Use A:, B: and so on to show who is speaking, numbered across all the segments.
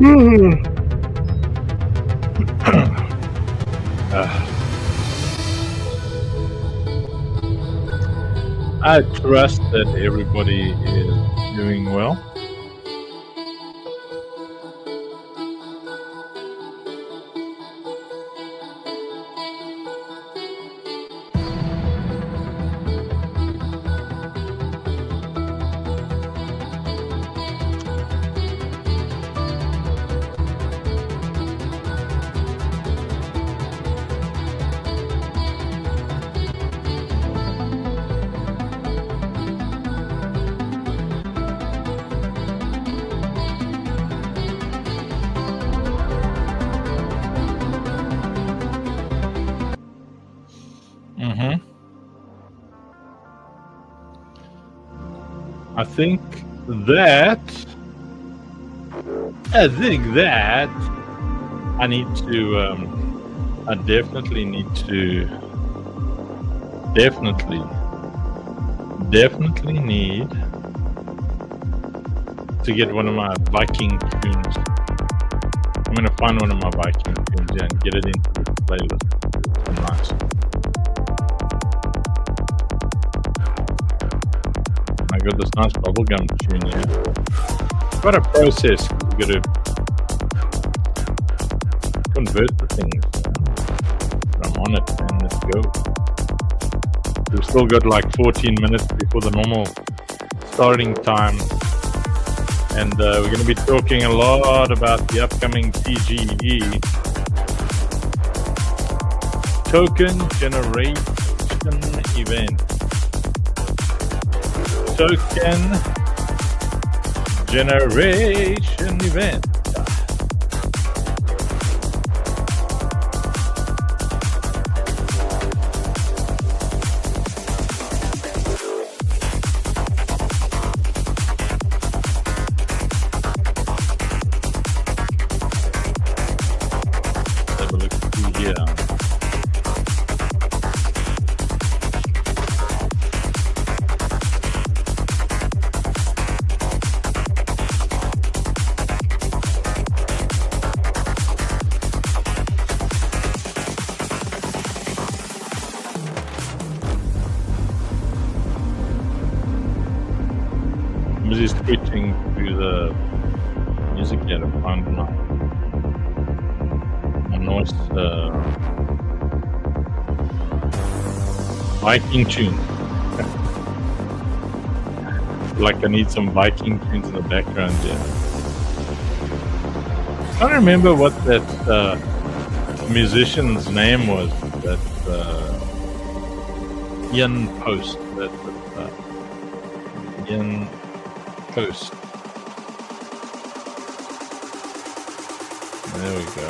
A: I trust that everybody is doing well. I think that I need to. I definitely need to. Definitely need to get one of my Viking tunes. I'm gonna find one of my Viking tunes and get it into the playlist. It's nice. I got this nice bubblegum tune here. Quite a process. You got to convert the things. I'm on it, and let's go. We've still got like 14 minutes before the normal starting time, and we're going to be talking a lot about the upcoming TGE, Token Generation event. Token Generation event. Have a look through here. I'm just switching to the music here to find my nice Viking tune. Like I need some Viking tunes in the background there. I don't remember what that musician's name was. That Ian Post. Ian Post. There we go.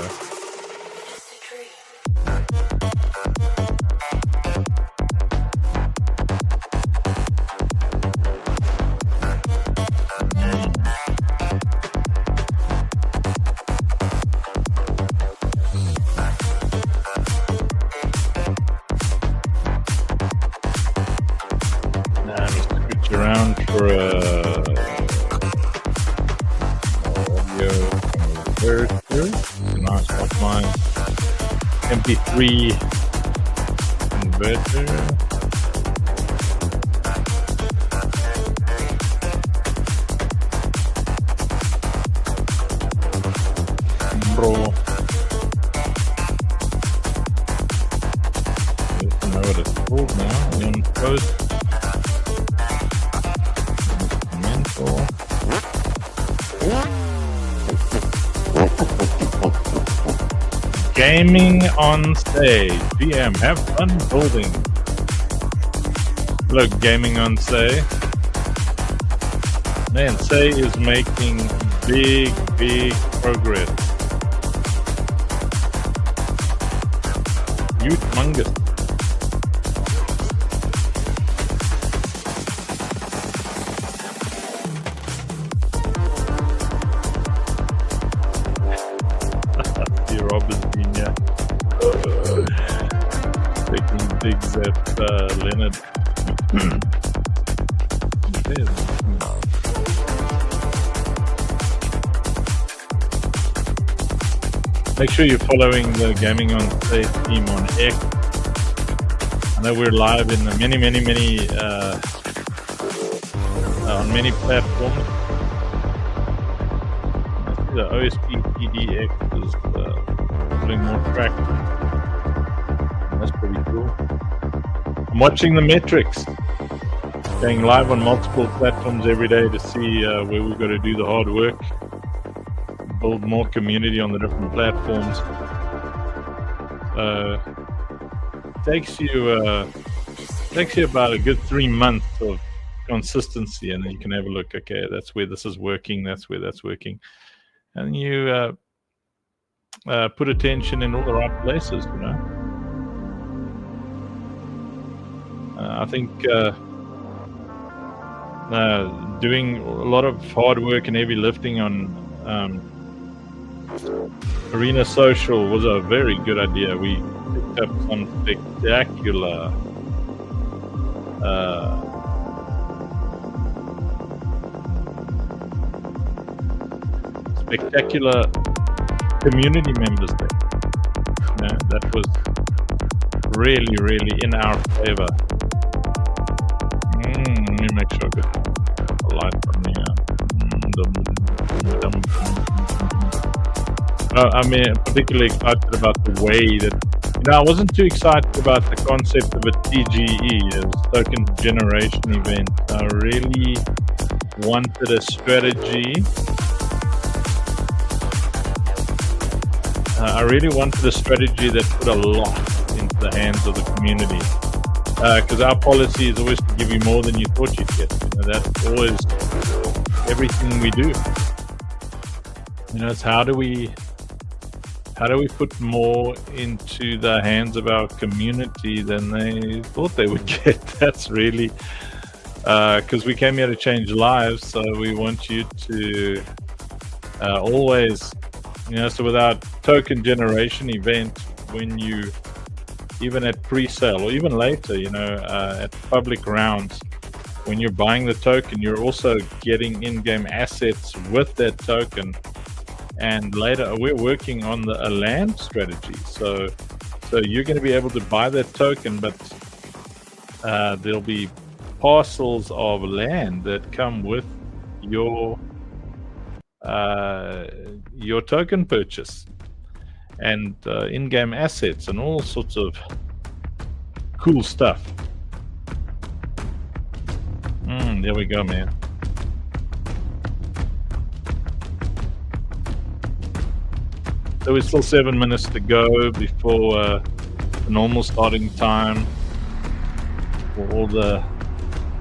A: Now let's switch around for audio converter. Nice like my MP3 converter. Bro. I don't know what it's called now. In post. Instrumental. Gaming on stage. DM, have fun building. Look, gaming on stage. Man, Say is making big progress. Humongous. See Robert's Jr. Taking digs at Leonard. Make sure you're following the Gaming on Stage team on X. I know we're live in many on many platforms. The OSP TDX is putting more traction. That's pretty cool. I'm watching the metrics. Going live on multiple platforms every day to see where we've got to do the hard work. Build more community on the different platforms. Takes you about a good 3 months of consistency, and then you can have a look. Okay, that's where this is working. That's where that's working, and you put attention in all the right places. You know, I think doing a lot of hard work and heavy lifting on Arena Social was a very good idea. We picked up some spectacular community members there. That was really in our favor. Let me make sure I got a light on the I'm particularly excited about the way that, I wasn't too excited about the concept of a TGE, a token generation event. I really wanted a strategy. That put a lot into the hands of the community. Because our policy is always to give you more than you thought you'd get. That's always everything we do. It's how do we put more into the hands of our community than they thought they would get? That's really because we came here to change lives, so we want you to always, so with our token generation event, when you, even at pre-sale or even later, at public rounds, when you're buying the token, you're also getting in-game assets with that token. And later, we're working on a land strategy. So you're going to be able to buy that token, but there'll be parcels of land that come with your token purchase, and in-game assets and all sorts of cool stuff. There we go, man. So we're still 7 minutes to go before the normal starting time for all the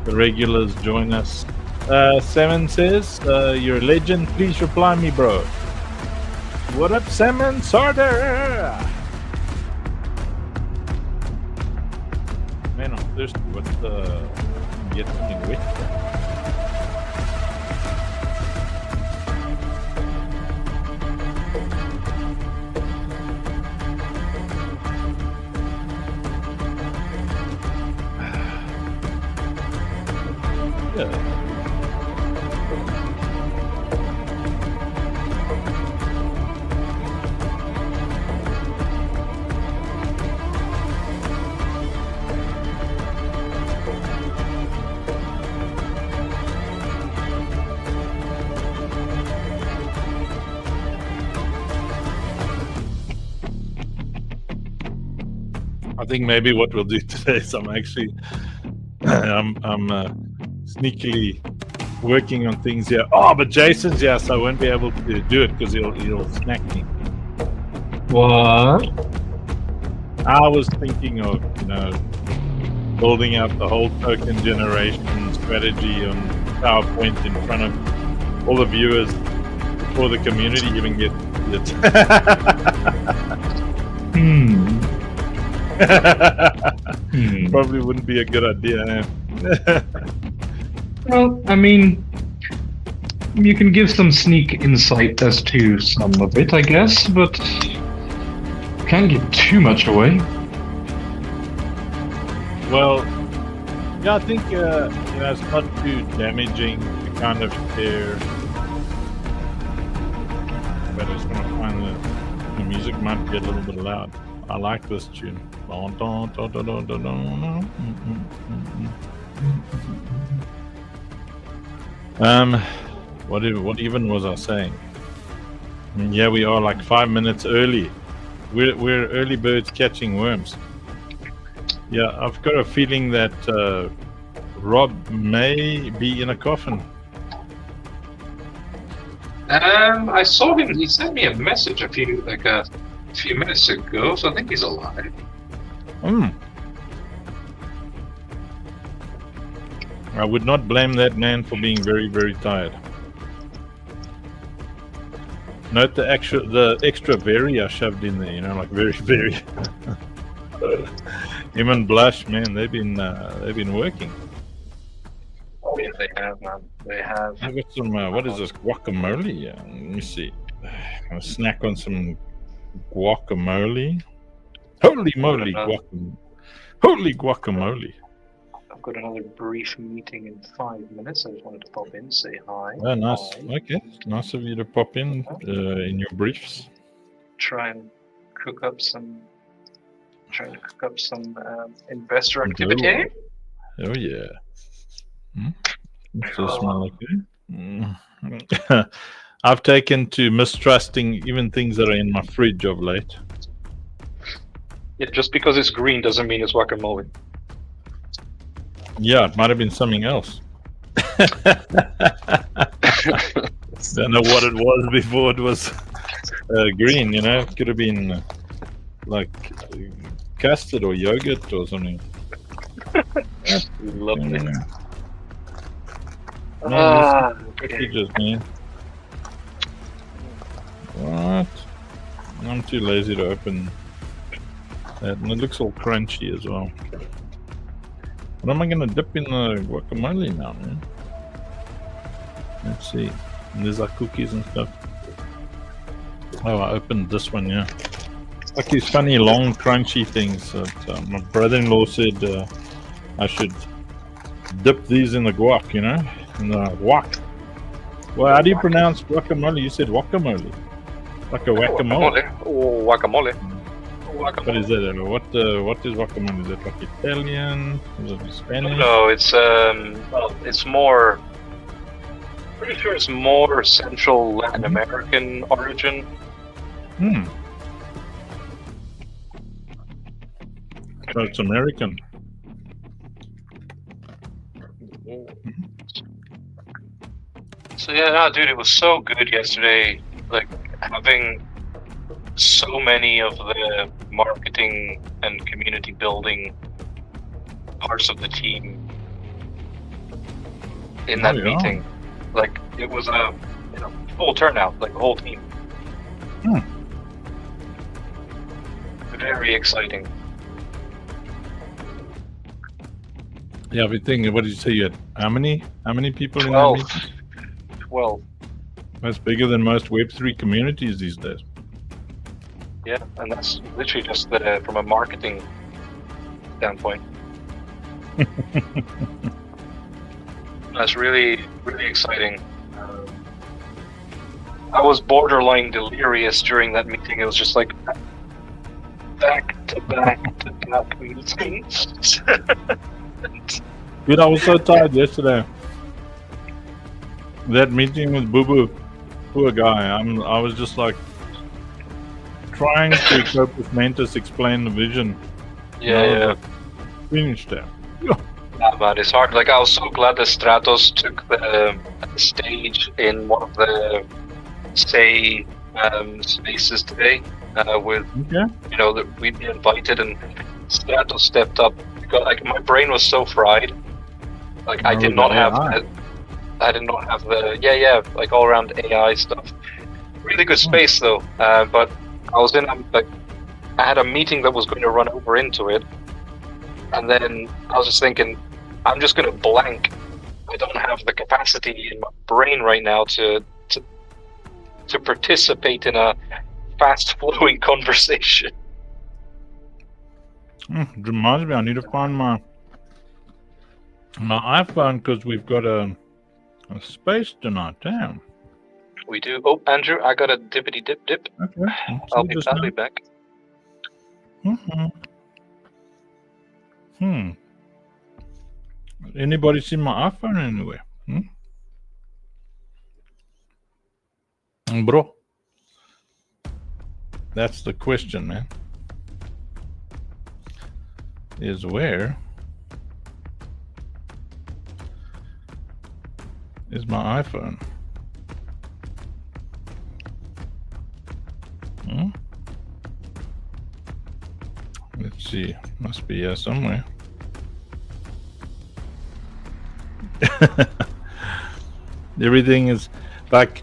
A: regulars join us. Salmon says, you're a legend. Please reply me, bro. What up, Salmon? Sarder! Man, I'm thirsty. What's get something wet? I think maybe what we'll do today is I'm sneakily working on things here. Oh, but Jason's here, so I won't be able to do it because he'll snack me.
B: What?
A: I was thinking of, building out the whole token generation strategy on PowerPoint in front of all the viewers before the community even gets it. Probably wouldn't be a good idea.
B: Well, I mean, you can give some sneak insight as to some of it, I guess, but can't give too much away.
A: Well, yeah, I think it's not too damaging to kind of share. But I just want to find The music might get a little bit loud. I like this tune. What even was I saying? Yeah, we are like 5 minutes early. We're early birds catching worms. Yeah, I've got a feeling that Rob may be in a coffin.
B: I saw him. He sent me a message a few minutes ago, so I think he's alive.
A: I would not blame that man for being very, very tired. Note the extra very I shoved in there, like very, very. Him and Blush, man, they've been working.
B: Oh yeah, they have, man. They have.
A: I got some. What is this guacamole? Let me see. I'm gonna snack on some guacamole. Holy moly, guacamole! Holy guacamole!
B: I've got another brief meeting in 5 minutes. I just wanted to pop in, say hi.
A: Oh, nice.
B: Hi.
A: Okay, nice of you to pop in your briefs.
B: Trying to cook up some investor activity.
A: Oh yeah. Does smell like it? I've taken to mistrusting even things that are in my fridge of late.
B: Yeah, just because it's green doesn't mean it's guacamole.
A: Yeah, it might have been something else. Don't know what it was before it was green, It could have been like custard or yogurt or something.
B: Lovely.
A: Packages, man. What? I'm too lazy to open that, and it looks all crunchy as well. What am I gonna dip in the guacamole now, man? Let's see. And there's like cookies and stuff. Oh, I opened this one, yeah. Like these funny, long, crunchy things that my brother-in-law said I should dip these in the guac, in the guac. Well, how do you pronounce guacamole? You said guacamole. Like a guacamole.
B: Oh, guacamole.
A: What is that? What is guacamole? Is it like Italian? Is it Spanish?
B: No, it's more. Pretty sure it's more Central Latin American origin.
A: So it's American.
B: So yeah, no, dude, it was so good yesterday. Like having so many of the marketing and community building parts of the team in that meeting. Like it was a full turnout, like the whole team. Very exciting.
A: Yeah, everything. What did you say? You had how many people
B: 12.
A: in that meeting?
B: 12.
A: That's bigger than most Web3 communities these days.
B: Yeah, and that's literally just from a marketing standpoint. That's really, really exciting. I was borderline delirious during that meeting. It was just like back-to-back meetings.
A: Dude, I was so tired yesterday. That meeting with Boo Boo, poor guy. I was just like trying to cope with Mantis explain the vision.
B: Yeah.
A: Finished it.
B: Yeah, but it's hard. Like I was so glad that Stratos took the stage in one of the spaces today. With that we'd be invited, and Stratos stepped up. Because, like my brain was so fried. Like I did not have the like all around AI stuff. Really good space though. But I was in I had a meeting that was going to run over into it, and then I was just thinking, I'm just going to blank. I don't have the capacity in my brain right now to participate in a fast-flowing conversation.
A: It reminds me, I need to find my iPhone because we've got a space tonight. Damn.
B: We do. Oh, Andrew, I got a dippity dip.
A: Okay.
B: I'll be back.
A: Anybody seen my iPhone anywhere? Bro, that's the question, man. Is where is my iPhone? Let's see. Must be here somewhere. Everything is like,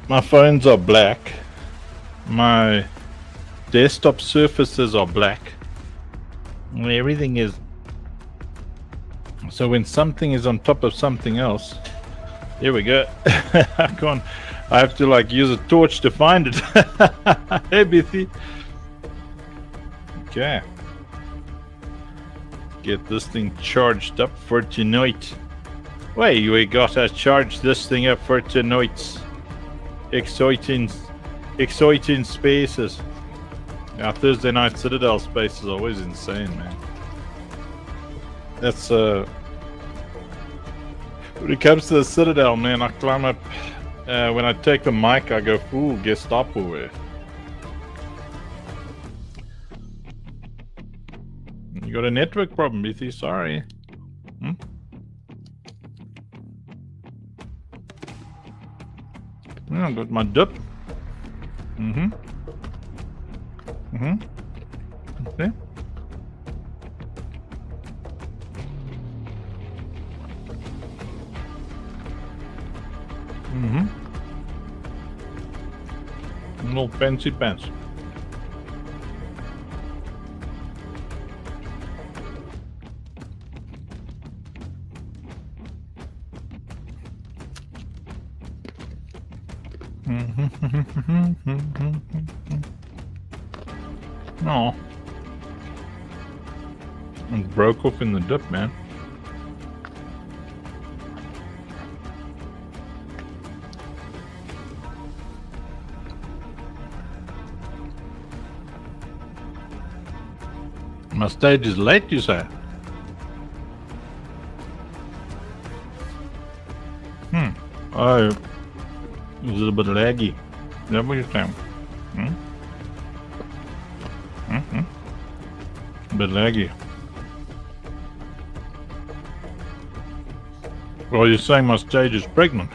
A: my phones are black, my desktop surfaces are black, and everything is, so when something is on top of something else, here we go. I have to like use a torch to find it. Hey Bithi. Okay, get this thing charged up for tonight. Wait, we gotta charge this thing up for tonight's exciting spaces. Our Thursday night Citadel space is always insane, man. That's when it comes to the Citadel, man, I climb up. When I take the mic, I go full Gestapo way. You got a network problem, BT. Sorry. I got my dip. Okay. No fancy pants. No. It broke off in the dip, man. My stage is late, you say? Oh, it was a bit laggy. Is that what you're saying? A bit laggy. Well, you're saying my stage is pregnant.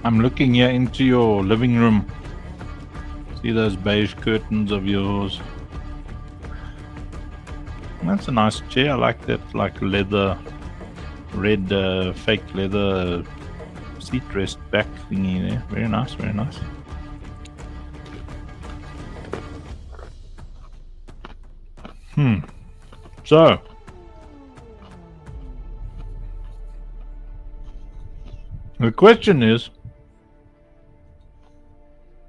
A: I'm looking here into your living room. See those beige curtains of yours? That's a nice chair. I like that, like leather, red fake leather seat rest back thingy there. Very nice, very nice. So the question is,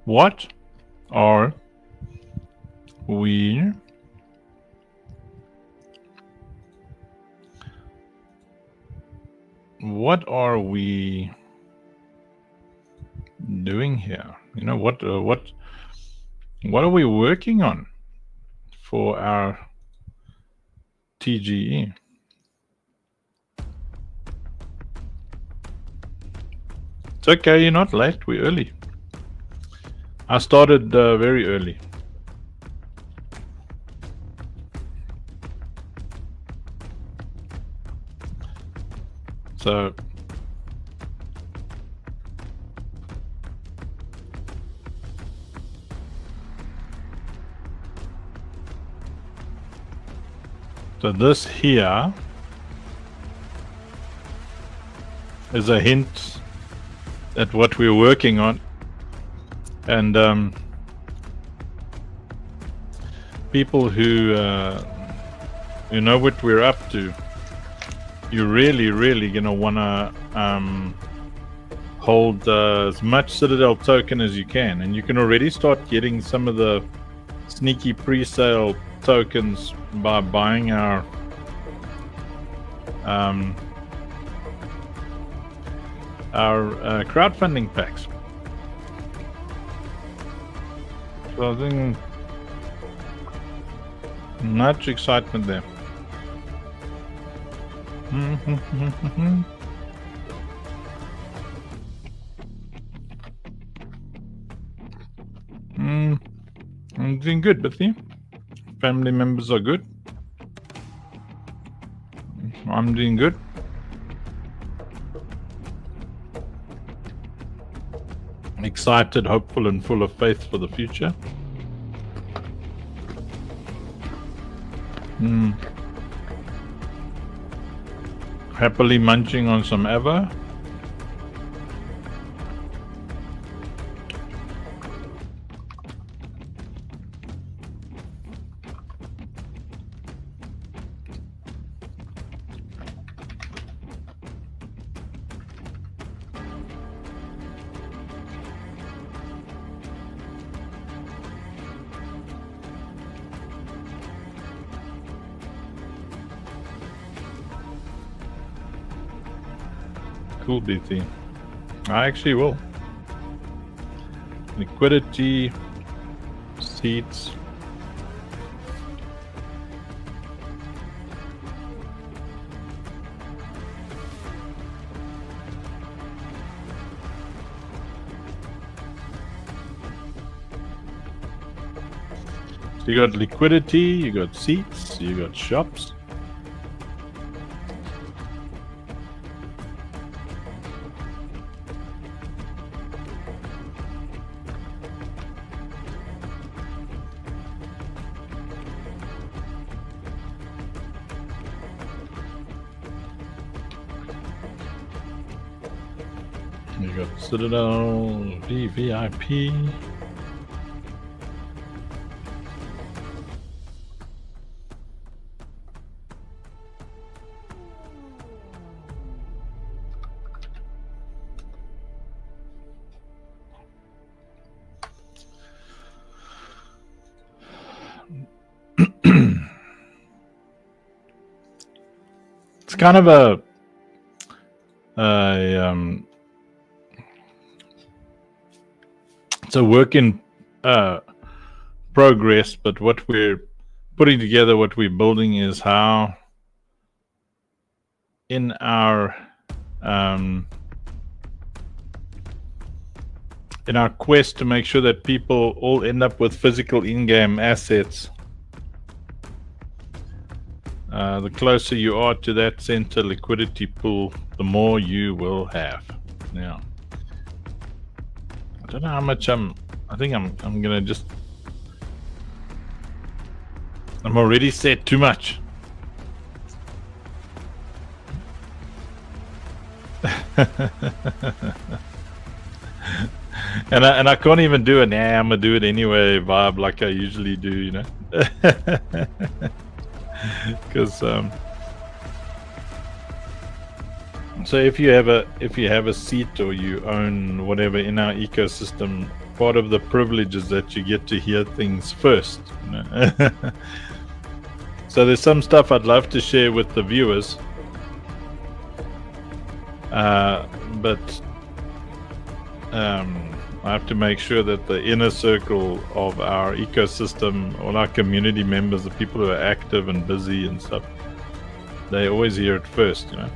A: what are we doing here? You know, what are we working on for our TGE? It's okay, you're not late, we're early. I started very early. So this here is a hint at what we're working on, and people who know what we're up to, you're really gonna wanna hold as much Citadel token as you can, and you can already start getting some of the sneaky pre-sale tokens by buying our crowdfunding packs. So I think much excitement there. I'm doing good, Bithy. Family members are good. I'm doing good. Excited, hopeful, and full of faith for the future. Happily munching on some Ava. Cool, BT. I actually will. Liquidity, seats. So you got liquidity, you got seats, you got shops. You got Citadel, VIP. It's kind of a it's a work in progress, but what we're putting together, what we're building is how in our quest to make sure that people all end up with physical in-game assets, the closer you are to that center liquidity pool, the more you will have. Now, I don't know how much I think I'm gonna just, I'm already set too much. and I can't even do it. Nah, I'm gonna do it anyway vibe like I usually do, you know. Because so if you have a seat or you own whatever in our ecosystem, part of the privilege is that you get to hear things first, you know? So there's some stuff I'd love to share with the viewers, but I have to make sure that the inner circle of our ecosystem, all our community members, the people who are active and busy and stuff, they always hear it first, you know.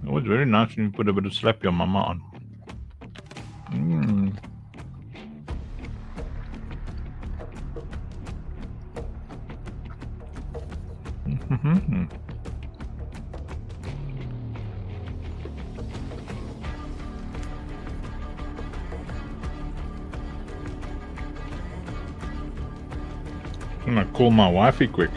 A: It was very nice when you put a bit of slap your mama on. I'm gonna call my wifey quick.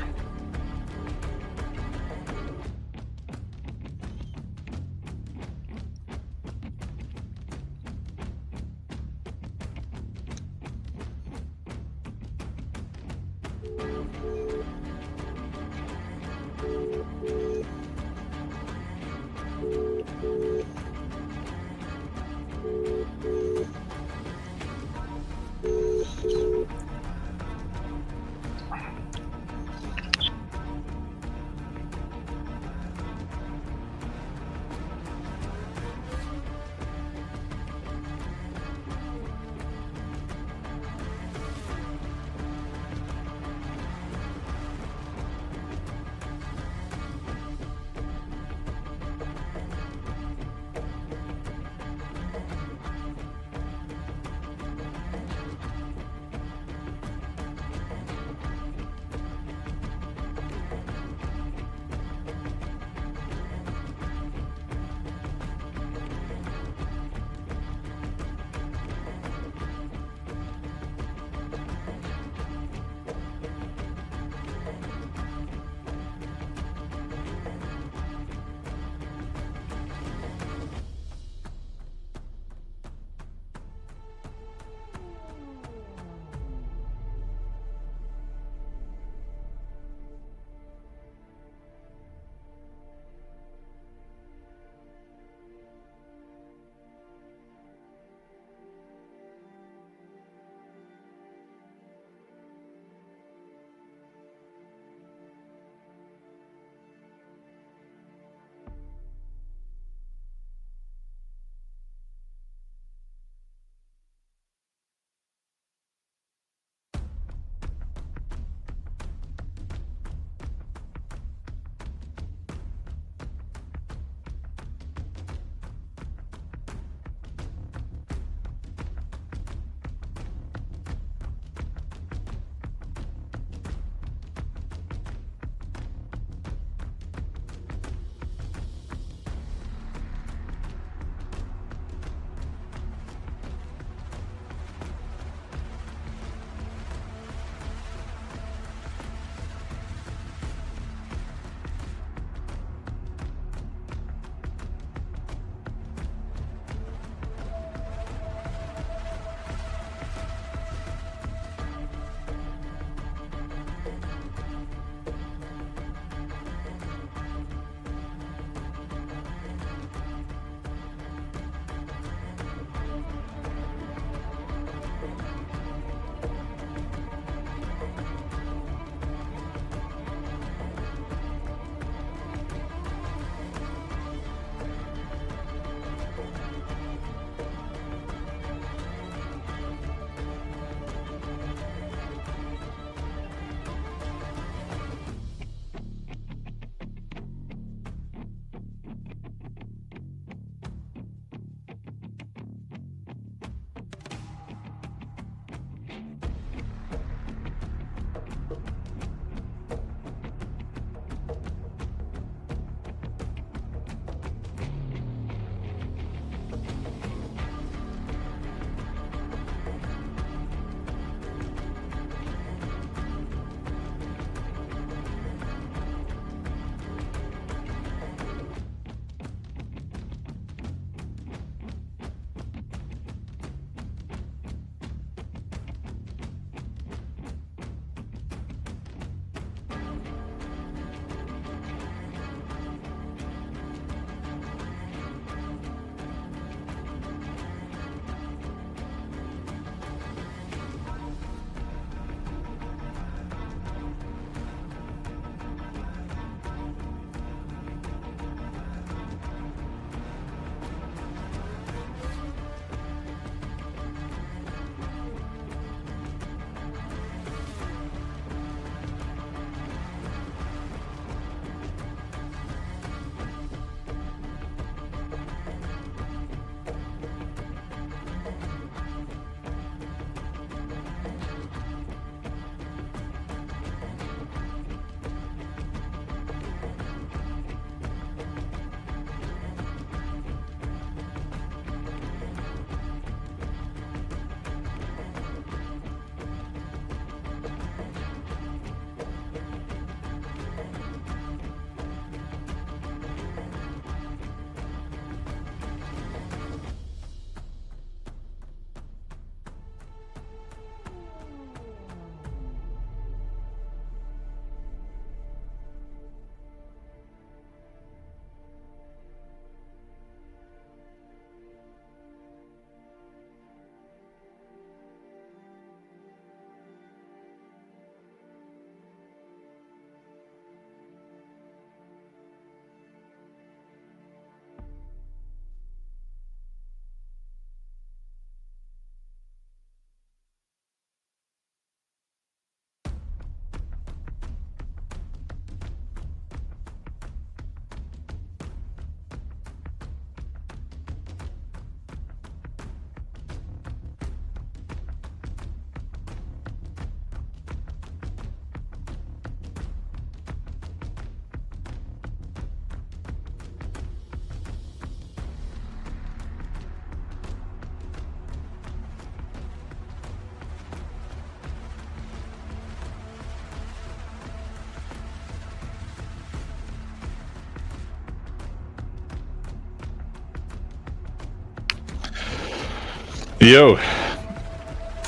A: Yo,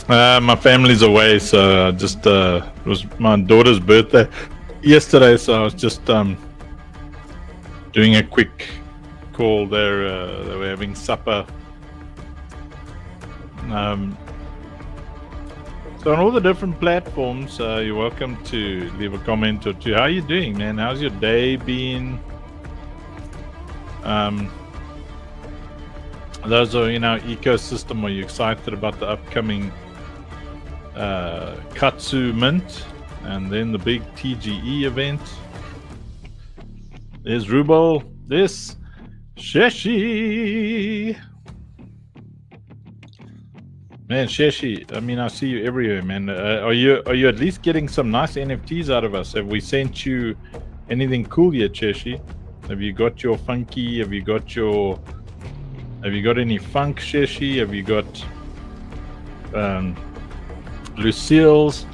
A: my family's away, so just it was my daughter's birthday yesterday, so I was just doing a quick call there. They were having supper. So on all the different platforms, you're welcome to leave a comment or two. How are you doing, man? How's your day been? Those are in our ecosystem. Are you excited about the upcoming Katsu Mint and then the big TGE event? There's Rubel. This Sheshi. Man, Sheshi, I mean, I see you everywhere, man. Are you at least getting some nice NFTs out of us? Have we sent you anything cool yet, Sheshi? Have you got your funky? Have you got any funk, Sheshi? Have you got Lucille's?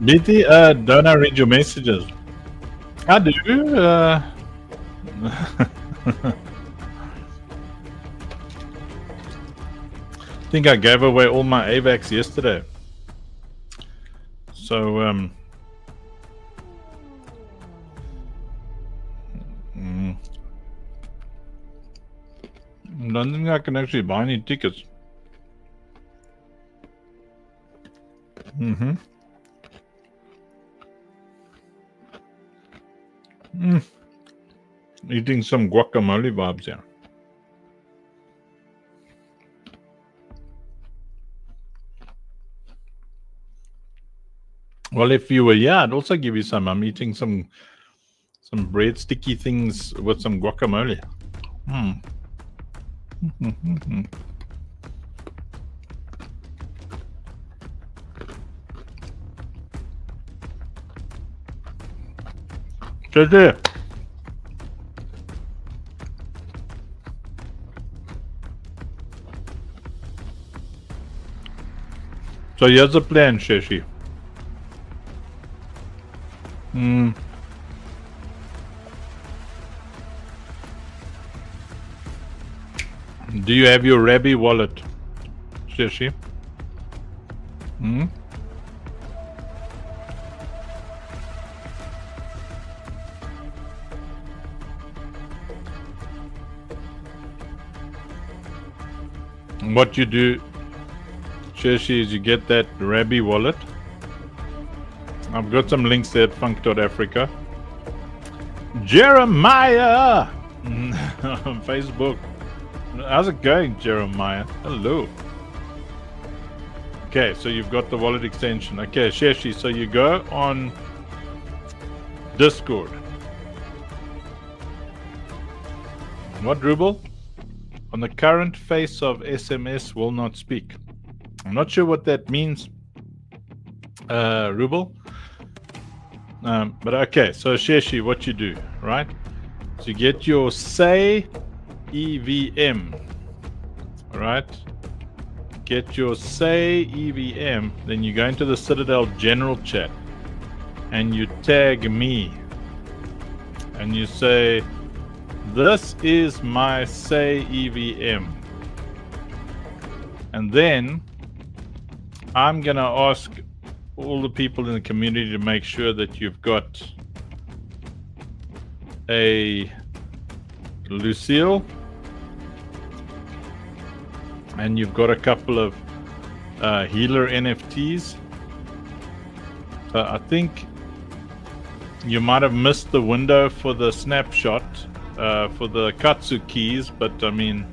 A: BT, don't I read your messages? I do. I think I gave away all my AVAX yesterday. So, I don't think I can actually buy any tickets. Eating some guacamole vibes here. Well, if you were here, I'd also give you some. I'm eating some bread sticky things with some guacamole. There. So here's the plan, Sheshi. Do you have your Rabbi wallet, Sheshi? What you do, Sheshi, is you get that Rabbi wallet. I've got some links there at funk.africa. Jeremiah on Facebook. How's it going, Jeremiah? Hello. Okay, so you've got the wallet extension. Okay, Sheshi, so you go on Discord. What, Rubel? On the current face of SMS will not speak. I'm not sure what that means, Rubel. But okay, so Sheshi, what you do, right? So you get your say EVM, right? Get your say EVM, then you go into the Citadel general chat and you tag me and you say, this is my say EVM. And then I'm gonna ask all the people in the community to make sure that you've got a Lucille and you've got a couple of healer NFTs. I think you might have missed the window for the snapshot for the Katsu keys, but I mean,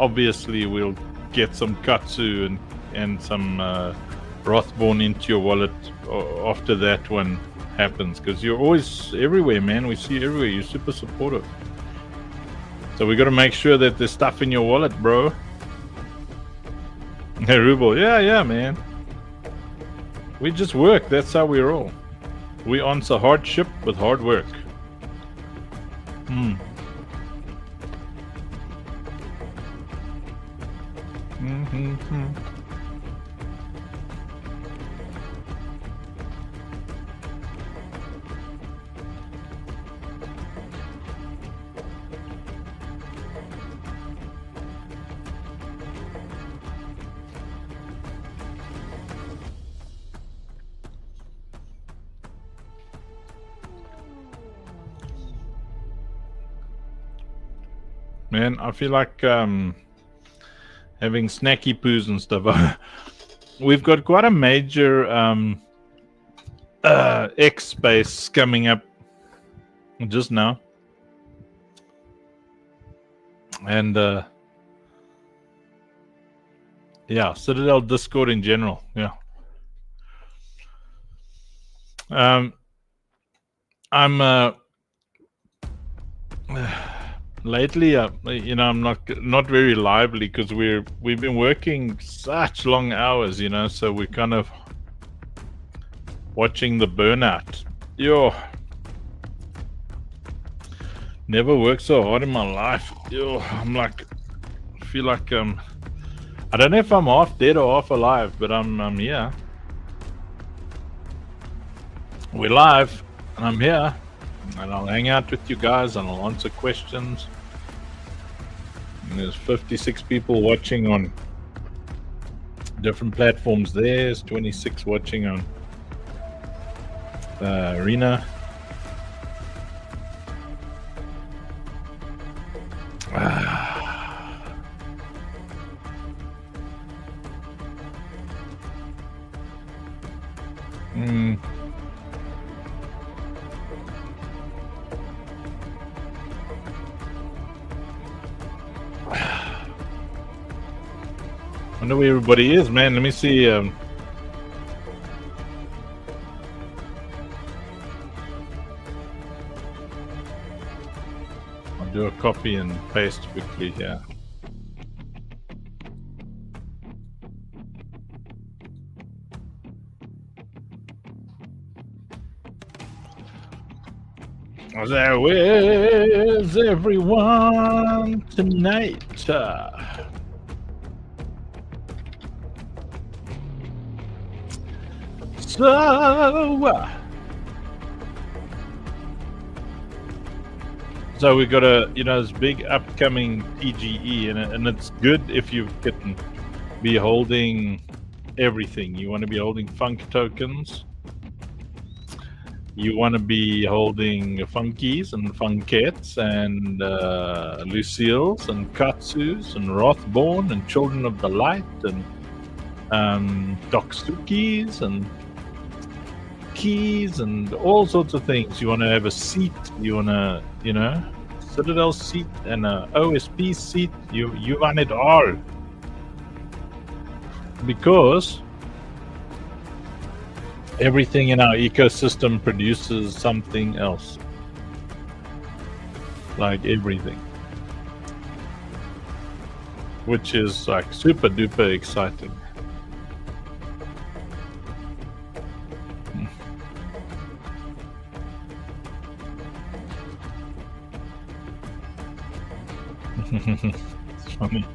A: obviously we'll get some Katsu and some Rothborn into your wallet after that one happens, because you're always everywhere, man. We see you everywhere. You're super supportive. So we got to make sure that there's stuff in your wallet, bro. Hey, Ruble. Yeah, man. We just work. That's how we roll. We answer hardship with hard work. Man, I feel like having snacky poos and stuff. We've got quite a major X space coming up just now, and yeah, Citadel Discord in general. Yeah, I'm lately, you know, I'm not very lively because we've been working such long hours, you know, so we're kind of watching the burnout. Yo, never worked so hard in my life. Yo, I'm like, I feel like I don't know if I'm half dead or half alive, but I'm here. We're live, and I'm here. And I'll hang out with you guys and I'll answer questions. And there's 56 people watching on different platforms. There's 26 watching on Arena. I wonder where everybody is, man. Let me see. I'll do a copy and paste quickly here. So where's everyone tonight? So we got a, you know, this big upcoming TGE, and it's good if you can be holding everything. You want to be holding funk tokens. You want to be holding funkies and funkettes and Lucille's and Katsus and Rothborn and Children of the Light and Doksukis and keys and all sorts of things. You want to have a seat. You want to, you know, Citadel seat and a OSP seat. You want it all, because everything in our ecosystem produces something else. Like everything, which is like super duper exciting. It's funny.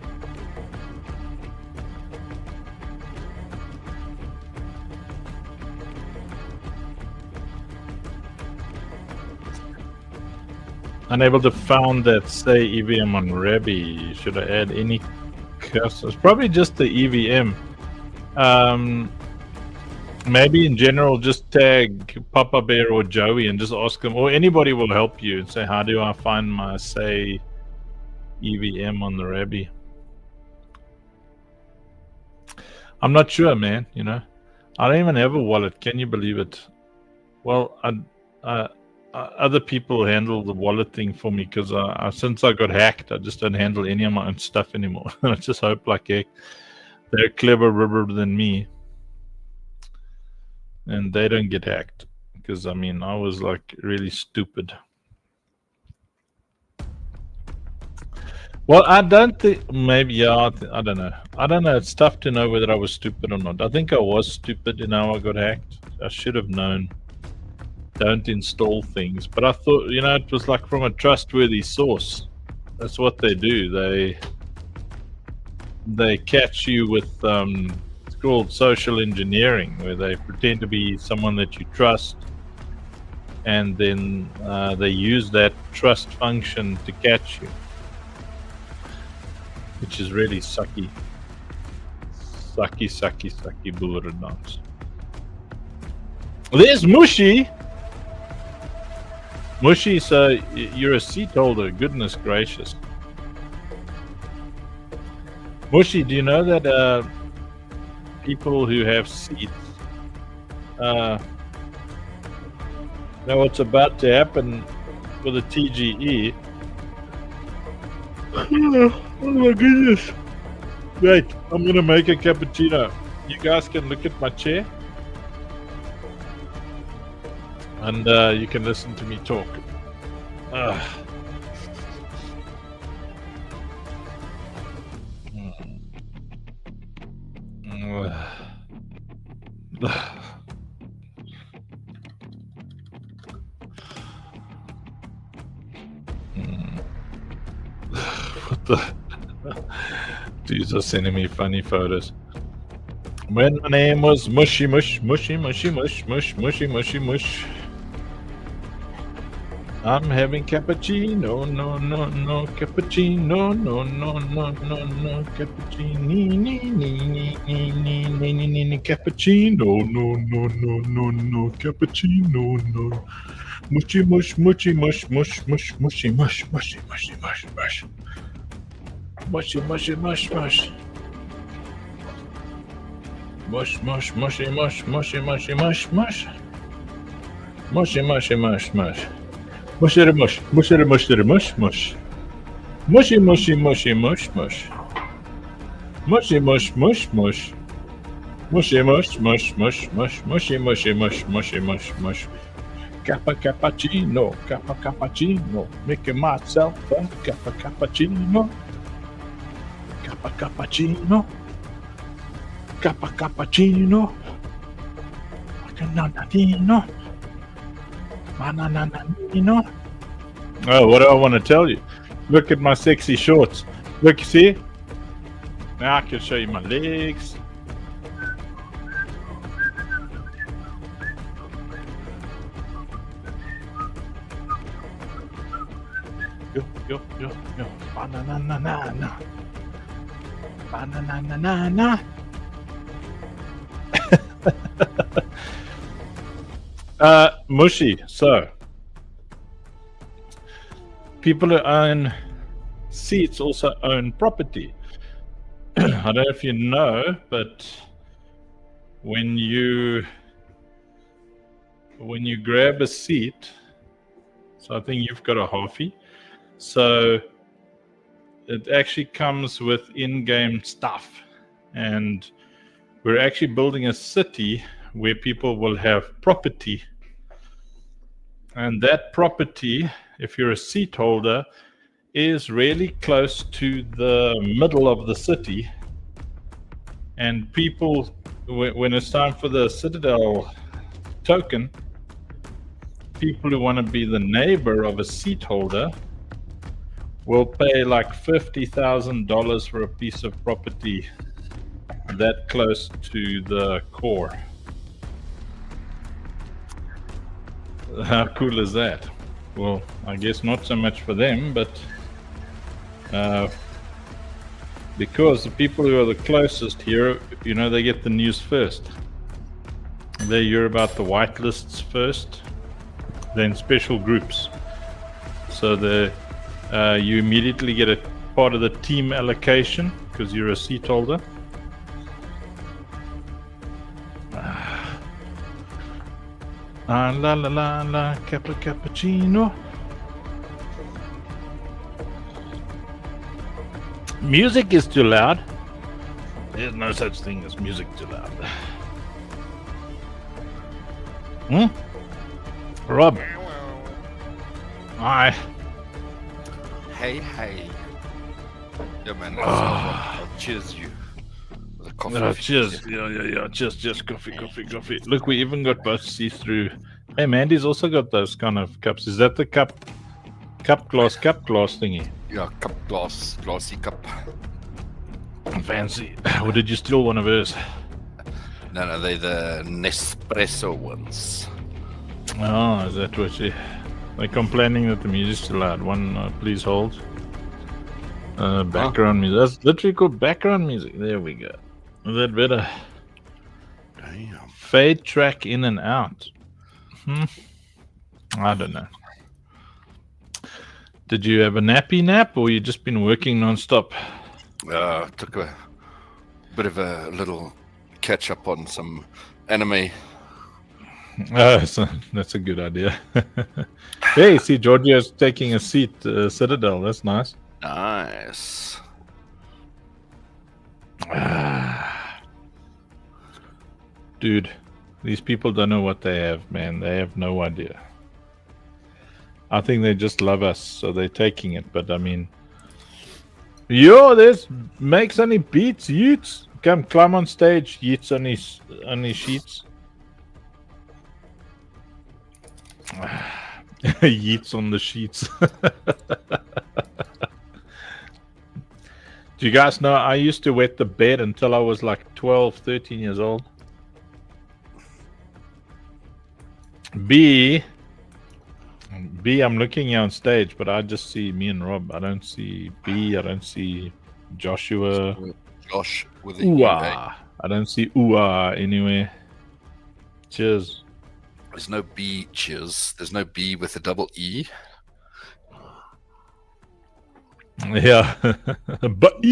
A: Unable to found that say EVM on Rebby. Should I add any customers? Probably just the EVM. Maybe in general, just tag Papa Bear or Joey and just ask them, or anybody will help you and say, how do I find my, say, EVM on the Rabbi? I'm not sure, man. You know, I don't even have a wallet. Can you believe it? Well, other people handle the wallet thing for me because since I got hacked, I just don't handle any of my own stuff anymore. I just hope like heck they're cleverer than me and they don't get hacked, because I mean I was like really stupid. Well, I don't think, maybe, yeah, I don't know. I don't know. It's tough to know whether I was stupid or not. I think I was stupid in how I got hacked. I should have known. Don't install things. But I thought, you know, it was like from a trustworthy source. That's what they do. They catch you with, it's called social engineering, where they pretend to be someone that you trust. And then they use that trust function to catch you, which is really sucky bullet. There's Mushy. So you're a seat holder. Goodness gracious. Mushy, do you know that people who have seats know what's about to happen with a TGE? Oh my goodness. Wait, I'm gonna make a cappuccino. You guys can look at my chair and you can listen to me talk. What the? Dudes are sending me funny photos. When my name was Mushy Mush. I'm having cappuccino, no, cappuccino, no, cappuccino, no, cappuccino, no. Mushy mush. Cappuccino, making myself a cappuccino. Cappuccino. Oh, what do I want to tell you? Look at my sexy shorts. Look, see? Now I can show you my legs. Yo. Banana. Mushy. So, people who own seats also own property. I don't know if you know, but when you grab a seat, so I think you've got a halfie, so it actually comes with in-game stuff, and we're actually building a city where people will have property, and that property, if you're a seat holder, is really close to the middle of the city, and people, when it's time for the Citadel token, people who want to be the neighbor of a seat holder will pay like $50,000 for a piece of property that close to the core. How cool is that? Well, I guess not so much for them, but Because the people who are the closest here, you know, they get the news first. They hear about the whitelists first, then special groups. So you immediately get a part of the team allocation because you're a seat holder. La la la la, cappuccino. Music is too loud. There's no such thing as music too loud. Rob. Hi.
C: Hey. Yeah, man. I'll cheers you. With a coffee.
A: Cheers. Yeah. Cheers. Coffee. Look, we even got both see-through. Hey, Mandy's also got those kind of cups. Is that the cup glass thingy?
C: Yeah, glassy cup.
A: Fancy. Or did you steal one of hers?
C: No, they're the Nespresso ones.
A: Oh, is that what they're complaining that the music's too loud? One, please hold. Background music. That's literally called background music. There we go. Is that better?
C: Damn.
A: Fade track in and out. I don't know. Did you have a nappy nap, or you just been working non-stop?
C: Took a bit of a little catch up on some anime.
A: That's a good idea. Hey, see, Georgia's taking a seat, Citadel. That's nice.
C: Nice.
A: Dude, these people don't know what they have, man. They have no idea. I think they just love us, so they're taking it. But I mean, this makes any beats, Yeats. Come climb on stage, Yeats on his sheets. Yeats on the sheets. Do you guys know I used to wet the bed until I was like 12, 13 years old? B, I'm looking here on stage, but I just see me and Rob. I don't see B. I don't see Joshua.
C: Josh with a
A: Ooh-ah. I don't see ooh-ah anywhere. Cheers.
C: There's no B, cheers. There's no B with a double E.
A: Yeah. But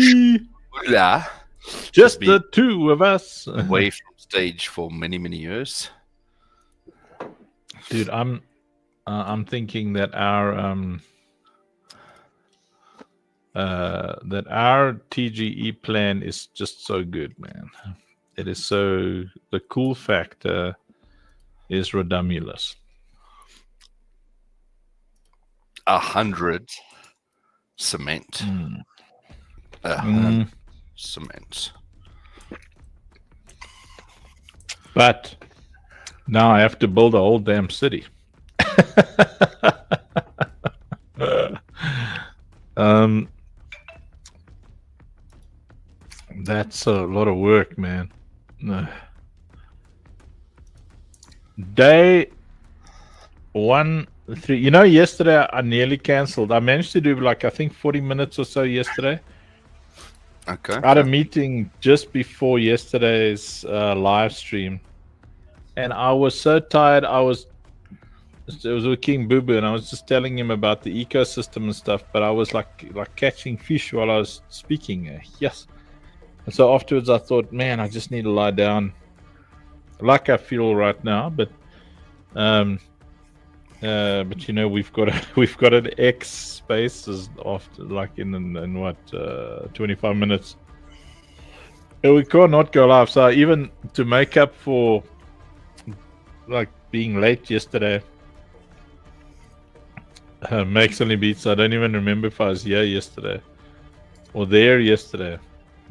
C: Hola.
A: just the two of us.
C: Away from stage for many, many years.
A: Dude, I'm thinking that our TGE plan is just so good, man. It is so, the cool factor is redumulous.
C: 100 cement. Cement.
A: But now I have to build a whole damn city. That's a lot of work, man. Day 1, 3. You know, yesterday I nearly cancelled. I managed to do like, I think 40 minutes or so yesterday.
C: Okay.
A: I had a meeting just before yesterday's live stream, and I was so tired. It was with King Boo Boo, and I was just telling him about the ecosystem and stuff, but I was like catching fish while I was speaking. Yes. And so afterwards I thought, man, I just need to lie down like I feel right now, but you know, we've got an X spaces after, like in what 25 minutes, and we can't not go live. So even to make up for like being late yesterday, makes only beats. I don't even remember if I was here yesterday or there yesterday.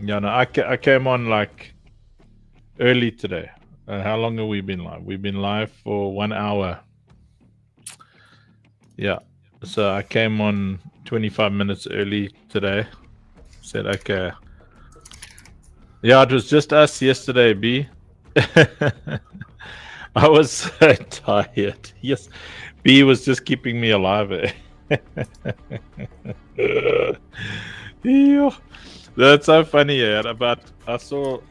A: Yeah, no, I came on like early today. How long have we been live? We've been live for 1 hour. Yeah, so I came on 25 minutes early today. Said, okay. Yeah, it was just us yesterday, B. I was so tired. Yes, B was just keeping me alive. Yeah. That's so funny, yeah. I saw,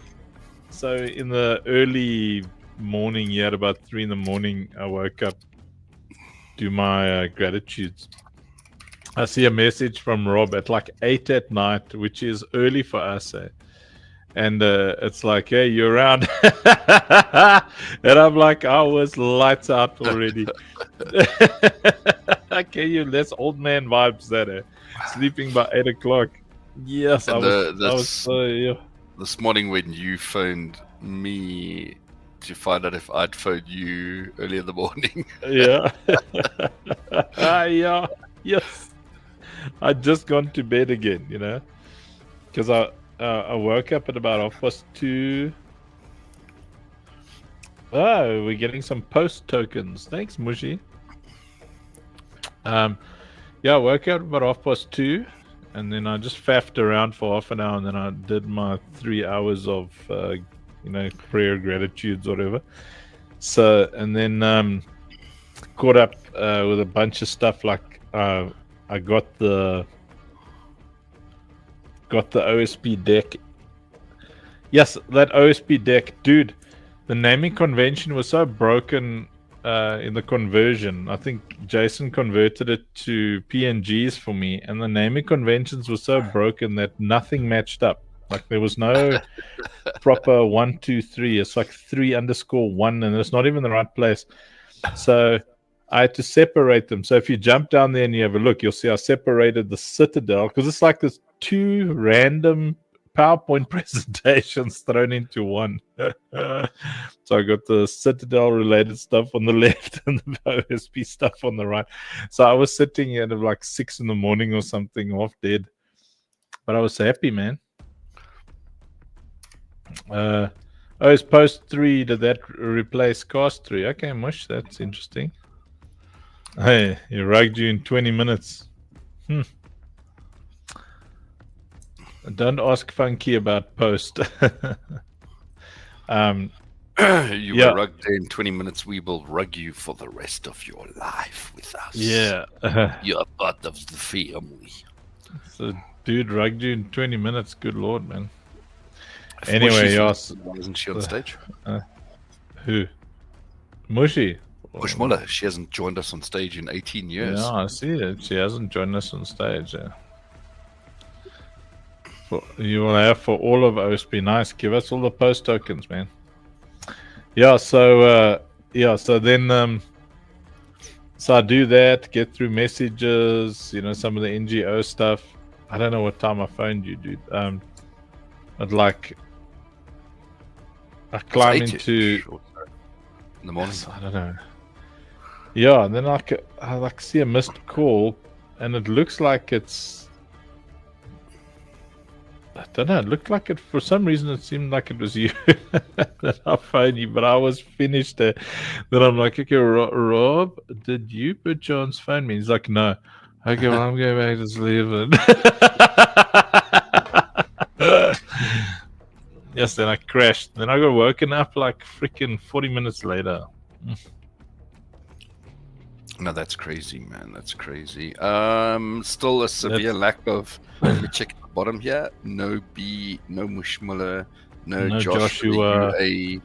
A: so in the early morning, yeah, at about 3 in the morning, I woke up, do my gratitudes. I see a message from Rob at like 8 at night, which is early for us, eh? And it's like, hey, you're around. And I'm like, I was lights out already. Okay, that's old man vibes, that, eh? Sleeping by 8 o'clock. Yes,
C: And
A: I was so, yeah.
C: this morning when you phoned me to find out if I'd phoned you early in the morning.
A: Yeah. Yeah. Yes. I'd just gone to bed again, you know, because I woke up at about 2:30. Oh, we're getting some post tokens. Thanks, Mushy. Yeah, I woke up about 2:30, and then I just faffed around for half an hour, and then I did my 3 hours of prayer, gratitudes, whatever. So, and then caught up with a bunch of stuff. Like I got the OSP deck. Yes, that OSP deck, dude. The naming convention was so broken in the conversion. I think Jason converted it to PNGs for me, and the naming conventions were so broken that nothing matched up. Like there was no proper 1, 2, 3. It's like 3_1, and it's not even the right place. So I had to separate them. So if you jump down there and you have a look, you'll see I separated the Citadel, because it's like this 2 random PowerPoint presentations thrown into one. So I got the Citadel related stuff on the left and the OSP stuff on the right. So I was sitting at like 6 in the morning or something, half dead, but I was happy, man. It's post 3. Did that replace cast 3? Okay, mush. That's interesting. Hey, you rugged you in 20 minutes. Don't ask Funky about post.
C: You were rugged in 20 minutes. We will rug you for the rest of your life with us.
A: Yeah.
C: You're part of the family.
A: So, dude rugged you in 20 minutes. Good Lord, man. Anyway, yes.
C: Wasn't she on stage?
A: Who? Mushy?
C: Bushmuller. She hasn't joined us on stage in 18 years.
A: Yeah, I see it. She hasn't joined us on stage. Yeah. You will have for all of OSP. Nice. Give us all the post tokens, man. Yeah. So then so I do that. Get through messages. Some of the NGO stuff. I don't know what time I phoned you, dude. But like, I climb into
C: in the morning.
A: I don't know. Yeah, and then I see a missed call, and it looks like it's. I don't know. It looked like it, for some reason, it seemed like it was you that I phoned you, but I was finished there. Then I'm like, okay, Rob, did you put John's phone me? He's like, no. Okay, well, I'm going back to sleep. Yes, then I crashed. Then I got woken up like freaking 40 minutes later.
C: No, that's crazy, man. That's crazy. Still a severe lack of. Let me check at the bottom here. No B, no Mushmuller, no Joshua.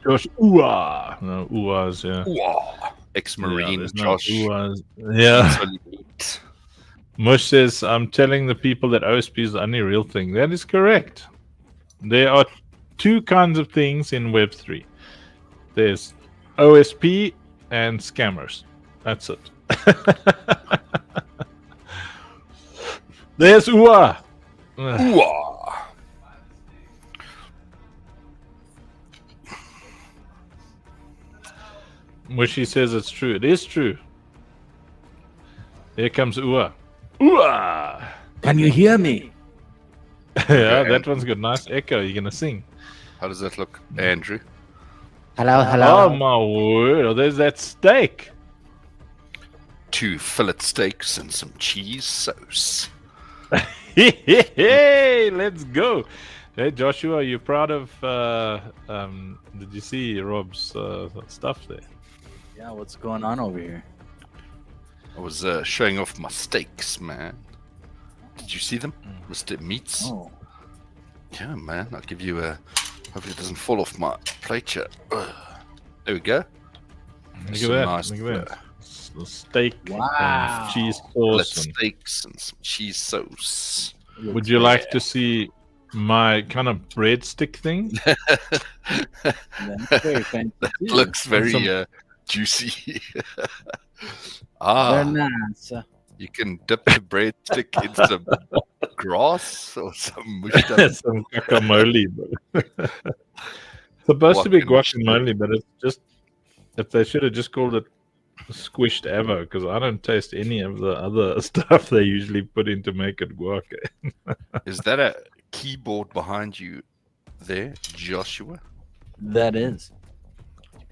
A: Joshua. No Uas, yeah.
C: Ex-Marine
A: Josh.
C: No
A: yeah. Mush says, I'm telling the people that OSP is the only real thing. That is correct. There are 2 kinds of things in Web3. There's OSP and scammers. That's it. There's UA. Mushy says it's true. It is true. Here comes UA. UA.
D: Can you hear me?
A: Yeah, that one's got nice echo. You're gonna sing.
C: How does that look, Andrew?
D: Hello.
A: Oh my word! Oh, there's that steak.
C: 2 fillet steaks and some cheese sauce.
A: Hey, let's go. Hey, Joshua, are you proud of? Did you see Rob's stuff there?
D: Yeah, what's going on over here?
C: I was showing off my steaks, man. Did you see them, Mr. Meats?
D: Oh,
C: Yeah, man. I'll give you a. Hopefully it doesn't fall off my plate here. There we go.
A: Look at
C: Some
A: that.
C: nice,
A: Look at that. Steak
D: Wow.
A: and cheese
C: Let's
A: sauce.
C: steaks and some cheese sauce.
A: Would you like to see my kind of breadstick thing?
D: That's very fancy.
C: That
D: too.
C: looks very
A: Some-
C: juicy.
D: Very nice.
C: You can dip the breadstick in some grass or some mushed up.
A: Some guacamole. Supposed to be
C: Guacamole.
A: guacamole, but it's just if they should have just called it squished avo, because I don't taste any of the other stuff they usually put in to make it guac.
C: Is that a keyboard behind you there, Joshua?
D: That is.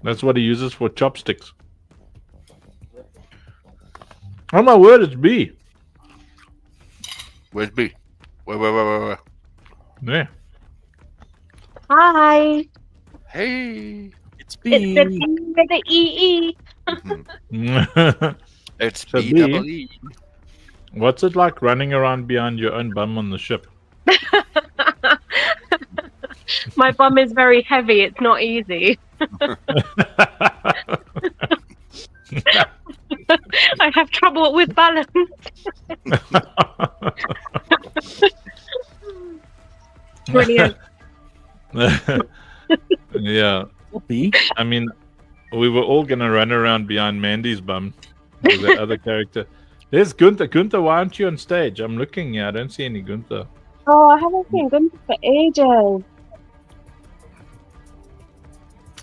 A: That's what he uses for chopsticks. Oh my word, it's B.
C: Where's B? Where?
A: Yeah.
E: Hi,
C: Hey.
D: It's
E: it's the
D: B.
E: B with the EE.
C: Mhm. It's
A: So
C: B-double-E.
A: What's it like running around behind your own bum on the ship?
E: My bum is very heavy. It's not easy. I have trouble with balance. Brilliant.
A: Yeah.
D: B.
A: I mean, we were all gonna run around behind Mandy's bum. With that other character. There's Gunther. Gunther, why aren't you on stage? I'm looking here. I don't see any Gunther.
E: Oh, I haven't seen Gunther for ages.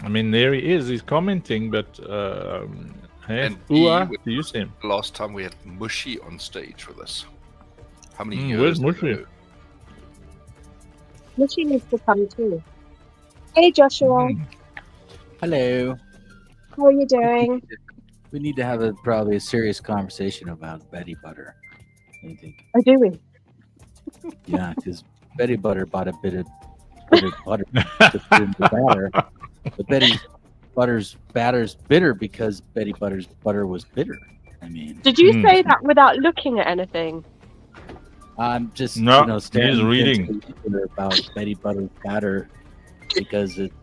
A: I mean, there he is. He's commenting, but hey,
C: And he
A: Ua,
C: would-
A: do you see him?
C: Last time we had Mushy on stage with us. How many
A: Mm,
C: years?
A: where's
C: ago?
A: Mushy?
E: Mushy needs to come too. Hey, Joshua.
A: Mm.
D: Hello.
E: How are you doing?
D: We need to have probably a serious conversation about Betty Butter. What do you think?
E: How do we?
D: Yeah, because Betty Butter bought a bit of butter to put in the batter. But Betty Butter's batter's bitter because Betty Butter's butter was bitter. I mean,
E: Did you
A: Hmm.
E: say that without looking at anything?
D: I'm just
A: No,
D: you know
A: he's
D: standing
A: reading.
D: about Betty Butter's batter because it's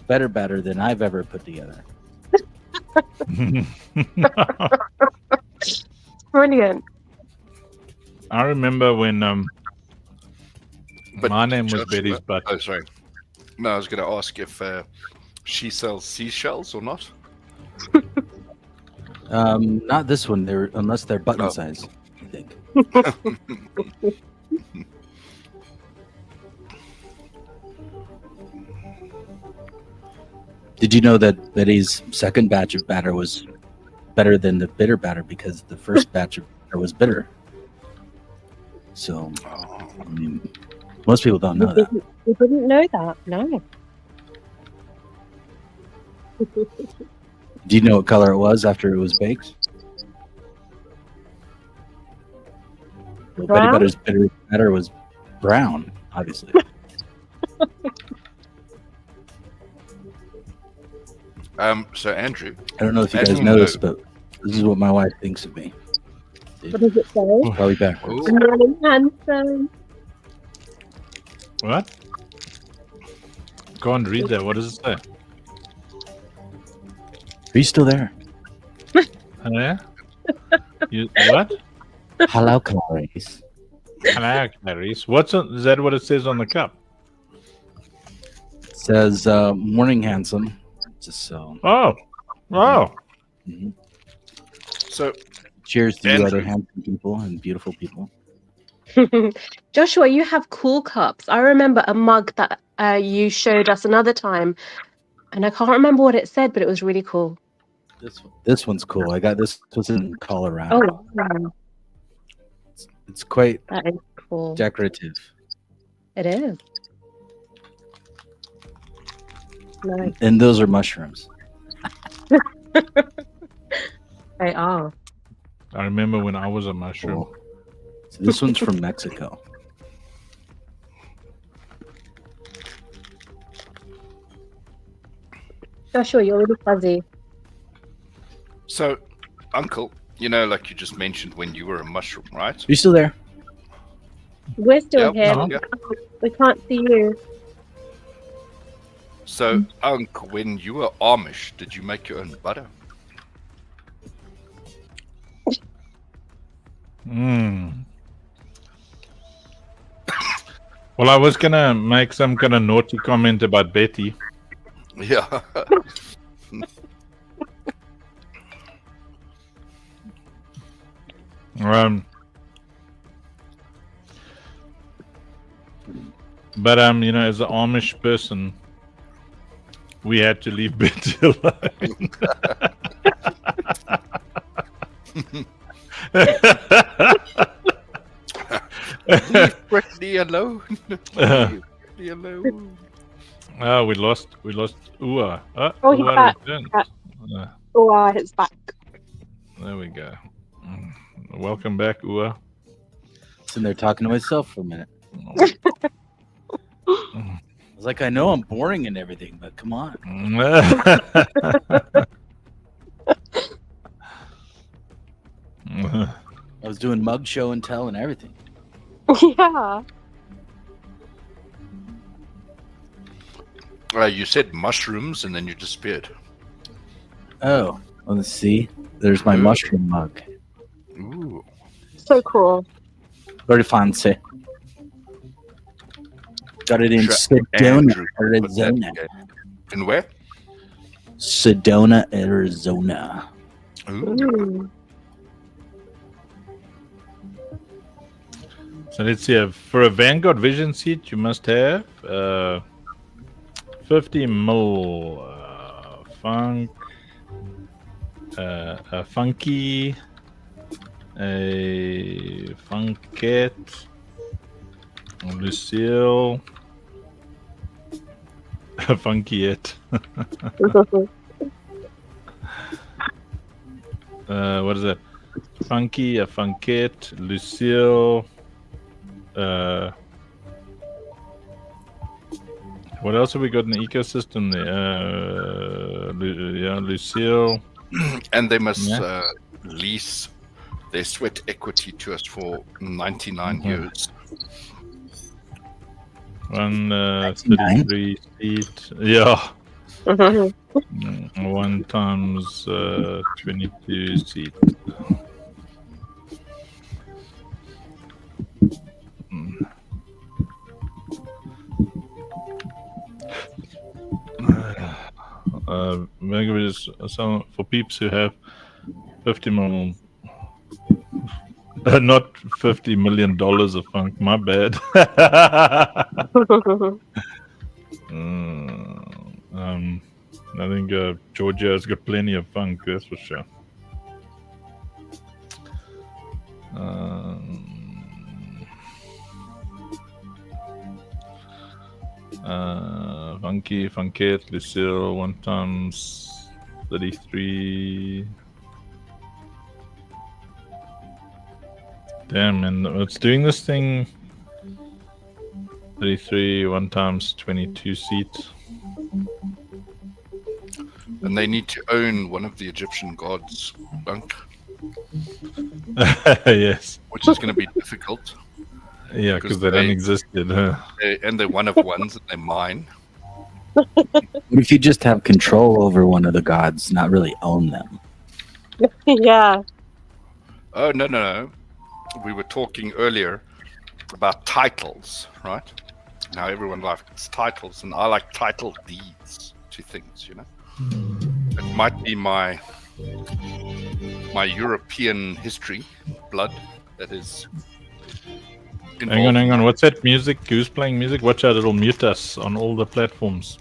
D: better batter than I've ever put together.
E: Brilliant.
A: I remember when
C: But
A: my name was
C: Joshua-
A: Betty's butt.
C: Oh, sorry. No, I was going to ask if she sells seashells or not.
D: Not this one. Unless they're button
C: Oh.
D: size. I think. Did you know that Betty's second batch of batter was better than the bitter batter because the first batch of batter was bitter? So, I mean, most people don't know that.
E: We didn't know that. No.
D: Do you know what color it was after it was baked? Well, Betty
E: Brown?
D: Butter's bitter batter was brown, obviously.
C: So Andrew,
D: I don't know if you
C: I
D: guys
C: don't
D: know
C: know.
D: this, but this is what my wife thinks of me.
E: What does it say?
D: Probably backwards.
C: Ooh.
E: Morning, handsome.
A: What? Go and read that. What does it say?
D: Are you still there?
A: Oh, yeah? You what?
D: Hello, Clarice.
A: Hello, Clarice. Is that what it says on the cup?
D: It says, morning, handsome. Just so.
A: Oh. Oh.
D: Mhm.
C: so
D: Cheers to you
C: Andrew.
D: other handsome people and beautiful people.
E: Joshua, you have cool cups. I remember a mug that you showed us another time, and I can't remember what it said, but it was really cool.
D: This one's cool. I got this was in Colorado.
E: Oh, wow.
D: It's quite
E: That is cool.
D: decorative.
E: It is. Nice.
D: And those are mushrooms.
E: They are.
A: I remember when I was a mushroom.
D: Cool. So this one's from Mexico.
E: Joshua, you're really fuzzy.
C: So, Uncle, you know, like you just mentioned when you were a mushroom, right?
D: Are you still there?
E: We're still
C: Yeah,
E: here.
A: no.
C: Yeah.
E: We can't see you.
C: So, Unc, when you were Amish, did you make your own butter?
A: Well, I was gonna make some kind of naughty comment about Betty.
C: Yeah.
A: But you know, as an Amish person, we had to leave Betty alone.
C: Leave Britney alone. Leave Britney alone.
A: Oh, we lost Ua.
E: Oh, he's
A: Ua
E: back.
A: returned.
E: Oh, it's back.
A: There we go. Welcome back, Ua.
D: Sitting there talking to myself for a minute. I was like, I know I'm boring and everything, but come on. I was doing mug show and tell and everything.
E: Yeah.
C: You said mushrooms and then you disappeared.
D: Oh, well, let's see. There's my mushroom mug.
C: Ooh.
E: So cool.
D: Very fancy. Got it in Sedona,
C: Andrew,
D: Arizona.
C: In where?
D: Sedona, Arizona.
E: Mm.
A: So let's see. For a Vanguard Vision seat, you must have 50 mil funk, a funky, a funkette, a Lucille, a funkyette. What is that? Funky, a funkette, Lucille. What else have we got in the ecosystem there? Lucille.
C: And they must lease their sweat equity to us for 99 years.
A: 133 seat. Yeah. 1 times 22 seat. Maybe some for peeps who have 50 million, not $50 million of funk. My bad. I think Georgia has got plenty of funk. That's for sure. Funky, Funkette, Lucille, 1 times 33. Damn, and it's doing this thing. 33, 1 times 22 seats.
C: And they need to own one of the Egyptian gods, Bunk.
A: Yes.
C: Which is going to be difficult.
A: Yeah, because they don't exist yet.
C: And they're one of ones and they're mine.
D: What if you just have control over one of the gods, not really own them?
E: Yeah.
C: Oh, no. We were talking earlier about titles, right? Now everyone likes titles, and I like title deeds to things, you know? It might be my European history, blood, that is...
A: Hang on. What's that music? Who's playing music? Watch out, it'll mute us on all the platforms.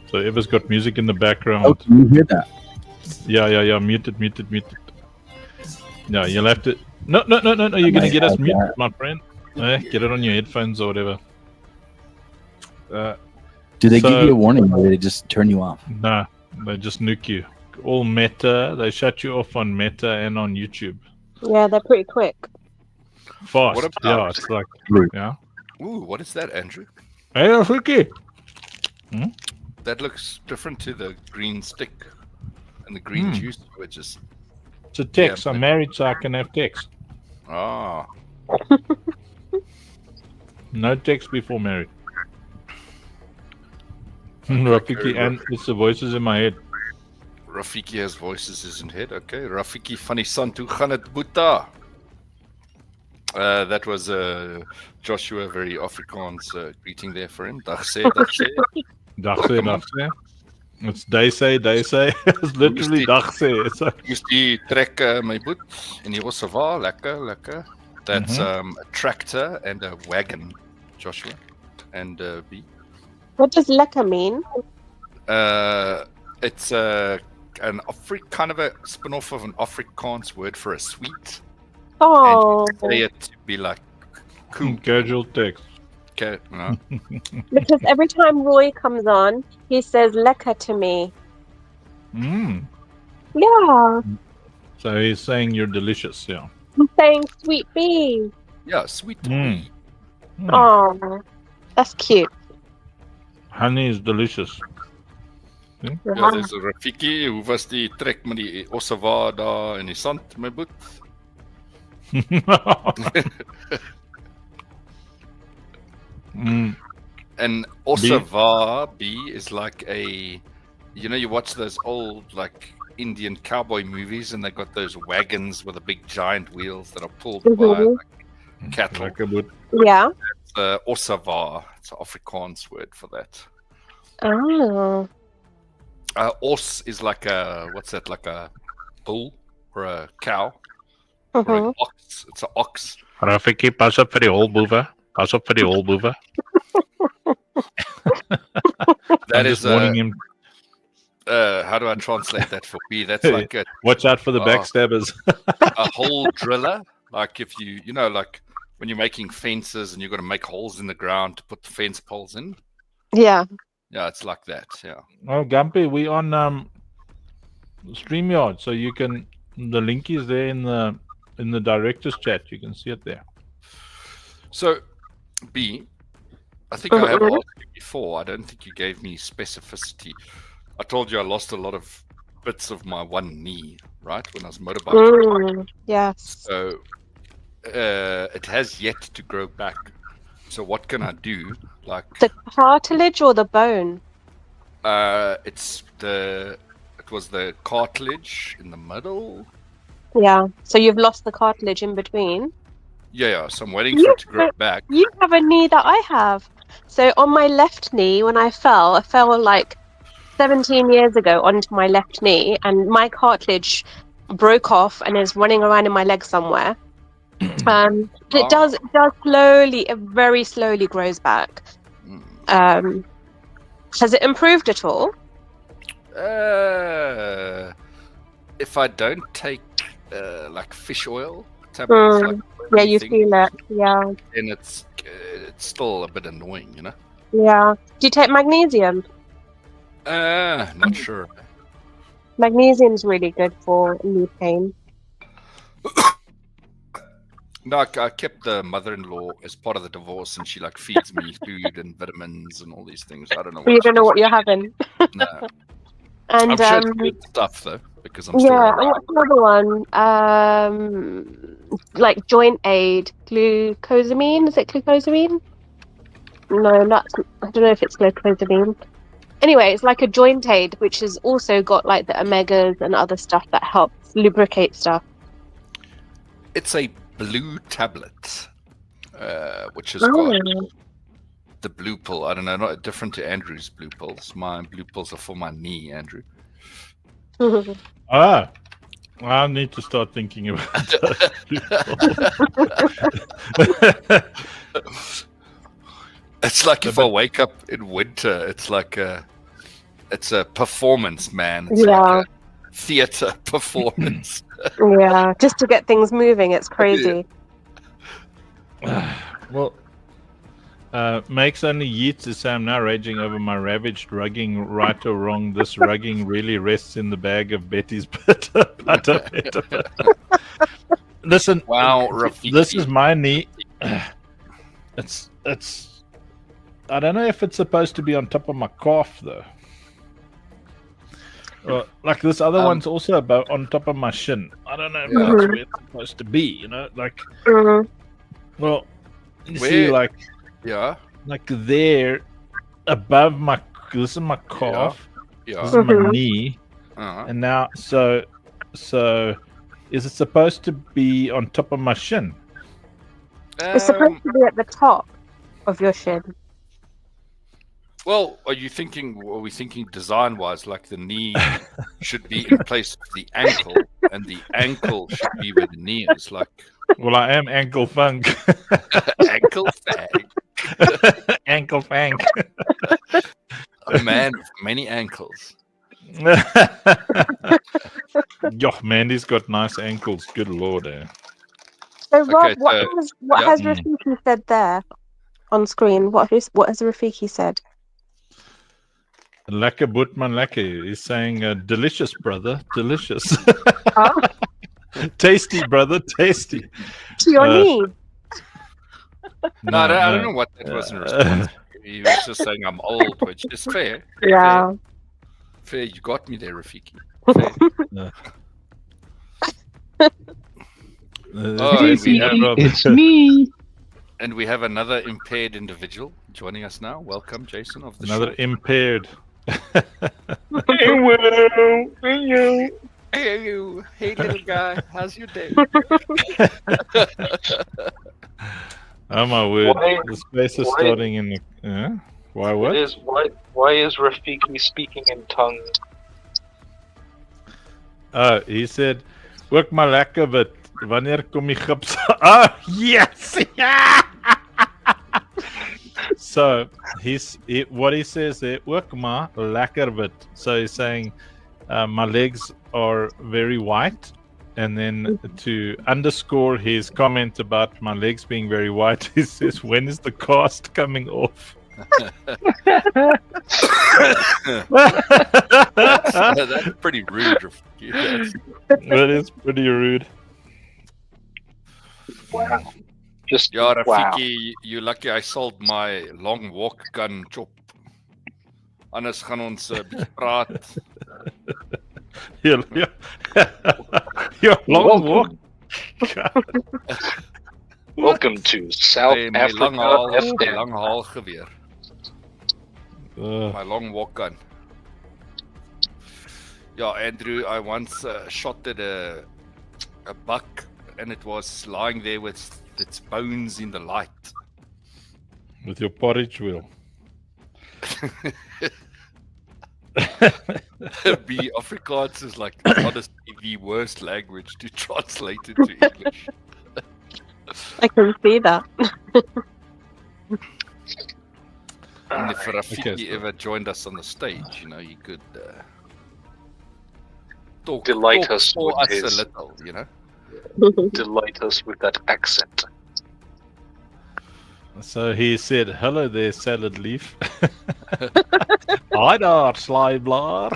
A: So whoever's got music in the background.
D: Oh, can you hear that?
A: Yeah. Mute it. Yeah, you'll have to... No. You're going to get us muted, my friend. Get it on your headphones or whatever.
D: Do they give you a warning or do they just turn you off?
A: Nah, they just nuke you. All Meta, they shut you off on Meta and on YouTube.
E: Yeah, they're pretty quick.
A: Fast.
C: What about...
A: Yeah, it's like... Yeah.
C: Ooh, what is that, Andrew?
A: Hey, that's okay.
C: That looks different to the green stick and the green juice, which is...
A: It's a text. I'm married, so I can have text.
C: Ah.
A: No text before married. Rafiki, and it's the voices in my head.
C: Rafiki has voices in his head. Okay. Rafiki van die Sand, hoe gaan het, Boeta? That was Joshua, very Afrikaans greeting there for him. Dag sê, dag sê.
A: Dag sê. It's day say. It's literally dag sê. It's like...
C: Moes die trek, my boet, in die Ossawa, lekker. That's a tractor and a wagon, Joshua and B.
E: What does lekker mean?
C: It's an kind of a spin-off of an Afrikaans word for a sweet.
E: Oh,
C: And you say it to be like cool.
A: Casual text.
C: Okay, no.
E: because every time Roy comes on, he says lekker to me.
A: Mm.
E: Yeah,
A: So he's saying you're delicious, yeah.
E: he's saying sweet bee.
C: Yeah, sweet.
A: Mm.
E: Oh, that's cute.
A: Honey is delicious.
C: Ja, there's a Rafiki. Hoe was die trek met die Ossawa daar in die sand, my boet? And Ossawa B is like a, you watch those old like Indian cowboy movies and they got those wagons with the big giant wheels that are pulled by like cattle.
A: Like a boot.
E: Yeah.
C: It's Ossawa. It's an Afrikaans word for that.
E: Oh.
C: Os is like a, what's that? Like a bull or a cow or an ox. It's an ox.
A: Rafiki, pas op vir die holboewe. Pas op vir die holboewe.
C: That
A: is
C: is
A: warning him.
C: how do I translate that for B? That's like a
A: Watch out for the backstabbers.
C: a hole driller. Like if you like when you're making fences and you're going to make holes in the ground to put the fence poles in.
E: Yeah.
C: Yeah, it's like that. Yeah.
A: Oh, Gumpy, we on StreamYard, so you can. The link is there in the director's chat. You can see it there.
C: So, B, I think I have asked you before. I don't think you gave me specificity. I told you I lost a lot of bits of my one knee, right, when I was motorbiking.
E: Yes.
C: So, it has yet to grow back. So what can I do? Like
E: The cartilage or the bone?
C: It was the cartilage in the middle.
E: Yeah. So you've lost the cartilage in between.
C: Yeah. So I'm waiting for it to grow back.
E: You have a knee that I have. So on my left knee, when I fell like 17 years ago onto my left knee, and my cartilage broke off and is running around in my leg somewhere. It does slowly, it very slowly grows back. Has it improved at all?
C: If I don't take like fish oil tablets,
E: yeah, you feel it. Yeah.
C: And it's still a bit annoying,
E: Yeah. Do you take magnesium?
C: Not sure.
E: Magnesium's really good for knee pain.
C: No, I kept the mother-in-law as part of the divorce, and she like feeds me food and vitamins and all these things. I don't know.
E: You don't know what you're having.
C: No.
E: And
C: I'm sure it's good stuff though, because I'm still
E: yeah.
C: around.
E: What's another one? Like joint aid, glucosamine. Is it glucosamine? No, that's. I don't know if it's glucosamine. Anyway, it's like a joint aid, which has also got like the omegas and other stuff that helps lubricate stuff.
C: It's a blue tablet, which has got the blue pill. I don't know, not different to Andrew's blue pills. My blue pills are for my knee, Andrew.
A: I need to start thinking about that.
C: It's like if I wake up in winter, it's like it's a performance, man. It's like a theater performance.
E: Yeah, just to get things moving, it's crazy.
A: Well, makes only yeets to say I'm now raging over my ravaged rugging, right or wrong. This rugging really rests in the bag of Betty's butter. Listen,
C: wow, Rafiki.
A: This is my knee. It's. I don't know if it's supposed to be on top of my calf though. Like this other one's also about on top of my shin. I don't know if that's where it's supposed to be, like well, you see, like
C: yeah,
A: like there above my this is my calf.
C: Yeah.
A: This is my knee.
C: Uh-huh.
A: And now, so is it supposed to be on top of my shin?
E: It's supposed to be at the top of your shin.
C: Well, are we thinking design-wise, like the knee should be in place of the ankle, and the ankle should be where the knee is? Like,
A: Well, I am ankle funk.
C: ankle fag.
A: Ankle fang.
C: A man with many ankles.
A: Yo, Mandy's got nice ankles. Good lord, eh?
E: So Rob,
C: Okay,
E: what has
A: Mm.
E: Rafiki said there on screen? What has Rafiki said?
A: Lekker Bootman lekker. He's saying, delicious, brother. Delicious.
E: Oh,
A: Tasty, brother. Tasty.
E: to your knee.
C: No, I don't know what that was in response. He was just saying I'm old, which is fair.
E: Yeah.
C: Fair, you got me there, Rafiki.
A: It's
F: me.
C: And we have another impaired individual joining us now. Welcome, Jason, of the
A: another
C: show.
A: impaired.
C: Hey, you. Hey, little guy. How's your day?
A: Oh my word!
B: Why-
A: The space is
B: why-
A: starting in the. Why what?
B: It is why is Rafiki speaking in tongues?
A: He said, "Ook maar lekker wit. Wanneer kom die gips?" Oh yes! So what he says there, ook maar lekker wit. So he's saying, my legs are very white, and then to underscore his comment about my legs being very white, he says, "When is the cast coming off?"
C: That's pretty rude, Rafiki.
A: That is pretty rude.
B: Wow. Just
C: Ja,
B: wow.
C: Rafiki, you lucky I sold my long walk gun chop. Anders gaan ons 'n bietjie praat.
A: Yeah, long walk.
B: Welcome to South
C: My
B: Africa FM.
C: lang haal geweer.
A: Uh,
C: My long walk gun. Yeah, Andrew, I once shot at a buck, and it was lying there with its bones in the light.
A: with your porridge wheel.
C: The Afrikaans is like honestly the worst language to translate into English.
E: I can see that.
C: And if Rafiki
A: Okay, so-
C: ever joined us on the stage, you know, he could talk
B: Delight
C: talk
B: us
C: for
B: with
C: us
B: his-
C: a little, you know.
B: Delight us with that accent.
A: So he said, "Hello there, salad leaf." Hi there, slime blar.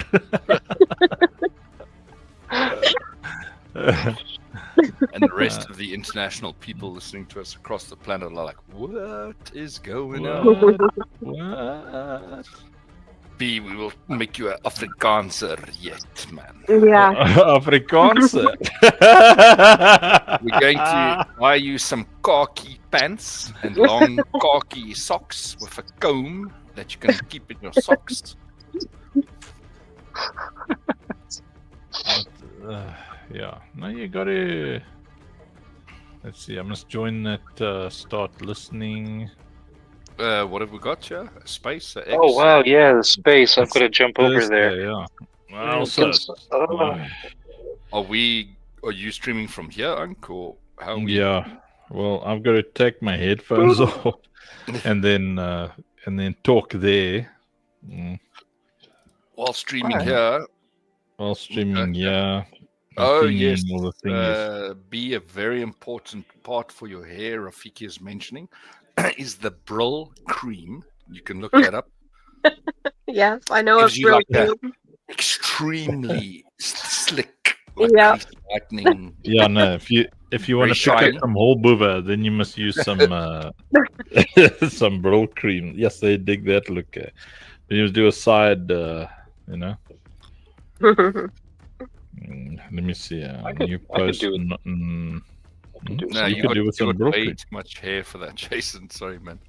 C: And the rest of the international people listening to us across the planet are like, "What is going on?"
A: What?
C: B, we will make you an Afrikaanser yet, man.
E: Yeah.
A: Afrikaans.
C: We're going to buy you some khaki pants and long khaki socks with a comb that you can keep in your socks.
A: Yeah. No, you got to. Let's see. I must join that. Start listening.
C: What have we got here? A space? A X?
B: Oh wow, yeah, the space. I've got to jump over there.
A: Thursday, yeah.
B: Mm,
A: Also,
C: Are you streaming from here, Unc, or how are we?
A: yeah. Well, I've got to take my headphones off and then talk there.
C: While streaming
A: Alright.
C: here,
A: While streaming, yeah.
C: Oh,
A: Pinging
C: yes.
A: all the things.
C: be a very important part for your hair, Rafiki is mentioning, is the Brill cream. You can look that up.
E: Yes, I know
C: Gives
E: of
C: you like
E: Brill.
C: Extremely slick, like
E: Yeah.
C: greasy lightning.
A: Yeah, no. If you want
C: Very
A: to pick
C: shiny.
A: up some whole boover, then you must use some some Brill cream. Yes, they dig that look. Then you do a side, you know. Let me see.
B: I could-
A: New
B: I could
A: post.
B: do it.
A: Mm,
B: do
C: No,
A: you
C: you
A: could
C: got,
A: do with
C: you
A: some
C: got
A: Brill
C: way
A: cream.
C: too much hair for that, Jason. Sorry, man.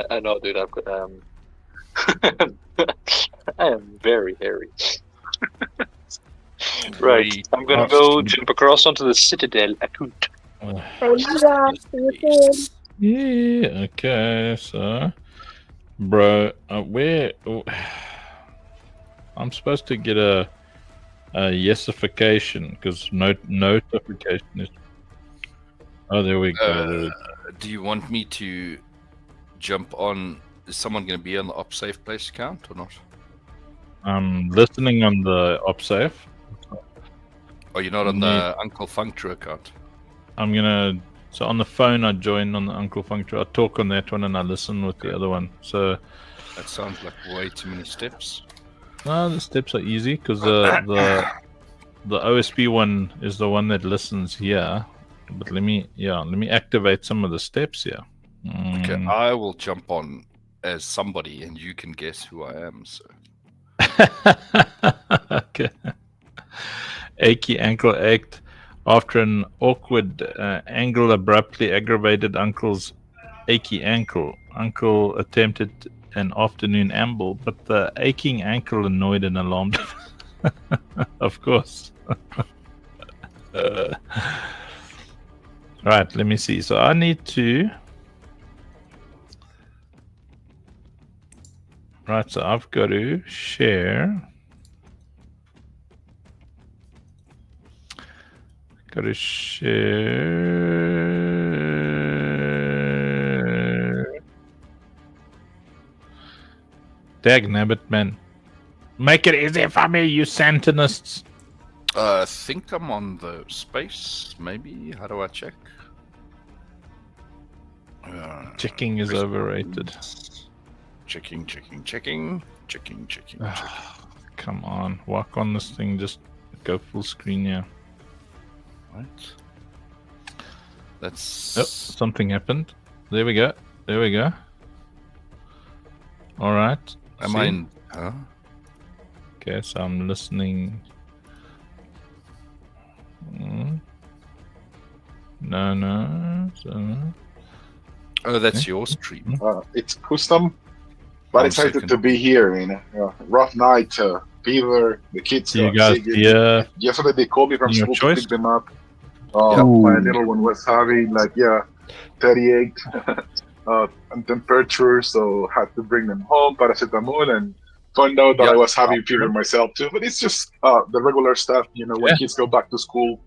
B: I know, dude. I've got I am very hairy.
C: Very
B: Right, I'm gonna go jump across onto the Citadel account.
A: Yeah, okay, so, bro, where, I'm supposed to get a yesification, because notification is, oh, there we go.
C: Do you want me to jump on? Is someone going to be on the OpSafe Place account or not?
A: I'm listening on the OpSafe.
C: Or you're not on the Uncle Functor account?
A: I'm gonna, so on the phone I join on the Uncle Functor. I talk on that one and I listen with the other one. So
C: that sounds like way too many steps.
A: No, the steps are easy because the OSP one is the one that listens here. But let me activate some of the steps here.
C: Okay, I will jump on as somebody and you can guess who I am. So
A: okay. Achy ankle ached after an awkward angle abruptly aggravated uncle's achy ankle. Uncle attempted an afternoon amble, but the aching ankle annoyed and alarmed him. Of course. Right, let me see. So I need to... Right, so I've got to share... Got to share... Dagnabbit, man. Make it easy for me, you Santonists.
C: I think I'm on the space, maybe. How do I check?
A: Checking is overrated.
C: Checking.
A: Come on, walk on this thing. Just go full screen here.
C: Right. That's...
A: Yep, something happened. There we go. All right.
C: Am I in... Huh?
A: Okay, so I'm listening. No.
C: Oh, that's your stream.
F: It's custom, but excited to be here. Rough night, fever, the kids.
A: You guys here?
F: Yesterday they called me from school to pick them up.
C: Yep.
F: My little one was having 38 and temperature, so had to bring them home, paracetamol, and found out that I was having fever myself too. But it's just the regular stuff. When kids go back to school,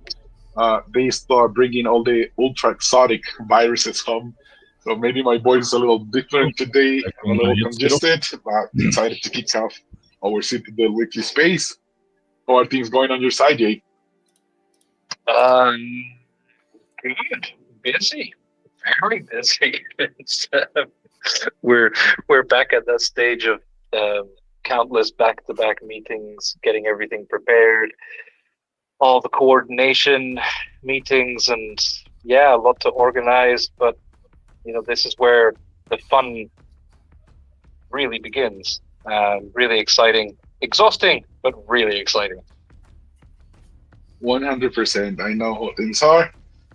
F: they start bringing all the ultra exotic viruses home. So maybe my voice is a little different today. I'm a little congested, but excited to kick off our Citadel weekly space. How are things going on your side, Jay?
B: Good. Busy. Very busy. We're back at that stage of countless back-to-back meetings, getting everything prepared, all the coordination meetings, and a lot to organize. But this is where the fun really begins. Really exciting, exhausting, but really exciting.
F: 100%. I know how things are.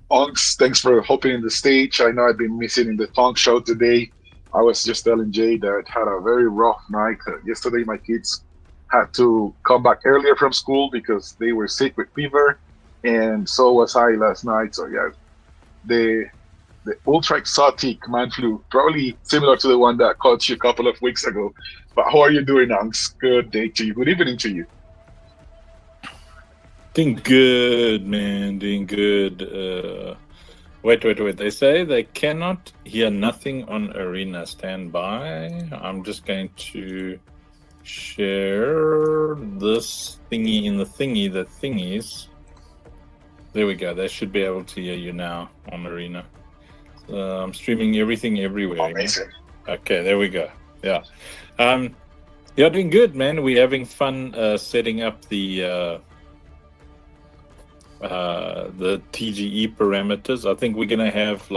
F: Unks, thanks for hopping in the stage. I know I've been missing in the funk show today. I was just telling Jay that I had a very rough night. Yesterday, my kids had to come back earlier from school because they were sick with fever, and so was I last night. So the ultra exotic man flu, probably similar to the one that caught you a couple of weeks ago. But how are you doing, Unks? Good day to you. Good evening to you.
A: Doing good, man. Doing good. Wait. They say they cannot hear nothing on Arena. Stand by. I'm just going to share this thingy in the thingies. There we go. They should be able to hear you now on Arena. I'm streaming everything everywhere.
F: Amazing.
A: Okay, there we go. Yeah. Doing good, man. We're having fun setting up the TGE parameters. I think we're gonna have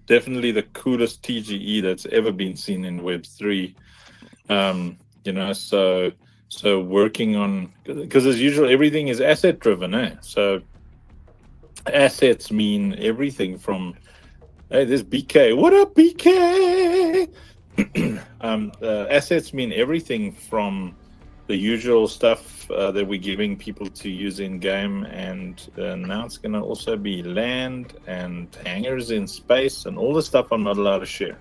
A: definitely the coolest TGE that's ever been seen in Web3. So working on, because as usual everything is asset driven, so assets mean everything from, hey, there's BK. What up, BK? Assets mean everything from the usual stuff that we're giving people to use in game, and now it's going to also be land and hangars in space and all the stuff I'm not allowed to share.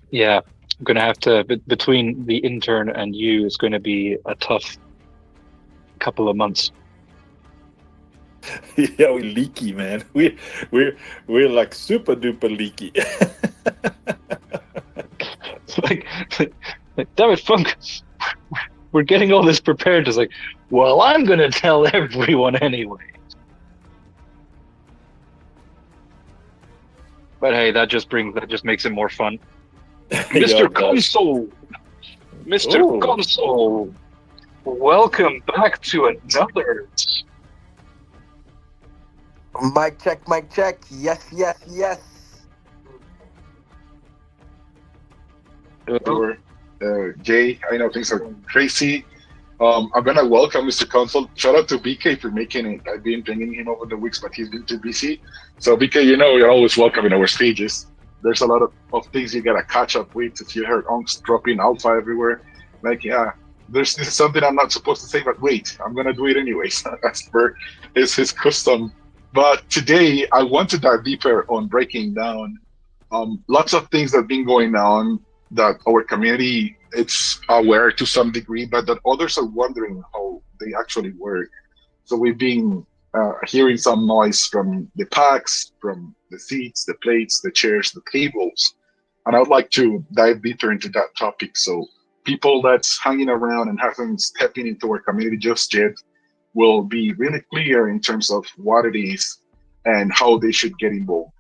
B: Yeah, I'm gonna have to. Between the intern and you, it's going to be a tough couple of months.
A: Yeah, we're leaky, man. We're like super duper leaky.
B: It's like, damn it, Funk. We're getting all this prepared. It's like, well, I'm going to tell everyone anyway. But hey, that just makes it more fun. Mr.
A: Yeah,
B: Console, Mr.
A: Ooh.
B: Console, welcome back to another.
G: Mic check, mic check. Yes, yes, yes.
F: Jay, I know things are crazy. I'm gonna welcome Mr. Console. Shout out to BK for making it. I've been bringing him over the weeks, but he's been too busy. So BK, you're always welcome in our stages. There's a lot of things you gotta catch up with. If you heard Onks dropping alpha everywhere, like this is something I'm not supposed to say, but wait, I'm gonna do it anyways. As per his custom. But today I want to dive deeper on breaking down lots of things that have been going on that our community it's aware to some degree, but that others are wondering how they actually work. So we've been hearing some noise from the packs, from the seats, the plates, the chairs, the tables, and I would like to dive deeper into that topic. So people that's hanging around and haven't stepped into our community just yet will be really clear in terms of what it is and how they should get involved.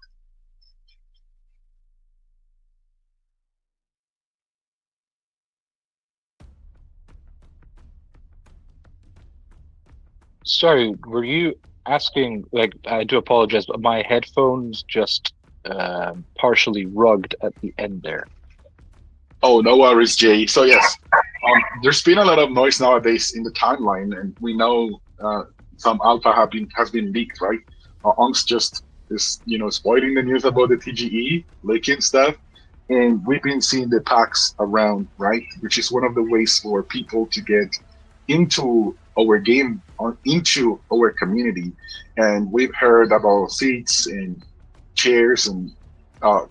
B: Sorry, were you asking? Like, I do apologize, but my headphones just partially rugged at the end there.
F: Oh, no worries, Jay. So yes, there's been a lot of noise nowadays in the timeline, and we know some alpha has been leaked, right? Onks just is spoiling the news about the TGE leaking stuff, and we've been seeing the packs around, right? Which is one of the ways for people to get into our game or into our community, and we've heard about seats and chairs and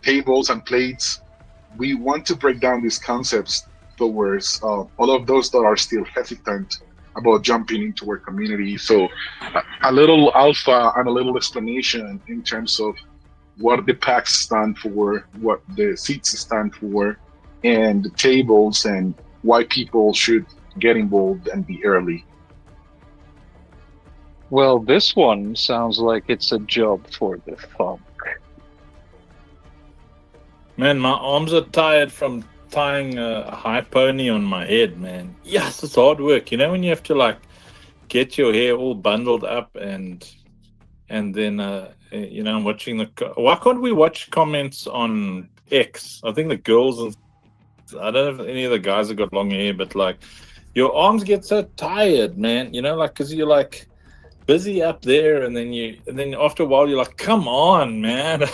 F: tables and plates. We want to break down these concepts towards all of those that are still hesitant about jumping into our community. So a little alpha and a little explanation in terms of what the packs stand for, what the seats stand for, and the tables, and why people should get involved and be early.
B: Well, this one sounds like it's a job for the Funk.
A: Man, my arms are tired from tying a high pony on my head, man. Yes, it's hard work. When you have to like get your hair all bundled up and then I'm watching why can't we watch comments on X? I think the girls and I don't know if any of the guys have got long hair, but like your arms get so tired, man. Like because you're like busy up there, and then after a while you're like, come on, man.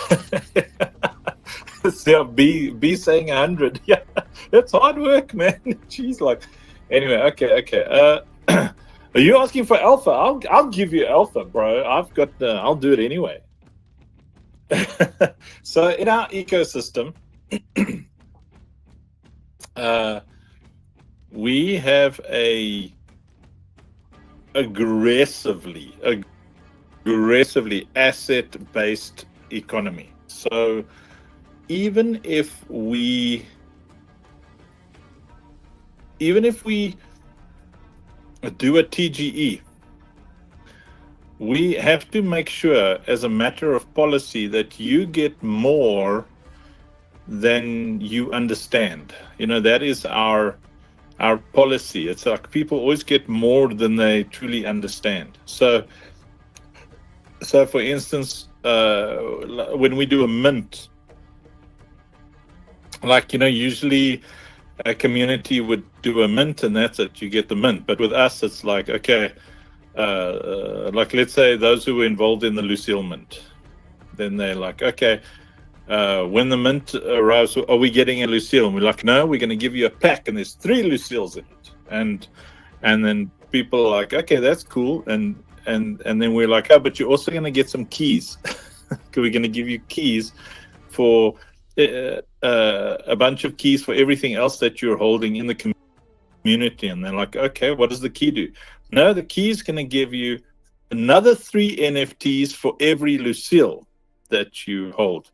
A: So be saying 100. Yeah, that's hard work, man. Jeez, like anyway, okay. Are you asking for alpha? I'll give you alpha, bro. I've got I'll do it anyway. So in our ecosystem, we have a aggressively asset-based economy. So even if we do a TGE, we have to make sure as a matter of policy that you get more than you understand. That is our policy. It's like people always get more than they truly understand. So for instance, when we do a mint, like usually a community would do a mint and that's it, you get the mint. But with us it's like, okay, like let's say those who were involved in the Lucille mint, then they're like, okay, when the mint arrives, are we getting a Lucille? And we're like, no, we're going to give you a pack, and there's 3 Lucilles in it. And then people are like, okay, that's cool. And then we're like, oh, but you're also going to get some keys. We're going to give you keys for a bunch of keys for everything else that you're holding in the community. And they're like, okay, what does the key do? No, the key is going to give you another 3 NFTs for every Lucille that you hold.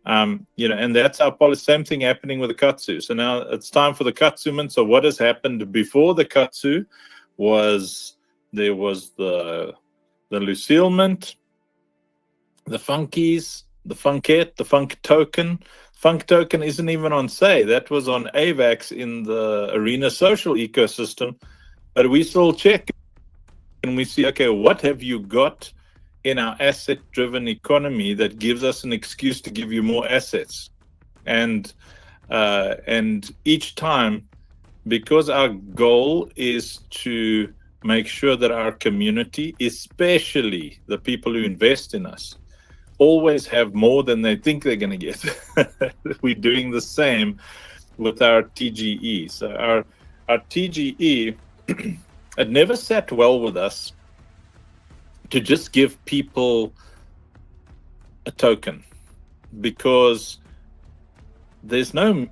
A: And that's our policy. Same thing happening with the Katsu. So now it's time for the Katsu mint. So what has happened before the Katsu was there was the Lucille mint, the funkies, the funkette, the funk token. Funk token isn't even on sale. That was on AVAX in the Arena social ecosystem. But we still check and we see, okay, what have you got in our asset-driven economy that gives us an excuse to give you more assets? And each time, because our goal is to make sure that our community, especially the people who invest in us, always have more than they think they're going to get. We're doing the same with our TGE. So our TGE, it never sat well with us to just give people a token, because there's no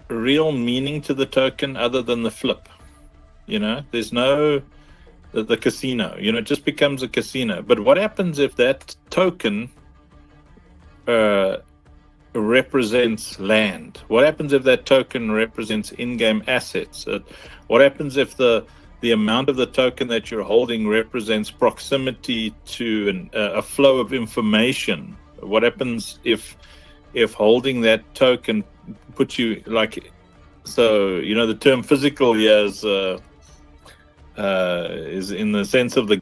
A: real meaning to the token other than the flip. There's no the casino. It just becomes a casino. But what happens if that token represents land? What happens if that token represents in-game assets? What happens if the amount of the token that you're holding represents proximity to a flow of information? What happens if holding that token puts you the term physical here is in the sense of the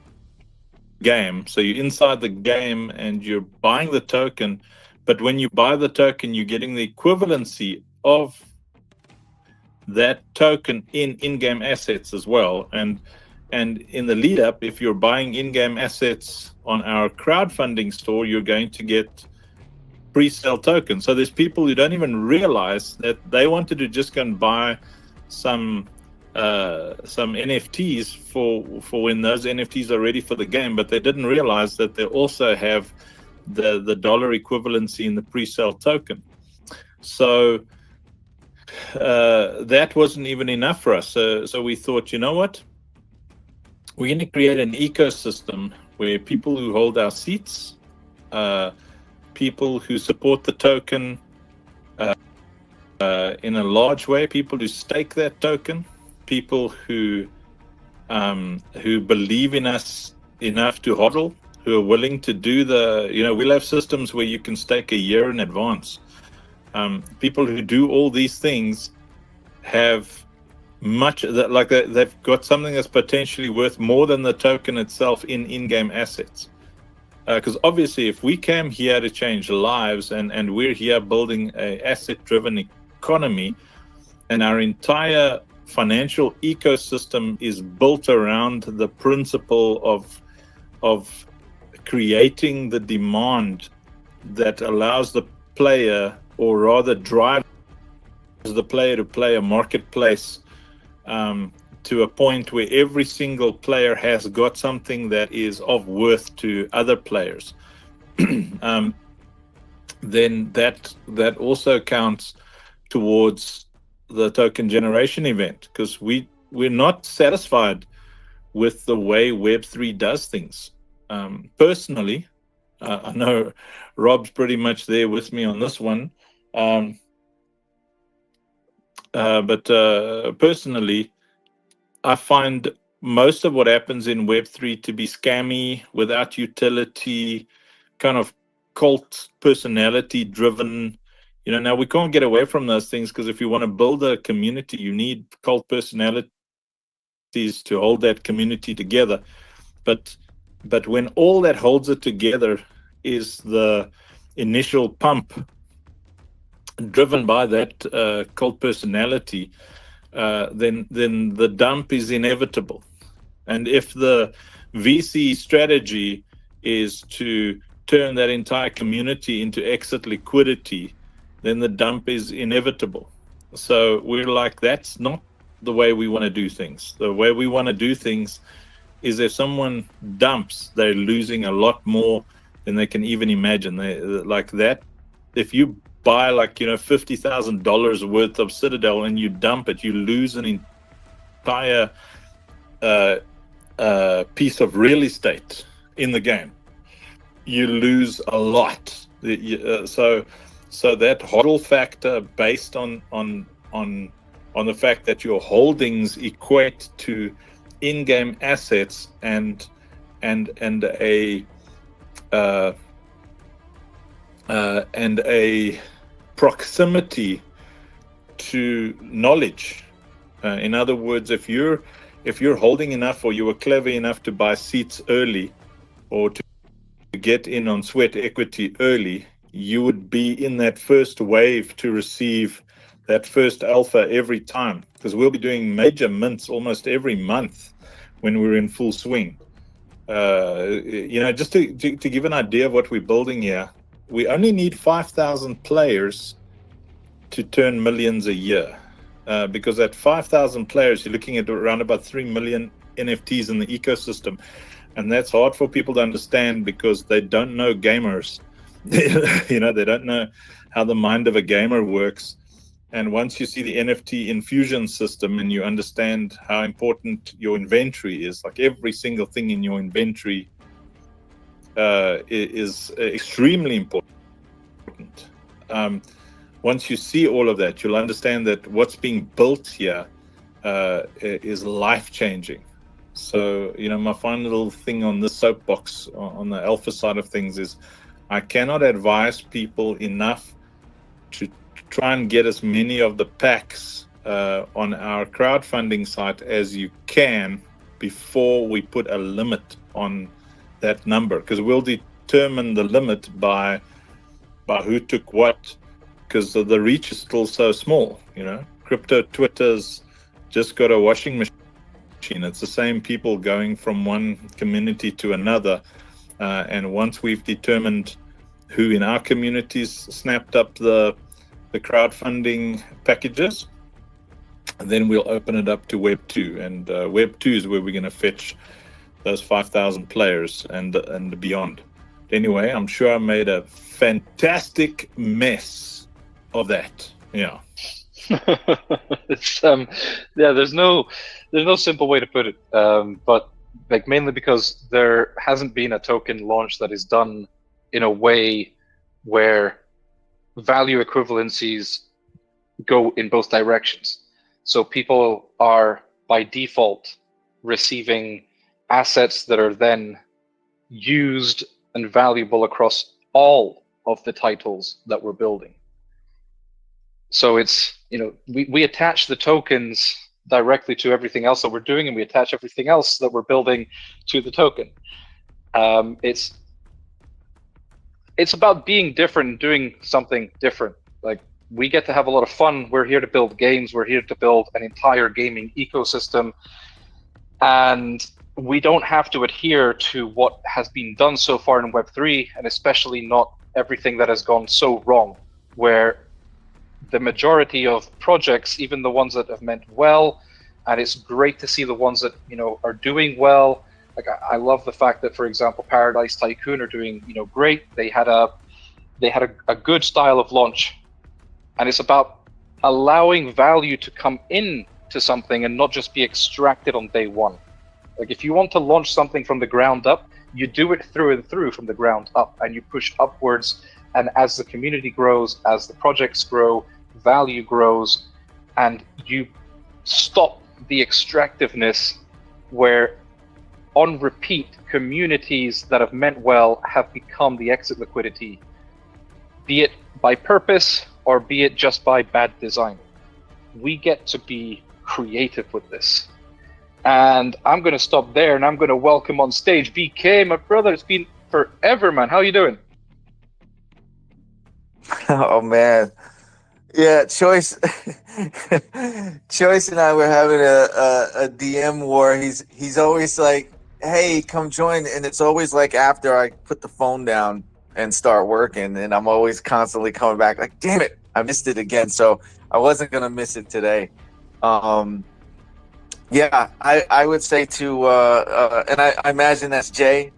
A: game. So you're inside the game and you're buying the token, but when you buy the token, you're getting the equivalency of that token in-game assets as well. And in the lead up, if you're buying in-game assets on our crowdfunding store, you're going to get pre-sale tokens. So there's people who don't even realize that they wanted to just go and buy some NFTs for when those NFTs are ready for the game, but they didn't realize that they also have the dollar equivalency in the pre-sale token. So that wasn't even enough for us. So we thought, you know what? We're going to create an ecosystem where people who hold our seats, people who support the token in a large way, people who stake that token, people who believe in us enough to hodl, who are willing to do we'll have systems where you can stake a year in advance. People who do all these things have much that they've got something that's potentially worth more than the token itself in-game assets. Because obviously, if we came here to change lives and we're here building a asset-driven economy, and our entire financial ecosystem is built around the principle of creating the demand that allows the player, or rather drives the player to play a marketplace to a point where every single player has got something that is of worth to other players, then that also counts towards the token generation event, because we're not satisfied with the way Web3 does things. Personally, I know Rob's pretty much there with me on this one, but personally, I find most of what happens in Web3 to be scammy, without utility, kind of cult personality driven. Now we can't get away from those things, because if you want to build a community, you need cult personalities to hold that community together. But when all that holds it together is the initial pump driven by that cult personality, then the dump is inevitable. And if the VC strategy is to turn that entire community into exit liquidity, then the dump is inevitable. So we're like, that's not the way we want to do things. The way we want to do things is if someone dumps, they're losing a lot more than they can even imagine. They like that. If you buy like, you know, $50,000 worth of Citadel and you dump it, you lose an entire piece of real estate in the game. You lose a lot. So that hodl factor, based on the fact that your holdings equate to in-game assets and a proximity to knowledge. In other words, if you're holding enough, or you were clever enough to buy seats early, or to get in on sweat equity early, you would be in that first wave to receive that first alpha every time, because we'll be doing major mints almost every month when we're in full swing. You know, just to give an idea of what we're building here, we only need 5,000 players to turn millions a year, because at 5,000 players, you're looking at around about 3 million NFTs in the ecosystem. And that's hard for people to understand because they don't know gamers. You know, they don't know how the mind of a gamer works. And once you see the NFT infusion system and you understand how important your inventory is, like every single thing in your inventory is extremely important. Once you see all of that, you'll understand that what's being built here is life-changing. So, you know, my final little thing on this soapbox on the alpha side of things is I cannot advise people enough to try and get as many of the packs on our crowdfunding site as you can before we put a limit on that number, because we'll determine the limit by who took what, because the reach is still so small. You know, crypto Twitter's just got a washing machine. It's the same people going from one community to another, and once we've determined who in our communities snapped up the crowdfunding packages, then we'll open it up to Web 2, and Web 2 is where we're going to fetch those 5,000 players and beyond. Anyway, I'm sure I made a fantastic mess of that. Yeah.
B: It's yeah, there's no simple way to put it, but like mainly because there hasn't been a token launch that is done in a way where value equivalencies go in both directions. So people are by default receiving assets that are then used and valuable across all of the titles that we're building. So it's, you know, we attach the tokens directly to everything else that we're doing, and we attach everything else that we're building to the token. It's about being different and doing something different. Like, we get to have a lot of fun. We're here to build games. We're here to build an entire gaming ecosystem. And we don't have to adhere to what has been done so far in Web3, and especially not everything that has gone so wrong, where the majority of projects, even the ones that have meant well, and it's great to see the ones that, you know, are doing well. Like, I love the fact that, for example, Paradise Tycoon are doing, you know, great. They had a good style of launch, and it's about allowing value to come in to something and not just be extracted on day one. Like, if you want to launch something from the ground up, you do it through and through from the ground up, and you push upwards. And as the community grows, as the projects grow, value grows, and you stop the extractiveness where on repeat communities that have meant well have become the exit liquidity, be it by purpose or be it just by bad design. We get to be creative with this. And I'm going to stop there, and I'm going to welcome on stage BK, my brother. It's been forever, man. How you doing?
G: Oh man,
H: Yeah, Choice. Choice and I were having a DM war. He's always like, "Hey, come join," and it's always like after I put the phone down and start working, and I'm always constantly coming back like, "Damn it, I missed it again." So I wasn't gonna miss it today. Um, yeah, I would say to and I imagine that's Jay.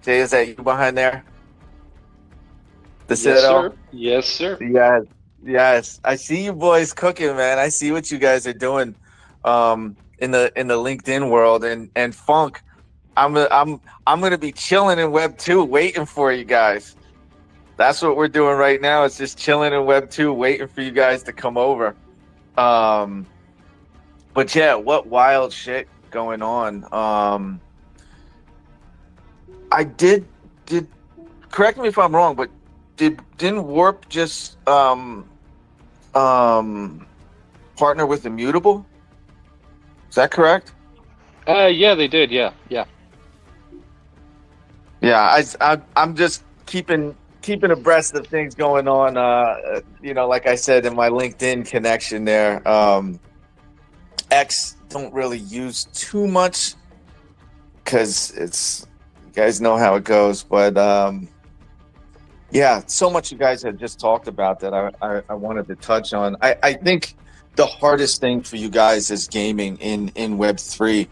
H: Jay, is that you behind there? The
B: Yes,
H: Citadel.
B: sir. Yes, sir.
H: Yes, yes. I see you boys cooking, man. I see what you guys are doing in the LinkedIn world and Funk. I'm gonna be chilling in Web 2 waiting for you guys. That's what we're doing right now. It's just chilling in Web 2 waiting for you guys to come over. Um but yeah, what wild shit going on. I did correct me if I'm wrong, but didn't Warp just partner with Immutable? Is that correct?
B: Yeah, they did. Yeah, yeah.
H: Yeah, I'm just keeping abreast of things going on. Like I said in my LinkedIn connection there, X don't really use too much because it's you guys know how it goes. But yeah, so much you guys have just talked about that I wanted to touch on. I think the hardest thing for you guys is gaming in Web3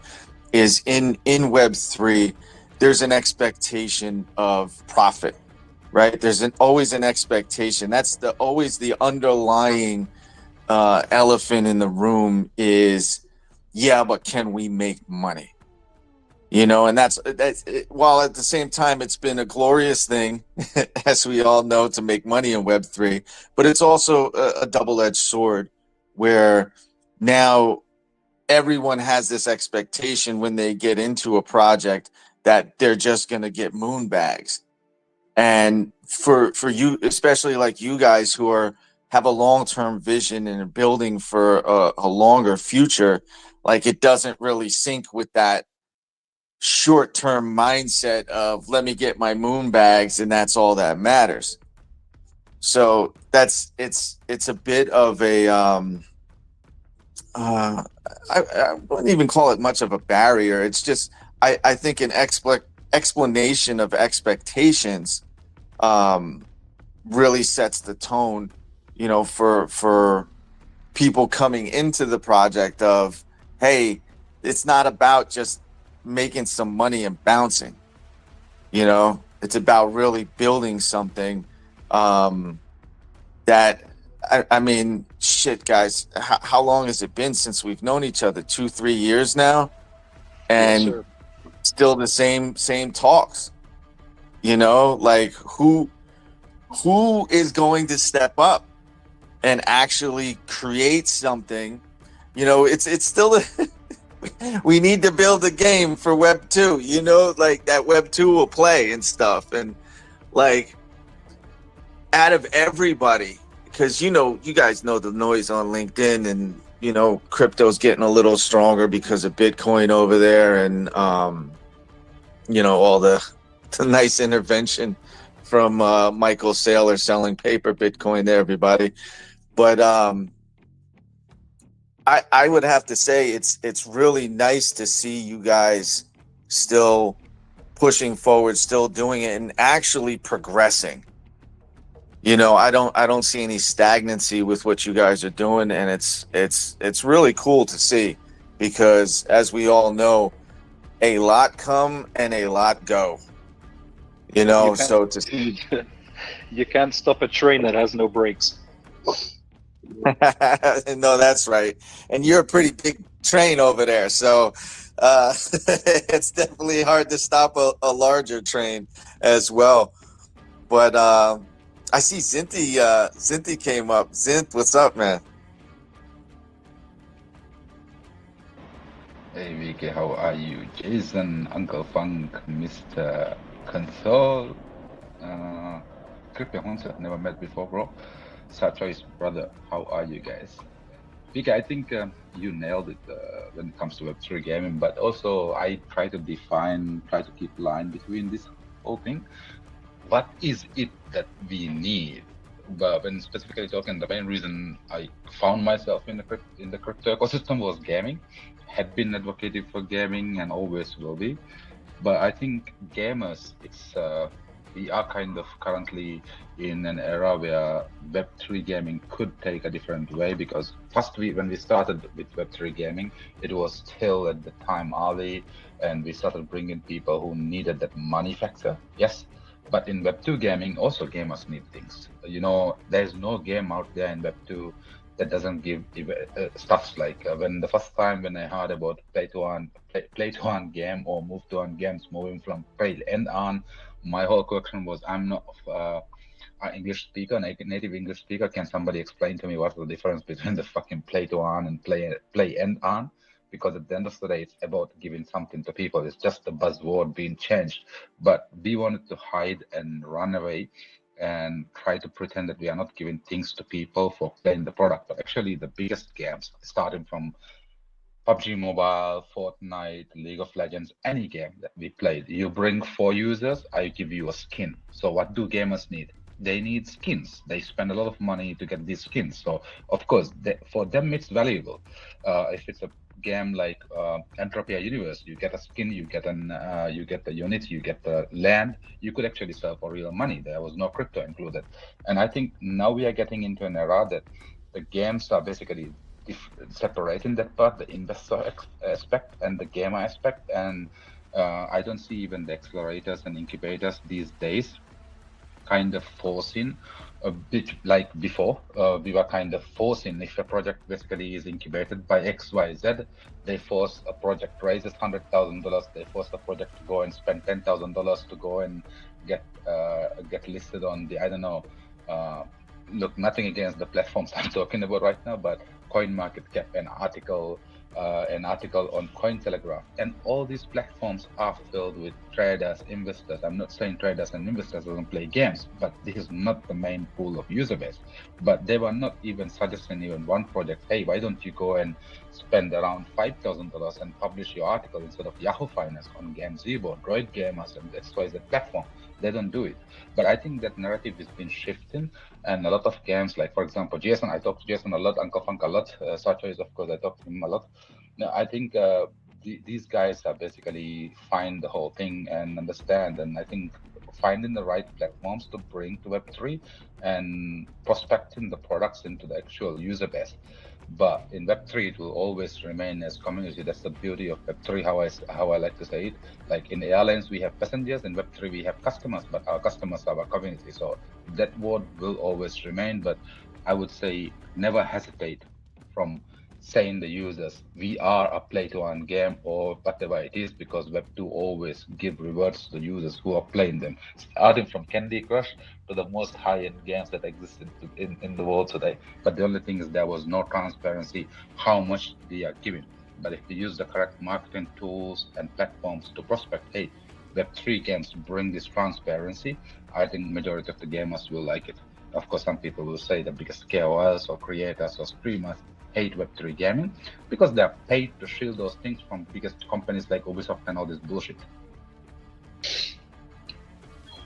H: is in Web3, there's an expectation of profit, right? There's always an expectation. That's always the underlying elephant in the room is, yeah, but can we make money? And that's while at the same time it's been a glorious thing, as we all know, to make money in Web3, but it's also a double-edged sword where now everyone has this expectation when they get into a project that they're just going to get moon bags. And for you, especially like you guys who have a long-term vision and are building for a longer future, like it doesn't really sync with that short-term mindset of let me get my moon bags and that's all that matters. So it's a bit of a I wouldn't even call it much of a barrier. It's just I think an explanation of expectations really sets the tone, for people coming into the project of, hey, it's not about just making some money and bouncing. It's about really building something that I mean, shit, guys. How long has it been since we've known each other? 2-3 years now,
B: Yes,
H: and
B: sir.
H: still the same talks. Like who is going to step up and actually create something? It's still we need to build a game for Web 2. Like that Web 2 will play and stuff, and like out of everybody. Because you guys know the noise on LinkedIn, and crypto's getting a little stronger because of Bitcoin over there, and all the nice intervention from Michael Saylor selling paper Bitcoin to everybody. But I would have to say it's really nice to see you guys still pushing forward, still doing it, and actually progressing. I don't see any stagnancy with what you guys are doing, and it's really cool to see, because as we all know, a lot come and a lot go. So to see
B: You can't stop a train that has no brakes.
H: no, that's right. And you're a pretty big train over there, so it's definitely hard to stop a larger train as well. But I see Zinthi came up. Zinth, what's up, man?
I: Hey Vicky, how are you? Jason, Uncle Funk, Mr. Console, Crypto Hunter, never met before, bro. Satro's brother, how are you guys? Vicky, I think you nailed it when it comes to Web3 gaming, but also I try to keep line between this whole thing. What is it that we need But when specifically talking, the main reason I found myself in the crypto ecosystem was gaming. Had been advocating for gaming and always will be. But I think gamers, we are kind of currently in an era where Web3 gaming could take a different way, because first when we started with Web3 gaming, it was still at the time early, and we started bringing people who needed that money factor. Yes, but in Web2 gaming, also gamers need things. There's no game out there in Web2 that doesn't give stuffs like when the first time when I heard about play to earn game or move to earn games, moving from play and earn, my whole question was, I'm not an English speaker, native English speaker. Can somebody explain to me what's the difference between the fucking play to earn and play and earn? Because at the end of the day, it's about giving something to people. It's just a buzzword being changed. But we wanted to hide and run away and try to pretend that we are not giving things to people for playing the product. But actually, the biggest games, starting from PUBG Mobile, Fortnite, League of Legends, any game that we played, you bring 4 users, I give you a skin. So what do gamers need? They need skins. They spend a lot of money to get these skins. So of course, for them it's valuable. If it's a game like Entropia Universe, you get a skin, you get the unit, you get the land. You could actually sell for real money. There was no crypto included. And I think now we are getting into an era that the games are basically separating that part, the investor aspect and the gamer aspect. And I don't see even the accelerators and incubators these days kind of forcing a bit like before. We were kind of forcing, if a project basically is incubated by XYZ, they force a project raises $100,000, they force the project to go and spend $10,000 to go and get listed on the, I don't know, look, nothing against the platforms I'm talking about right now, but CoinMarketCap, an article on Cointelegraph, and all these platforms are filled with traders, investors. I'm not saying traders and investors don't play games, but this is not the main pool of user base. But they were not even suggesting even one project, hey, why don't you go and spend around $5,000 and publish your article instead of Yahoo Finance on GameZebo, Droid Gamers, and XYZ platform? They don't do it. But I think that narrative has been shifting, and a lot of games, like for example, Jason, I talk to Jason a lot, Uncle Funk a lot, Sacho is of course, I talk to him a lot. No, I think these guys are basically find the whole thing and understand, and I think finding the right platforms to bring to Web3 and prospecting the products into the actual user base. But in Web3, it will always remain as community. That's the beauty of Web3, how I like to say it. Like in airlines, we have passengers. In Web3, we have customers, but our customers are our community. So that word will always remain. But I would say never hesitate from saying the users, we are a play-to-earn game or whatever it is, because Web2 always give rewards to the users who are playing them, starting from Candy Crush to the most high-end games that existed in the world today. But the only thing is there was no transparency how much they are giving. But if we use the correct marketing tools and platforms to prospect, hey, Web3 games bring this transparency, I think majority of the gamers will like it. Of course, some people will say the biggest KOLs or creators or streamers hate Web3 gaming because they're paid to shield those things from biggest companies like Ubisoft and all this bullshit.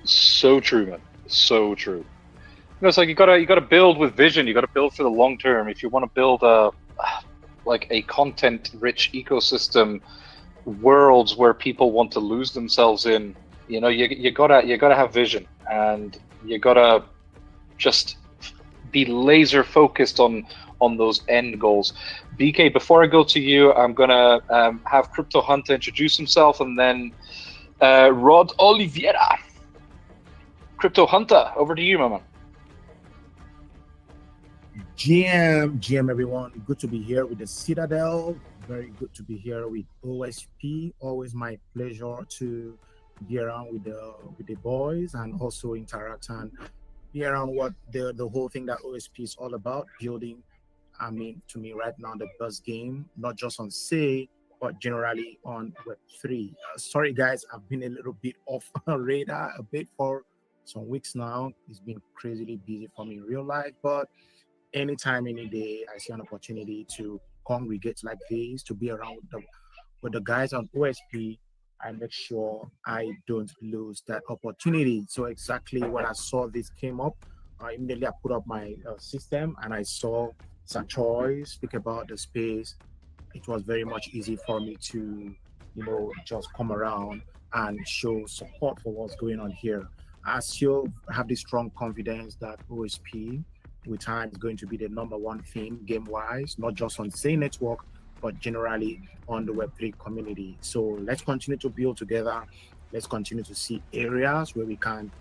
B: So true, man. So true. It's like you gotta build with vision. You gotta build for the long term. If you want to build a content-rich ecosystem, worlds where people want to lose themselves in, you gotta have vision, and you gotta just be laser focused on those end goals. BK, before I go to you, I'm gonna have Crypto Hunter introduce himself, and then Rod Oliveira. Crypto Hunter, over to you, my man.
J: GM everyone, good to be here with the Citadel. Very good to be here with OSP. Always my pleasure to be around with the boys and also interact and be around what the whole thing that OSP is all about, building. I mean, to me right now, the best game, not just on Say, but generally on Web3. Sorry guys, I've been a little bit off radar a bit for some weeks now. It's been crazily busy for me in real life, but anytime, any day, I see an opportunity to congregate like this, to be around with the guys on OSP, I make sure I don't lose that opportunity. So exactly when I saw this came up immediately I put up my system and I saw Sachoy speak about the space. It was very much easy for me to, just come around and show support for what's going on here. I still have this strong confidence that OSP with time is going to be the number one thing game wise, not just on Say Network, but generally on the Web3 community. So let's continue to build together. Let's continue to see areas where we can,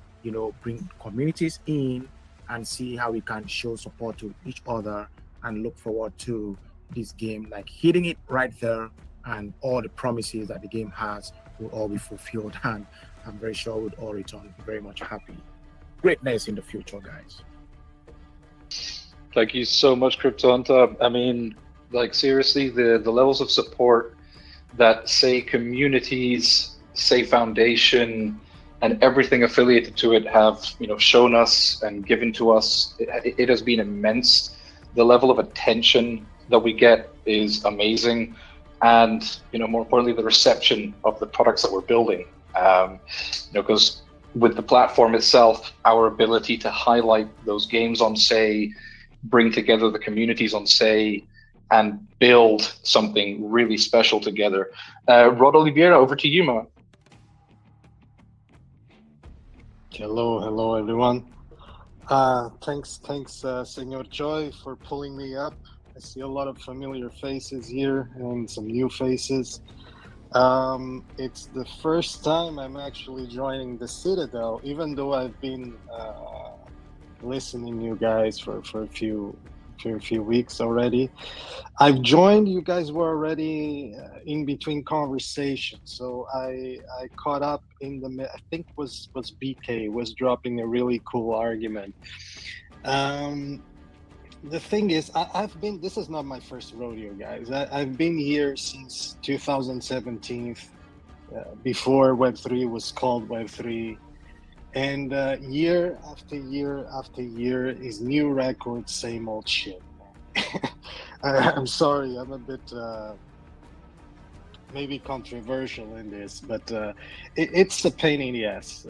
J: bring communities in and see how we can show support to each other and look forward to this game, like hitting it right there, and all the promises that the game has will all be fulfilled. And I'm very sure we'll all return very much happy. Greatness in the future, guys.
B: Thank you so much, Crypto Hunter. I mean, like seriously, the levels of support that Say communities, Say Foundation, and everything affiliated to it have, shown us and given to us, it has been immense. The level of attention that we get is amazing, and more importantly, the reception of the products that we're building. Because with the platform itself, our ability to highlight those games on Say, bring together the communities on Say, and build something really special together. Rod Oliveira, over to you, man.
K: Hello, everyone. Thanks, Senor Joy, for pulling me up. I see a lot of familiar faces here and some new faces. It's the first time I'm actually joining the Citadel, even though I've been listening to you guys for a few weeks already. I've joined. You guys were already in between conversations, so I caught up in the. I think was BK was dropping a really cool argument. The thing is, I've been. This is not my first rodeo, guys. I've been here since 2017, before Web3 was called Web3. And year after year after year is new records, same old shit. I'm sorry, I'm a bit maybe controversial in this, but it's a pain in the ass.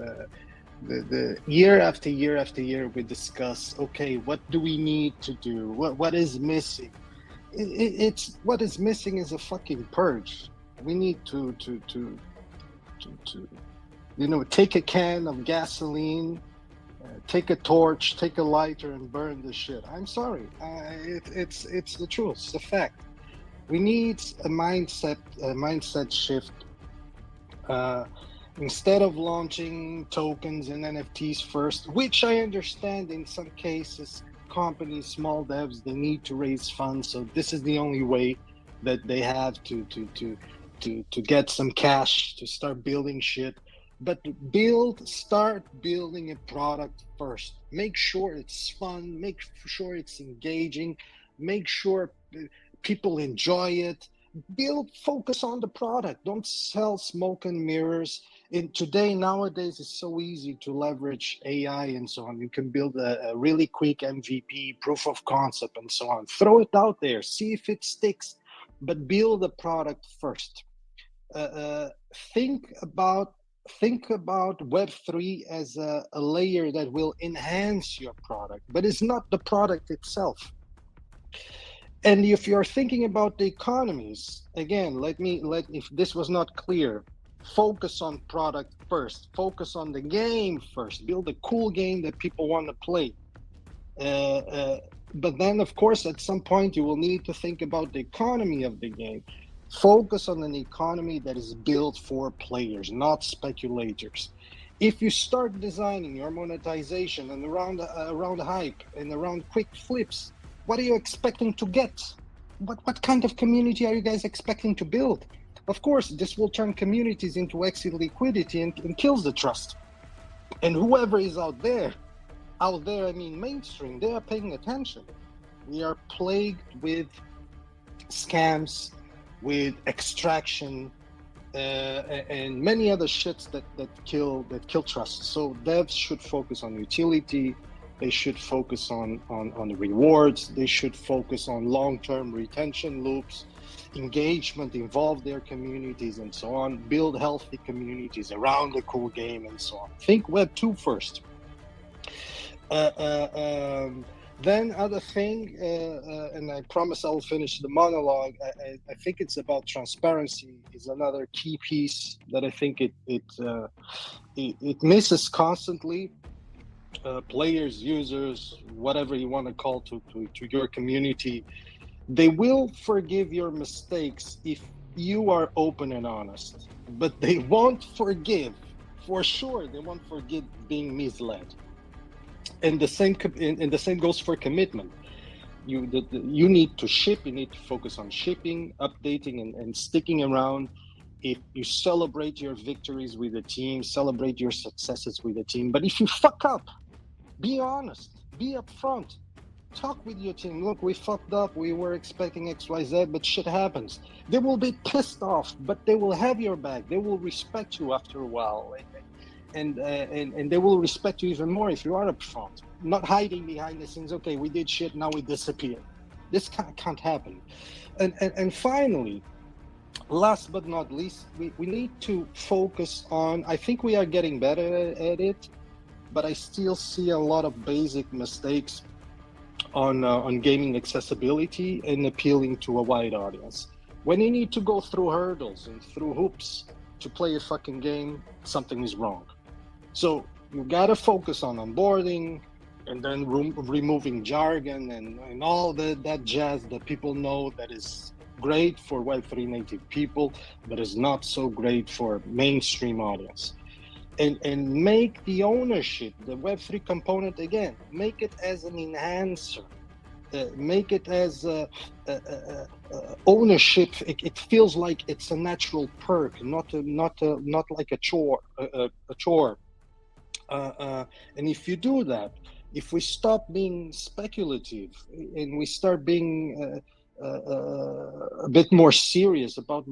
K: The year after year after year we discuss, okay, what do we need to do? What is missing? It's what is missing is a fucking purge. We need to take a can of gasoline, take a torch, take a lighter, and burn the shit. I'm sorry, it's the truth. It's the fact. We need a mindset shift. Instead of launching tokens and NFTs first, which I understand in some cases, companies, small devs, they need to raise funds. So this is the only way that they have to get some cash to start building shit. But start building a product first. Make sure it's fun, make sure it's engaging, make sure people enjoy it. Focus on the product. Don't sell smoke and mirrors. Nowadays, it's so easy to leverage AI and so on. You can build a really quick MVP, proof of concept, and so on. Throw it out there, see if it sticks, but build the product first. Think about Web3 as a layer that will enhance your product, but it's not the product itself. And if you're thinking about the economies, again, if this was not clear, focus on product first, focus on the game first, build a cool game that people want to play. But then, of course, at some point, you will need to think about the economy of the game. Focus on an economy that is built for players, not speculators. If you start designing your monetization and around hype and around quick flips, what are you expecting to get? What kind of community are you guys expecting to build? Of course, this will turn communities into exit liquidity and kills the trust. And whoever is out there, I mean mainstream, they are paying attention. We are plagued with scams, with extraction, and many other shits that kill trust. So devs should focus on utility. They should focus on the rewards. They should focus on long-term retention loops, engagement, involve their communities, and so on. Build healthy communities around the cool game, and so on. Think Web 2 first. Then other thing, and I promise I'll finish the monologue. I think it's about transparency is another key piece that I think it misses constantly. Players, users, whatever you want to call to your community, they will forgive your mistakes if you are open and honest, but they won't forgive, for sure, they won't forgive being misled. And the same goes for commitment. You need to ship, you need to focus on shipping, updating, and sticking around. If you celebrate your victories with the team, celebrate your successes with the team, but if you fuck up, be honest, be upfront, talk with your team. Look, we fucked up, we were expecting XYZ, but shit happens. They will be pissed off, but they will have your back, they will respect you after a while, and they will respect you even more if you are upfront, not hiding behind the scenes. Okay, we did shit, now we disappear. This can't happen. And finally, last but not least, we need to focus on, I think we are getting better at it, but I still see a lot of basic mistakes on gaming accessibility and appealing to a wide audience. When you need to go through hurdles and through hoops to play a fucking game, something is wrong. So you gotta focus on onboarding and then removing jargon and all that jazz that people know that is great for Web3 native people, but is not so great for mainstream audience. And make the ownership, the Web3 component, again, make it as an enhancer, make it as ownership. It feels like it's a natural perk, not like a chore. And if you do that, if we stop being speculative and we start being a bit more serious about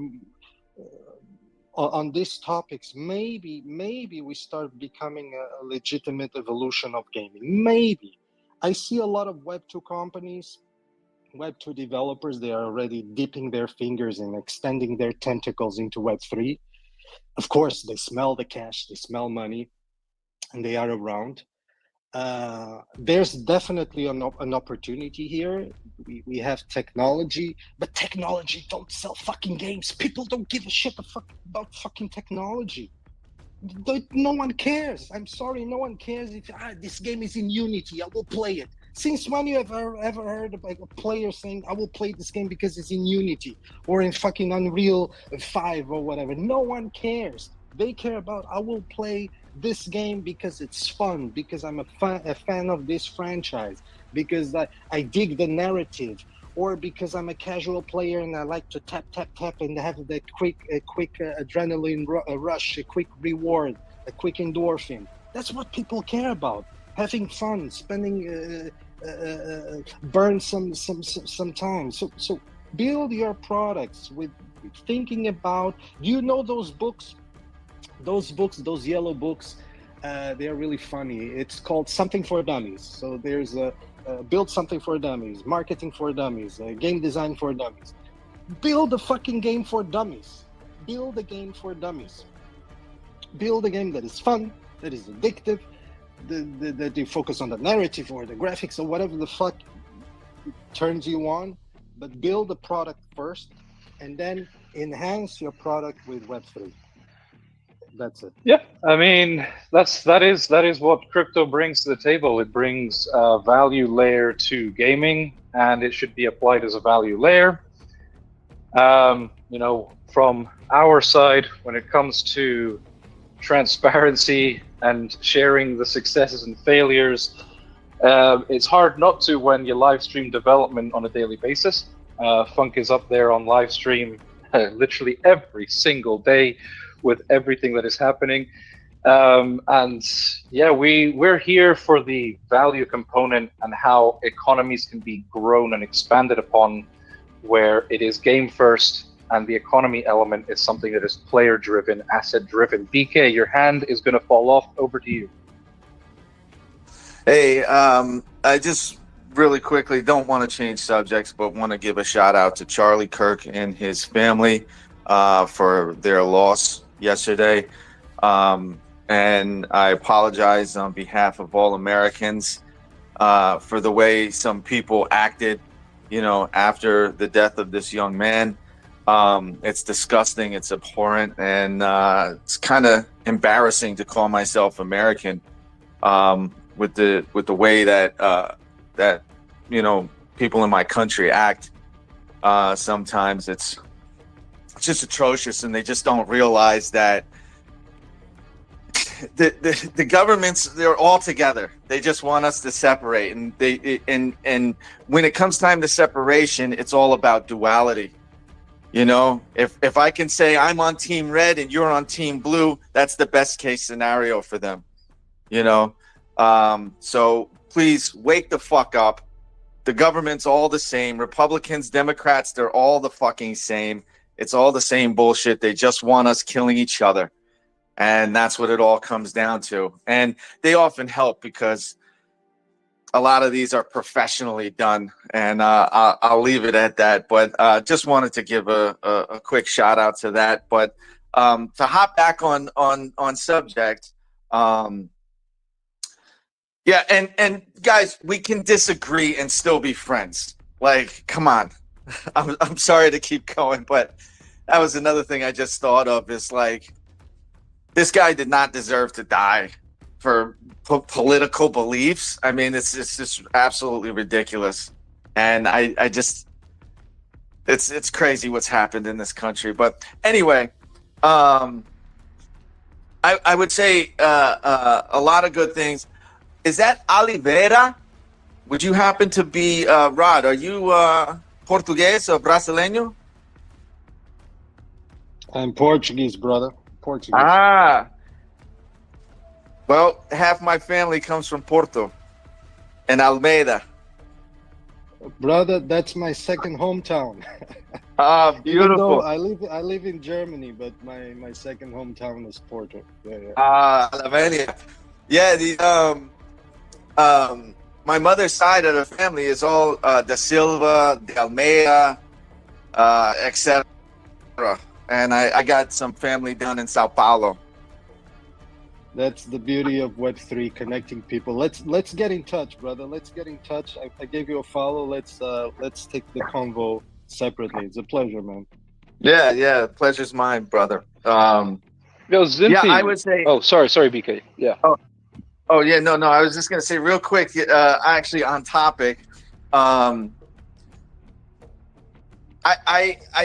K: on these topics, maybe we start becoming a legitimate evolution of gaming. Maybe. I see a lot of Web2 companies, Web2 developers, they are already dipping their fingers and extending their tentacles into Web3. Of course, they smell the cash, they smell money, and they are around. There's definitely an opportunity here. We have technology, but technology don't sell fucking games. People don't give a shit about fucking technology. No one cares. I'm sorry, no one cares if this game is in Unity, I will play it. Since when you ever heard of like a player saying, I will play this game because it's in Unity or in fucking Unreal 5 or whatever? No one cares. They care about, I will play this game because it's fun, because I'm a fan of this franchise, because I dig the narrative, or because I'm a casual player and I like to tap and have the quick adrenaline rush, a quick reward, a quick endorphin. That's what people care about. Having fun, spending, burn some time. So build your products with thinking about. Do you know those books? Those yellow books, they're really funny. It's called Something for Dummies. So there's build something for dummies, marketing for dummies, game design for dummies. Build a fucking game for dummies. Build a game for dummies. Build a game that is fun, that is addictive, that you focus on the narrative or the graphics or whatever the fuck turns you on. But build a product first, and then enhance your product with Web3. That's it.
B: Yeah, I mean that is what crypto brings to the table. It brings a value layer to gaming, and it should be applied as a value layer. You know, from our side, when it comes to transparency and sharing the successes and failures, it's hard not to when you live stream development on a daily basis. Funk is up there on live stream literally every single day with everything that is happening. And yeah, we're here for the value component and how economies can be grown and expanded upon, where it is game first and the economy element is something that is player driven, asset driven. BK, your hand is going to fall off. Over to you.
H: Hey, I just really quickly don't want to change subjects, but want to give a shout out to Charlie Kirk and his family for their loss yesterday. And I apologize on behalf of all Americans. for the way some people acted, you know, after the death of this young man. It's disgusting, it's abhorrent, and it's kind of embarrassing to call myself American with the way that that you know, people in my country act. Sometimes it's just atrocious, and they just don't realize that the governments, they're all together. They just want us to separate, and when it comes time to separation, it's all about duality. You know, if I can say I'm on team red and you're on team blue, that's the best case scenario for them. You know, so please wake the fuck up. The government's all the same. Republicans, Democrats, they're all the fucking same. It's all the same bullshit. They just want us killing each other. And that's what it all comes down to. And they often help because a lot of these are professionally done. And I'll leave it at that. But just wanted to give a quick shout out to that. But to hop back on subject, yeah, and guys, we can disagree and still be friends. Like, come on. I'm sorry to keep going, but that was another thing I just thought of is like, this guy did not deserve to die for political beliefs. I mean, it's just absolutely ridiculous. And I just, it's crazy what's happened in this country. But anyway, I would say a lot of good things. Is that Oliveira? Would you happen to be, Rod, are you Portuguese or Brasileño?
K: I'm Portuguese, brother. Portuguese.
H: Ah. Well, half my family comes from Porto and Almeida.
K: Brother, that's my second hometown.
H: Ah, beautiful.
K: Even though I live in Germany, but my second hometown is Porto. Yeah, yeah.
H: Ah, Almeida. Yeah, the my mother's side of the family is all Da Silva, De Almeida, etc. And I got some family down in Sao Paulo.
K: That's the beauty of Web3, connecting people. Let's get in touch, brother. Let's get in touch. I gave you a follow. Let's take the convo separately. It's a pleasure, man.
H: Yeah, pleasure's mine, brother.
B: Yo, Zinti.
H: Yeah, I would say.
B: Oh, sorry, BK. Yeah.
H: Oh yeah, no. I was just gonna say real quick. Actually, on topic. I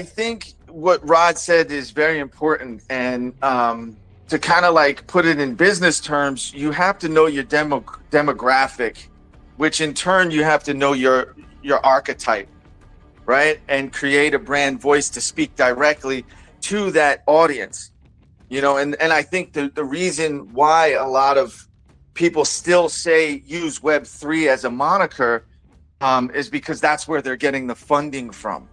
H: think what Rod said is very important, and to kind of like put it in business terms, you have to know your demographic, which in turn you have to know your archetype, right? And create a brand voice to speak directly to that audience, you know. And I think the reason why a lot of people still say use Web3 as a moniker is because that's where they're getting the funding from.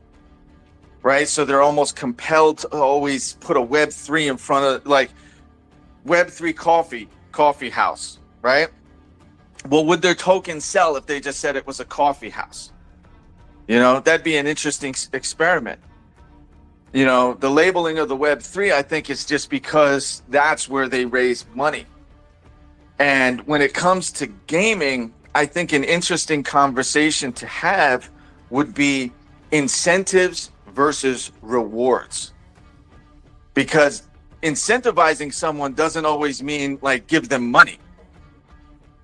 H: Right, so they're almost compelled to always put a Web3 in front of, like, Web3 coffee house, right? Well, would their token sell if they just said it was a coffee house? You know, that'd be an interesting experiment. You know, the labeling of the Web3, I think, is just because that's where they raise money. And when it comes to gaming, I think an interesting conversation to have would be incentives versus rewards, because incentivizing someone doesn't always mean like give them money.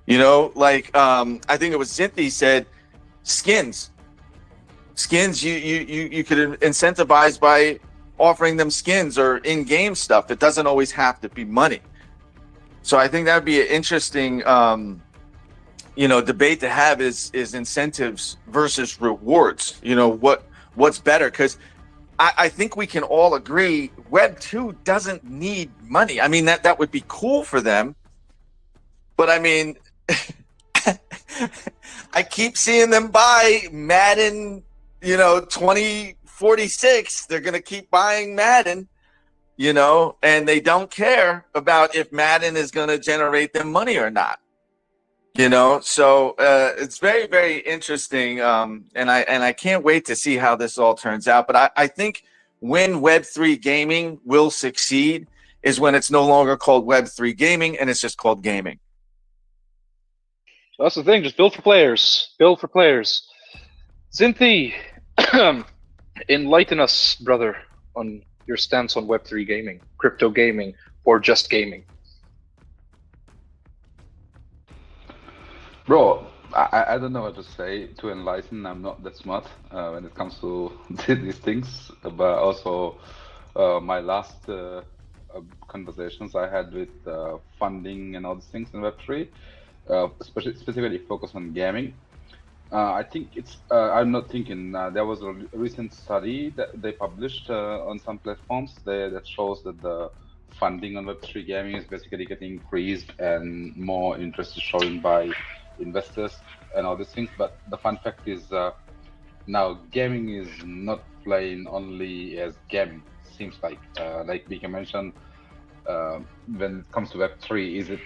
H: You know, like I think it was Cynthia said, skins. You could incentivize by offering them skins or in-game stuff. It doesn't always have to be money. So I think that would be an interesting you know, debate to have is incentives versus rewards. You know, what's better? Because I think we can all agree Web 2 doesn't need money. I mean, that would be cool for them. But I mean, I keep seeing them buy Madden, you know, 2046. They're going to keep buying Madden, you know, and they don't care about if Madden is going to generate them money or not. You know, so it's very, very interesting, and I can't wait to see how this all turns out. But I think when Web3 gaming will succeed is when it's no longer called Web3 gaming and it's just called gaming.
B: That's the thing. Just build for players. Build for players. Zinthi, enlighten us, brother, on your stance on Web3 gaming, crypto gaming, or just gaming.
I: Bro, I don't know what to say to enlighten. I'm not that smart when it comes to these things. But also, my last conversations I had with funding and all these things in Web3, specifically focused on gaming. I think it's, I'm not thinking, there was a recent study that they published on some platforms that shows that the funding on Web3 gaming is basically getting increased and more interest is showing by investors and all these things. But the fun fact is now gaming is not playing only as gaming, seems like BK mentioned, when it comes to Web3, is it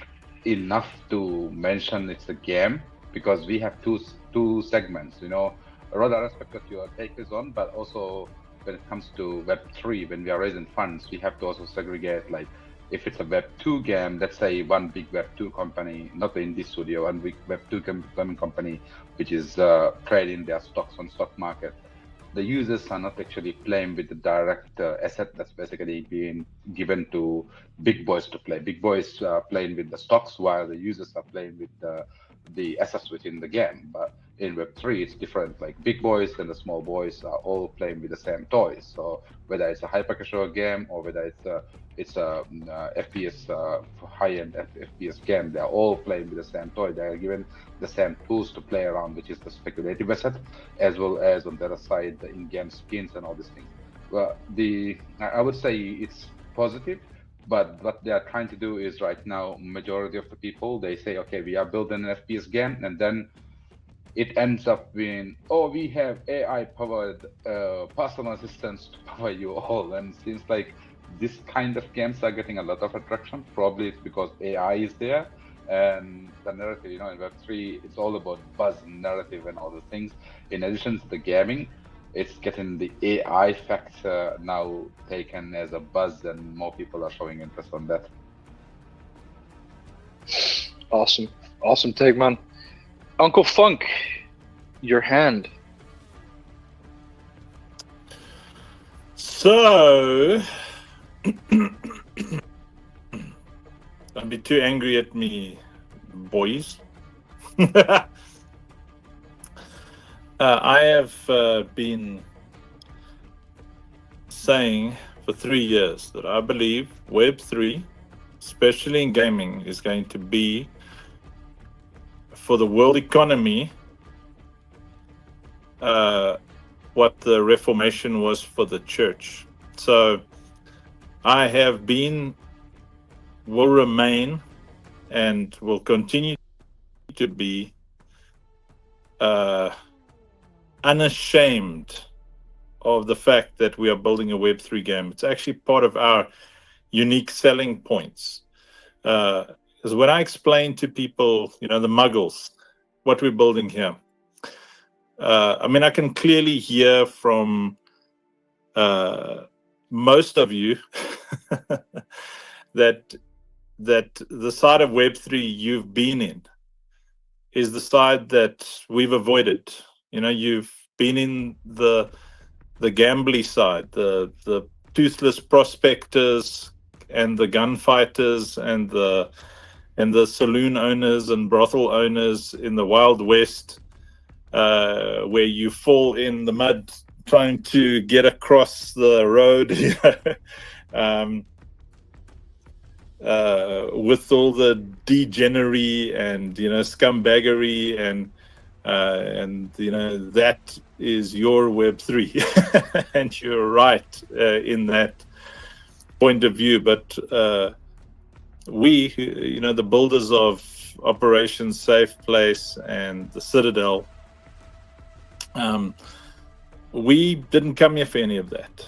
I: enough to mention it's a game? Because we have two segments, you know, rather respect that your take is on, but also when it comes to Web3, when we are raising funds, we have to also segregate, like, if it's a Web2 game, let's say one big Web2 company, not the indie studio, one big Web2 gaming company, which is trading their stocks on stock market. The users are not actually playing with the direct asset that's basically being given to big boys to play. Big boys are playing with the stocks while the users are playing with the assets within the game. But in Web3, it's different. Like big boys and the small boys are all playing with the same toys. So whether it's a hyper casual game or whether it's a FPS high-end FPS game, they're all playing with the same toy. They are given the same tools to play around, which is the speculative asset, as well as on the other side the in-game skins and all these things. Well, I would say it's positive, but what they are trying to do is right now, majority of the people, they say, okay, we are building an FPS game, and then it ends up being, oh, we have AI-powered personal assistants to power you all, and it seems like this kind of games are getting a lot of attraction. Probably it's because AI is there, and the narrative, you know, in Web3, it's all about buzz and narrative and all the things. In addition to the gaming, it's getting the AI factor now taken as a buzz, and more people are showing interest on that.
B: Awesome take, man. Uncle Funk, your hand.
A: So, don't be too angry at me, boys. I have been saying for 3 years that I believe Web3, especially in gaming, is going to be for the world economy what the Reformation was for the church. So I have been, will remain, and will continue to be unashamed of the fact that we are building a Web3 game. It's actually part of our unique selling points. Because when I explain to people, you know, the muggles, what we're building here, I mean, I can clearly hear from most of you that the side of Web3 you've been in is the side that we've avoided. You know, you've been in the gambly side, the toothless prospectors and the gunfighters and the saloon owners and brothel owners in the Wild West, where you fall in the mud trying to get across the road, you know, with all the degenery and, you know, scumbaggery and you know, that is your Web3. And you're right in that point of view. But we, you know, the builders of Operation Safe Place and the Citadel, we didn't come here for any of that,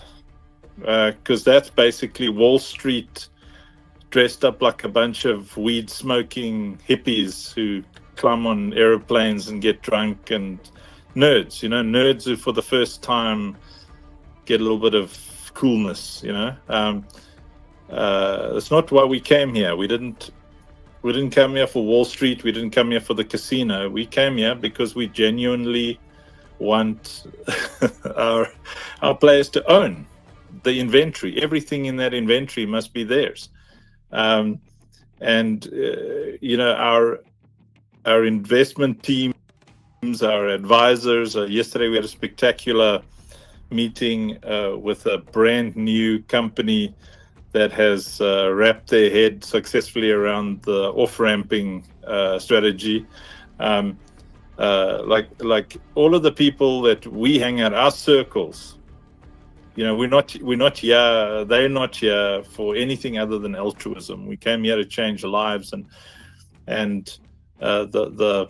A: because that's basically Wall Street dressed up like a bunch of weed smoking hippies who climb on aeroplanes and get drunk, and nerds, you know, nerds who for the first time get a little bit of coolness, you know. That's not why we came here. We didn't We didn't come here for Wall Street. We didn't come here for the casino. We came here because we genuinely want our players to own the inventory. Everything in that inventory must be theirs. You know, our investment teams, our advisors. Yesterday we had a spectacular meeting with a brand new company that has wrapped their head successfully around the off-ramping strategy. Like all of the people that we hang out, our circles, you know, we're not here, they're not here for anything other than altruism. We came here to change lives, and the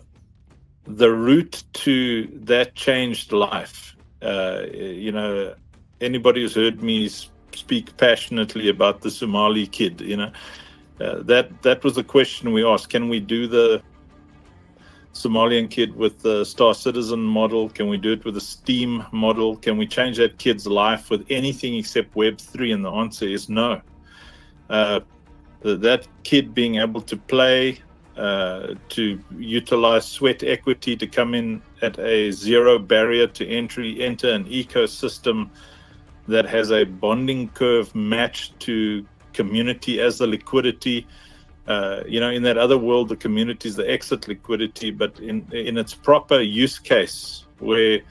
A: route to that changed life. You know, anybody who's heard me speak passionately about the Somali kid, you know, that was the question we asked. Can we do the Somalian kid with the Star Citizen model? Can we do it with a STEAM model? Can we change that kid's life with anything except Web3? And the answer is no. That kid being able to play, to utilize sweat equity, to come in at a zero barrier to entry, enter an ecosystem that has a bonding curve matched to community as the liquidity. You know, in that other world, the community is the exit liquidity, but in its proper use case, where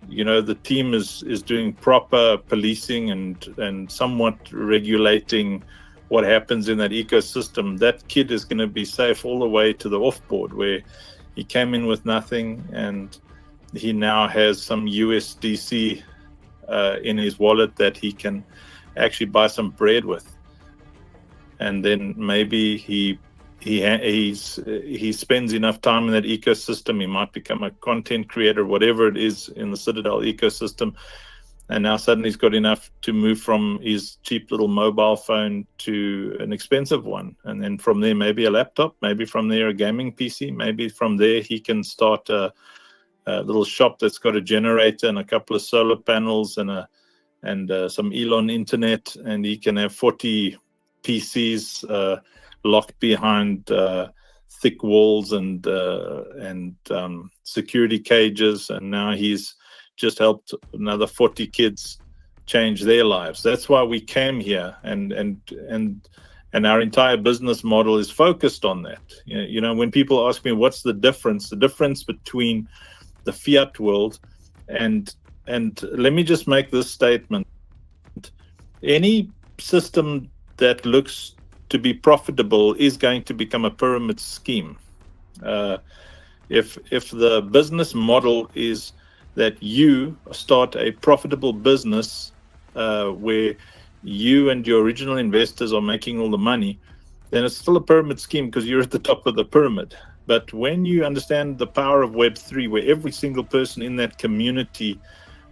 A: you know the team is doing proper policing and somewhat regulating what happens in that ecosystem, that kid is going to be safe all the way to the offboard, where he came in with nothing and he now has some USDC in his wallet that he can actually buy some bread with. And then maybe he spends enough time in that ecosystem, he might become a content creator, whatever it is in the Citadel ecosystem. And now suddenly he's got enough to move from his cheap little mobile phone to an expensive one. And then from there, maybe a laptop, maybe from there a gaming PC, maybe from there he can start a little shop that's got a generator and a couple of solar panels and some Elon internet, and he can have 40 PCs locked behind thick walls and security cages, and now he's just helped another 40 kids change their lives. That's why we came here, and our entire business model is focused on that. You know, when people ask me what's the difference between the fiat world and let me just make this statement: any system that looks to be profitable is going to become a pyramid scheme. If the business model is that you start a profitable business where you and your original investors are making all the money, then it's still a pyramid scheme because you're at the top of the pyramid. But when you understand the power of Web3, where every single person in that community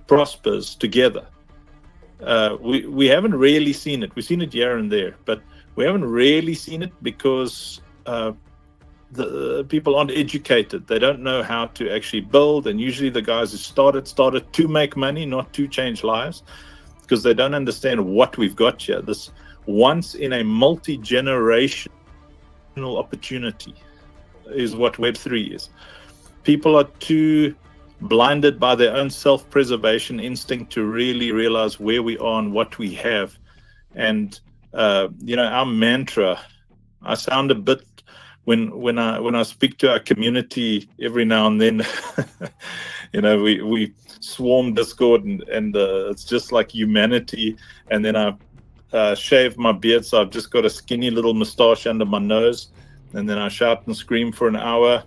A: prospers together, we haven't really seen it. We've seen it here and there, but we haven't really seen it because the people aren't educated. They don't know how to actually build, and usually the guys who started to make money, not to change lives, because they don't understand what we've got here. This once in a multi-generational opportunity is what Web3 is. People are too blinded by their own self-preservation instinct to really realize where we are and what we have. And you know, our mantra, I sound a bit when I speak to our community every now and then, you know, we swarm Discord and it's just like humanity. And then I shave my beard, so I've just got a skinny little mustache under my nose, and then I shout and scream for an hour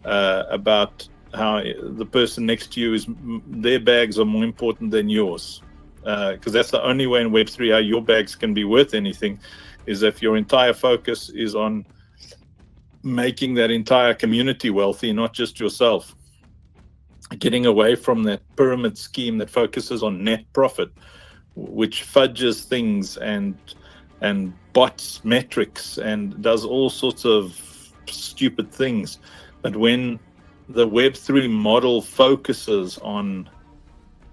A: about how the person next to you is, their bags are more important than yours, because that's the only way in Web3 how your bags can be worth anything, is if your entire focus is on making that entire community wealthy, not just yourself. Getting away from that pyramid scheme that focuses on net profit, which fudges things and bots metrics and does all sorts of stupid things. But when the Web3 model focuses on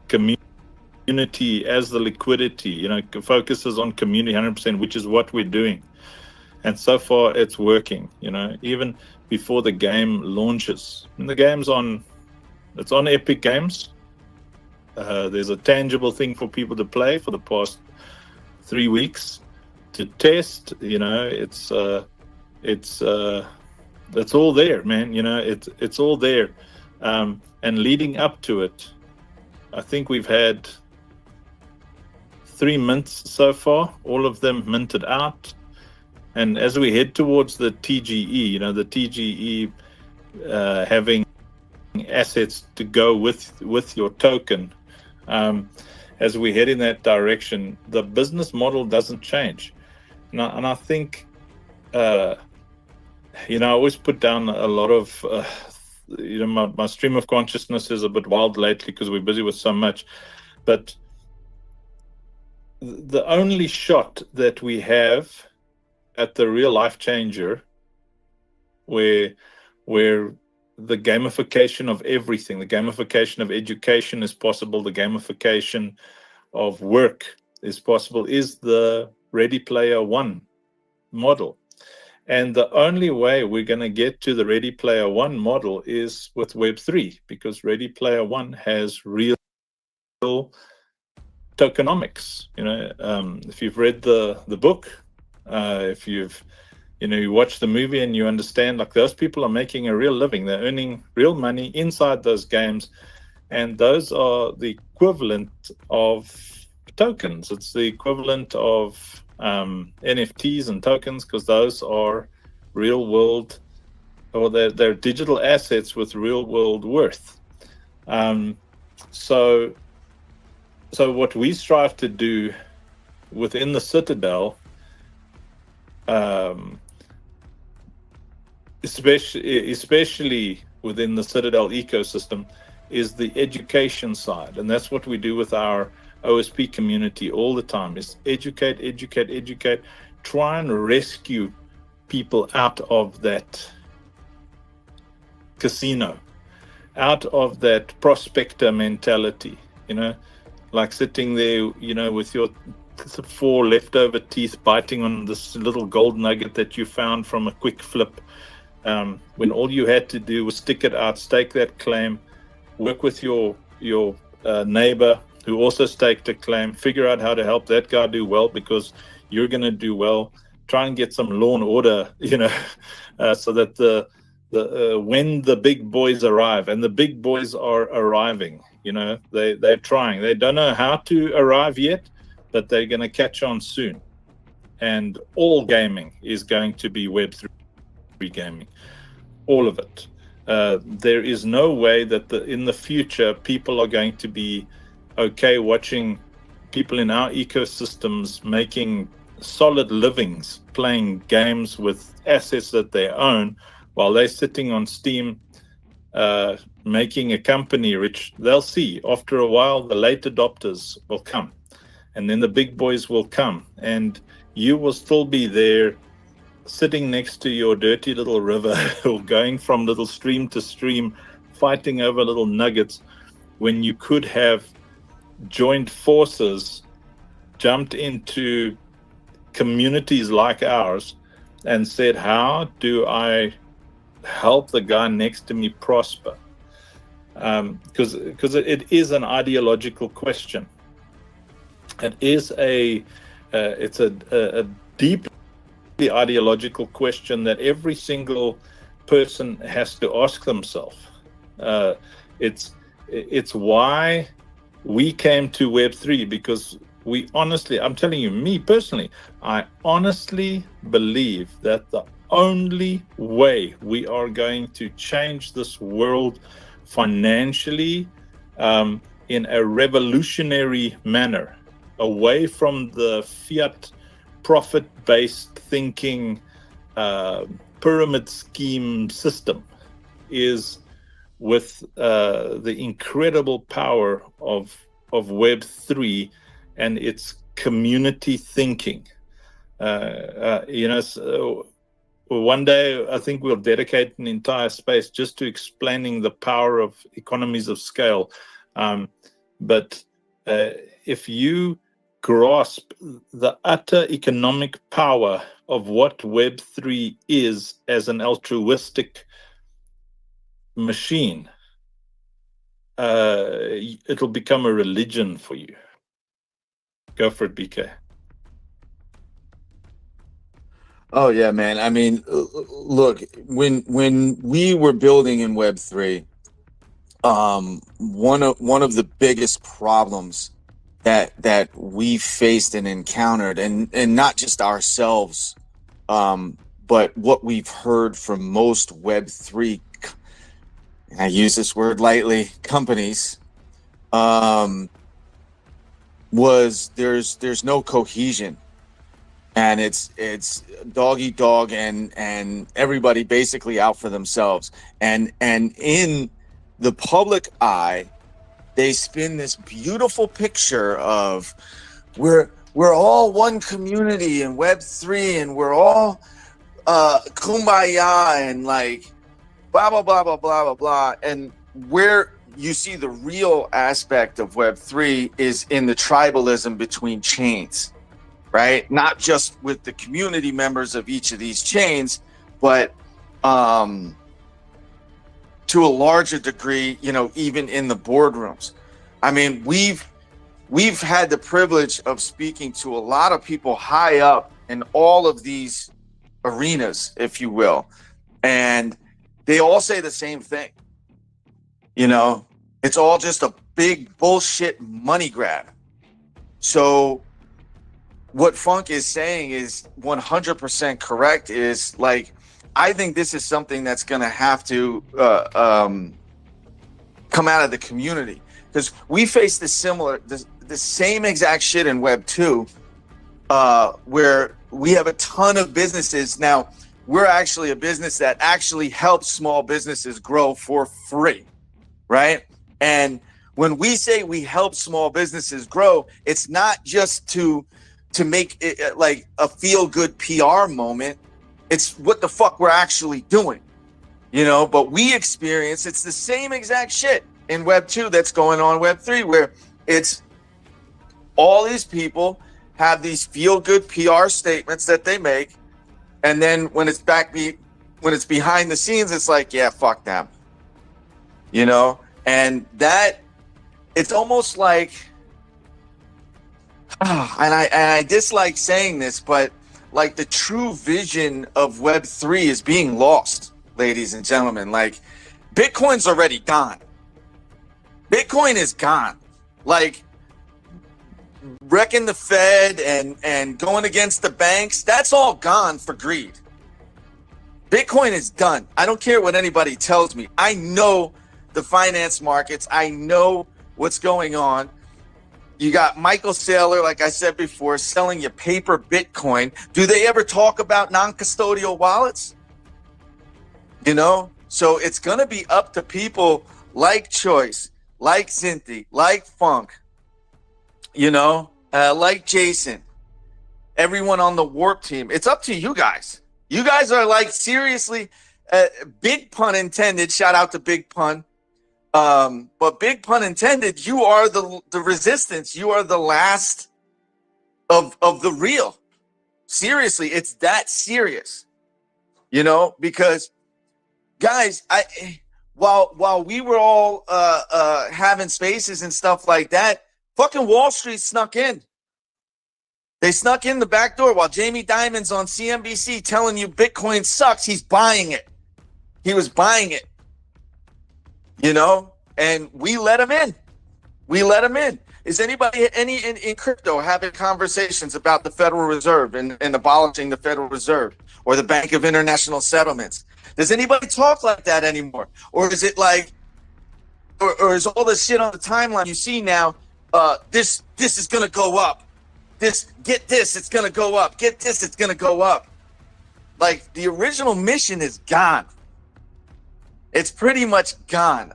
A: community as the liquidity, you know, focuses on community 100%, which is what we're doing. and so far it's working. Even before the game launches, and the game's it's on Epic Games. There's a tangible thing for people to play for the past 3 weeks to test. It's all there, man. It's all there. And leading up to it, I think we've had 3 mints so far, all of them minted out. And as we head towards the TGE, the TGE having assets to go with your token, as we head in that direction, the business model doesn't change. And I think, I always put down a lot of, my stream of consciousness is a bit wild lately because we're busy with so much. But the only shot that we have at the real life changer, where the gamification of everything, the gamification of education is possible, the gamification of work is possible, is the Ready Player One model. And the only way we're going to get to the Ready Player One model is with Web3, because Ready Player One has real tokenomics. If you've read the book, if you've you watch the movie and you understand, like, those people are making a real living. They're earning real money inside those games, and those are the equivalent of tokens. It's the equivalent of NFTs and tokens, because those are real world, or they're digital assets with real world worth. So what we strive to do within the Citadel, especially within the Citadel ecosystem, is the education side. And that's what we do with our OSP community all the time, is educate, try and rescue people out of that casino, out of that prospector mentality, like sitting there, with your 4 leftover teeth biting on this little gold nugget that you found from a quick flip, when all you had to do was stick it out, stake that claim, work with your neighbor who also staked a claim, figure out how to help that guy do well, because you're going to do well. Try and get some law and order, so that when the big boys arrive, and the big boys are arriving, they're trying. They don't know how to arrive yet, but they're going to catch on soon. And all gaming is going to be Web3 gaming, all of it. There is no way that in the future people are going to be okay watching people in our ecosystems making solid livings playing games with assets that they own, while they're sitting on Steam making a company rich. They'll see after a while the late adopters will come, and then the big boys will come, and you will still be there sitting next to your dirty little river or going from little stream to stream, fighting over little nuggets, when you could have joined forces, jumped into communities like ours, and said, how do I help the guy next to me prosper? Because it is an ideological question. It is it's a deeply ideological question that every single person has to ask themselves. It's why we came to Web3, because we honestly, I'm telling you, me personally, I honestly believe that the only way we are going to change this world financially, in a revolutionary manner, away from the fiat profit-based thinking pyramid scheme system, is with the incredible power of Web3 and its community thinking. So one day I think we'll dedicate an entire space just to explaining the power of economies of scale. But if you
L: grasp the utter economic power of what Web3 is as an altruistic machine, it'll become a religion for you. Go for it, BK.
H: Oh yeah, man. I mean, look, when we were building in Web3, one of the biggest problems that we faced and encountered, and not just ourselves, but what we've heard from most Web3, I use this word lightly, companies, was there's no cohesion. And it's dog eat dog, and everybody basically out for themselves. And in the public eye, they spin this beautiful picture of we're all one community in Web3, and we're all kumbaya, and like blah blah blah blah blah blah blah. And where you see the real aspect of Web3 is in the tribalism between chains. Right? Not just with the community members of each of these chains, but to a larger degree, you know, even in the boardrooms. I mean, we've had the privilege of speaking to a lot of people high up in all of these arenas, if you will, and they all say the same thing. You know, it's all just a big bullshit money grab. So what Funk is saying is 100% correct. Is like, I think this is something that's going to have to come out of the community, because we face the same exact shit in Web 2, where we have a ton of businesses. Now, we're actually a business that actually helps small businesses grow for free, right? And when we say we help small businesses grow, it's not just to make it like a feel-good PR moment. It's what the fuck we're actually doing, you know? But we experience, it's the same exact shit in Web 2 that's going on in Web 3, where it's all these people have these feel-good PR statements that they make, and then when it's behind the scenes, it's like, yeah, fuck them, you know? And that, it's almost like, and I dislike saying this, but like the true vision of Web3 is being lost, ladies and gentlemen. Like, Bitcoin's already gone. Bitcoin is gone. Like, wrecking the Fed and going against the banks, that's all gone for greed. Bitcoin is done. I don't care what anybody tells me. I know the finance markets. I know what's going on. You got Michael Saylor, like I said before, selling you paper Bitcoin. Do they ever talk about non-custodial wallets? You know? So it's going to be up to people like Choice, like Zinti, like Funk, you know, like Jason, everyone on the Warp team. It's up to you guys. You guys are like, seriously, big pun intended. Shout out to Big Pun. But big pun intended, you are the resistance. You are the last of the real. Seriously, it's that serious, you know, because guys, while we were all having spaces and stuff like that, fucking Wall Street snuck in. They snuck in the back door while Jamie Dimon's on CNBC telling you Bitcoin sucks. He's buying it. He was buying it. You know, and we let him in. We let him in. Is anybody in crypto having conversations about the Federal Reserve and abolishing the Federal Reserve or the Bank of International Settlements? Does anybody talk like that anymore? Or is it like, or is all this shit on the timeline you see now, this is going to go up. Get this, it's going to go up. Get this, it's going to go up. Like, the original mission is gone. It's pretty much gone.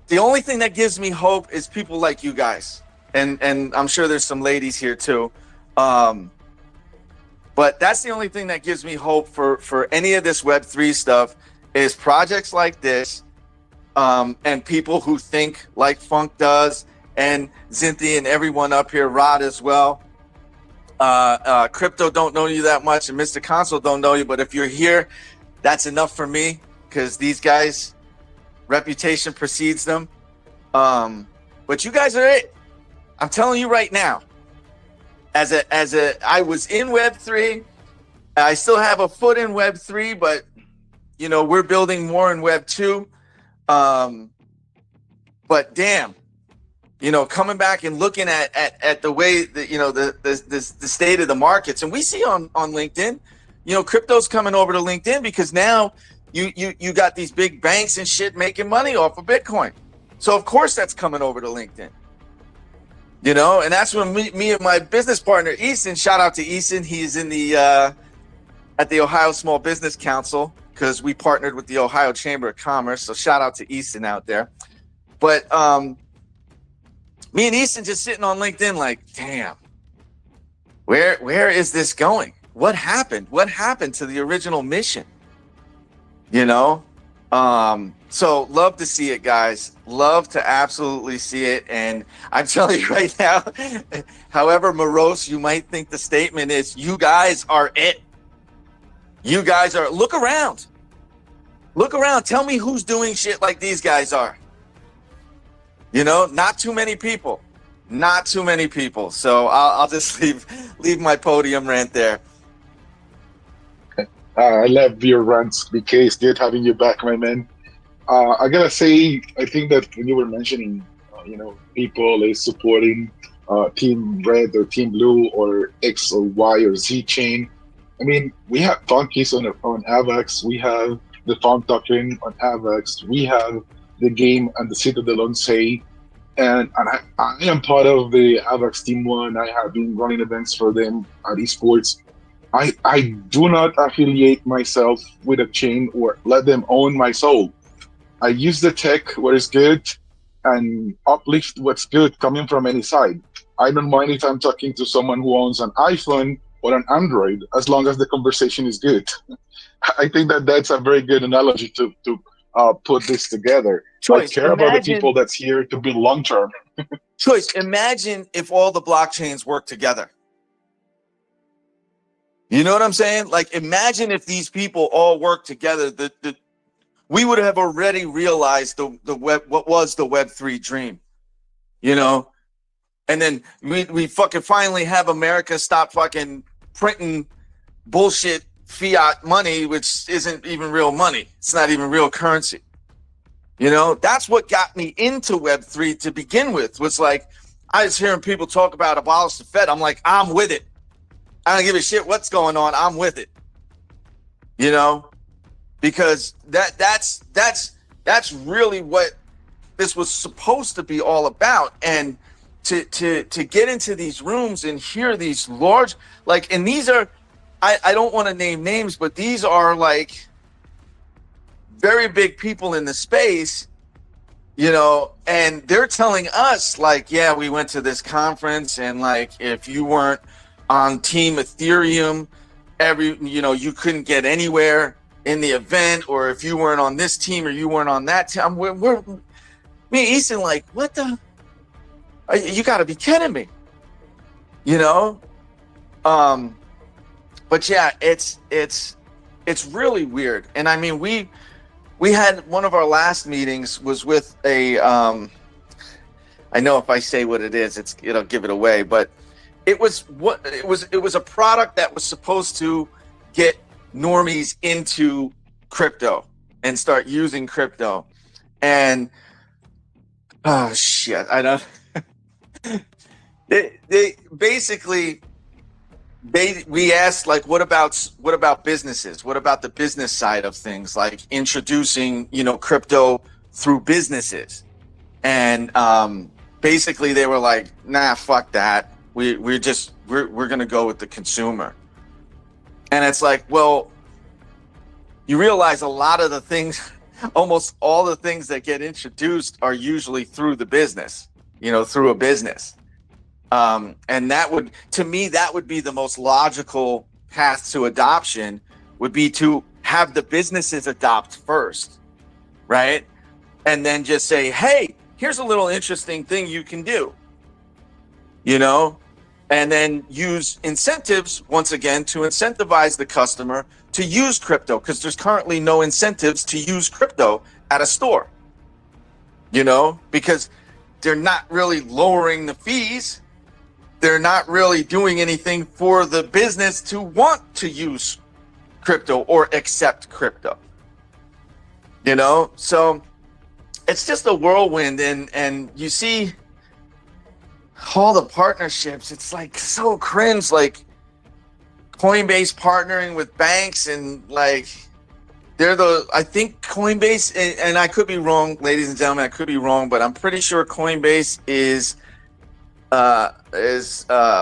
H: The only thing that gives me hope is people like you guys, and I'm sure there's some ladies here too. But that's the only thing that gives me hope for any of this Web3 stuff is projects like this, and people who think like Funk does, and Zinthi and everyone up here, Rod as well. Crypto don't know you that much, and Mr. Console don't know you, but if you're here, that's enough for me, because these guys, reputation precedes them. But you guys are it. I'm telling you right now. I was in Web3. I still have a foot in Web3, but you know, we're building more in Web2. But damn, you know, coming back and looking at the way that, you know, the state of the markets, and we see on LinkedIn, you know, crypto's coming over to LinkedIn because now you got these big banks and shit making money off of Bitcoin. So of course that's coming over to LinkedIn. You know, and that's when me and my business partner Easton, shout out to Easton, he's in the at the Ohio Small Business Council, because we partnered with the Ohio Chamber of Commerce. So shout out to Easton out there. But me and Easton just sitting on LinkedIn like, damn, where is this going? What happened? What happened to the original mission? You know? So love to see it, guys. Love to absolutely see it. And I'm telling you right now, however morose you might think the statement is, you guys are it. You guys are, look around. Look around. Tell me who's doing shit like these guys are. You know, not too many people. Not too many people. So I'll just leave my podium rant there.
F: I love your rants, BK. It's good having you back, my man. I gotta say, I think that when you were mentioning, you know, people is supporting Team Red or Team Blue or X or Y or Z chain. I mean, we have funkies on AVAX. We have the funk doctrine on AVAX. We have the game and the Citadel on Say. And I am part of the AVAX Team 1. I have been running events for them at esports. I do not affiliate myself with a chain or let them own my soul. I use the tech where it's good and uplift what's good coming from any side. I don't mind if I'm talking to someone who owns an iPhone or an Android, as long as the conversation is good. I think that that's a very good analogy to put this together.
H: Choice,
F: I care about the people that's here to build long term.
H: Choice, imagine if all the blockchains work together. You know what I'm saying? Like, imagine if these people all work together. We would have already realized the web, what was the Web3 dream, you know? And then we fucking finally have America stop fucking printing bullshit fiat money, which isn't even real money. It's not even real currency. You know, that's what got me into Web3 to begin with, was like, I was hearing people talk about abolish the Fed. I'm like, I'm with it. I don't give a shit what's going on. I'm with it. You know, because that's really what this was supposed to be all about. And to get into these rooms and hear these large, like, and these are, I don't want to name names, but these are like very big people in the space, you know, and they're telling us like, yeah, we went to this conference and like, if you weren't on Team Ethereum, you couldn't get anywhere in the event, or if you weren't on this team or you weren't on that team. Me and Easton like, what the? You got to be kidding me, you know? But yeah, it's really weird. And I mean, we had one of our last meetings was with a, I know if I say what it is, it'll give it away, but it was a product that was supposed to get normies into crypto and start using crypto. And oh shit, I don't. They basically we asked like, what about businesses? What about the business side of things, like introducing, you know, crypto through businesses? And basically they were like, nah, fuck that. We're gonna go with the consumer. And it's like, well, you realize a lot of the things, almost all the things that get introduced are usually through the business, you know, through a business. And that would, to me, that would be the most logical path to adoption, would be to have the businesses adopt first, right? And then just say, hey, here's a little interesting thing you can do, you know, and then use incentives once again to incentivize the customer to use crypto, because there's currently no incentives to use crypto at a store, you know, because they're not really lowering the fees. They're not really doing anything for the business to want to use crypto or accept crypto, you know? So it's just a whirlwind, and you see all the partnerships. It's like so cringe, like Coinbase partnering with banks, and like I think Coinbase, and I could be wrong, ladies and gentlemen, I could be wrong, but I'm pretty sure Coinbase is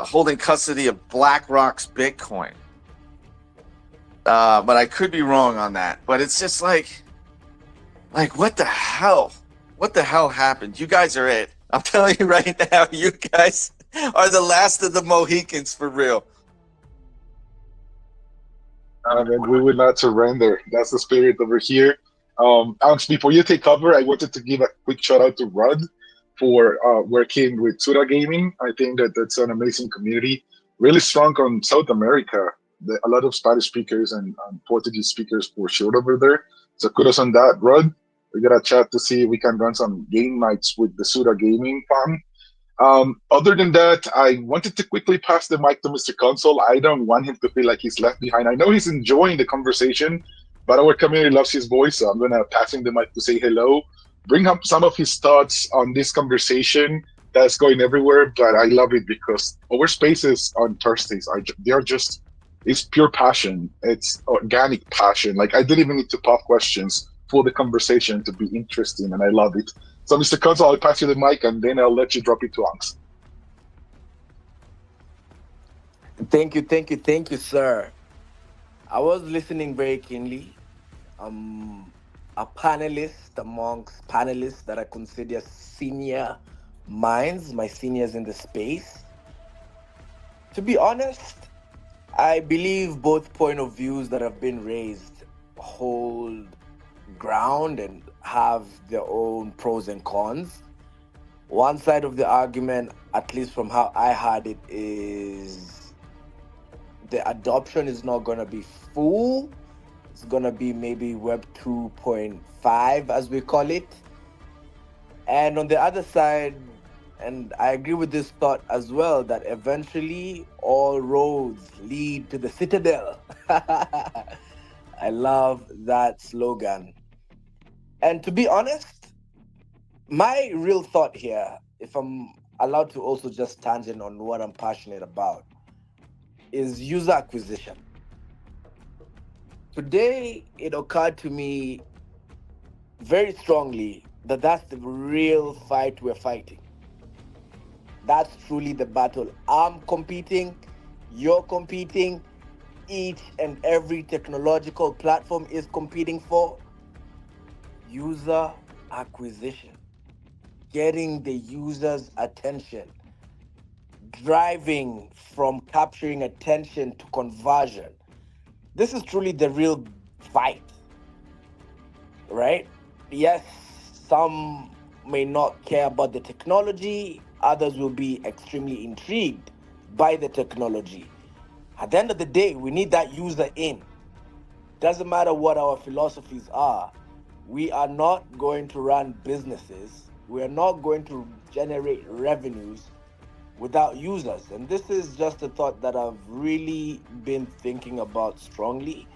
H: holding custody of BlackRock's Bitcoin. But I could be wrong on that. But it's just like what the hell? What the hell happened? You guys are it. I'm telling you right now, you guys are the last of the Mohicans for real.
F: And we will not surrender. That's the spirit over here. Alex, before you take cover, I wanted to give a quick shout out to Rud for working with Sura Gaming. I think that's an amazing community, really strong on South America. A lot of Spanish speakers and Portuguese speakers for sure over there. So kudos on that, Rud. We got to chat to see if we can run some game nights with the Sura Gaming fam. Other than that, I wanted to quickly pass the mic to Mr. Console. I don't want him to feel like he's left behind. I know he's enjoying the conversation, but our community loves his voice, so I'm going to pass him the mic to say hello, bring up some of his thoughts on this conversation that's going everywhere, but I love it because our spaces on Thursdays, it's pure passion. It's organic passion. Like, I didn't even need to pop questions for the conversation to be interesting, and I love it. So, Mr. Console, I'll pass you the mic, and then I'll let you drop it to Anx.
G: Thank you, sir. I was listening very keenly. I'm a panelist amongst panelists that I consider senior minds, my seniors in the space. To be honest, I believe both point of views that have been raised hold ground and have their own pros and cons. One side of the argument, at least from how I heard it, is the adoption is not going to be full. It's going to be maybe Web 2.5, as we call it. And on the other side, and I agree with this thought as well, that eventually all roads lead to the Citadel. I love that slogan. And to be honest, my real thought here, if I'm allowed to also just tangent on what I'm passionate about, is user acquisition. Today, it occurred to me very strongly that that's the real fight we're fighting. That's truly the battle. I'm competing, you're competing, each and every technological platform is competing for. User acquisition, getting the user's attention, driving from capturing attention to conversion. This is truly the real fight, right? Yes, some may not care about the technology, others will be extremely intrigued by the technology. At the end of the day, we need that user in. Doesn't matter what our philosophies are. We are not going to run businesses. We are not going to generate revenues without users. And this is just a thought that I've really been thinking about strongly,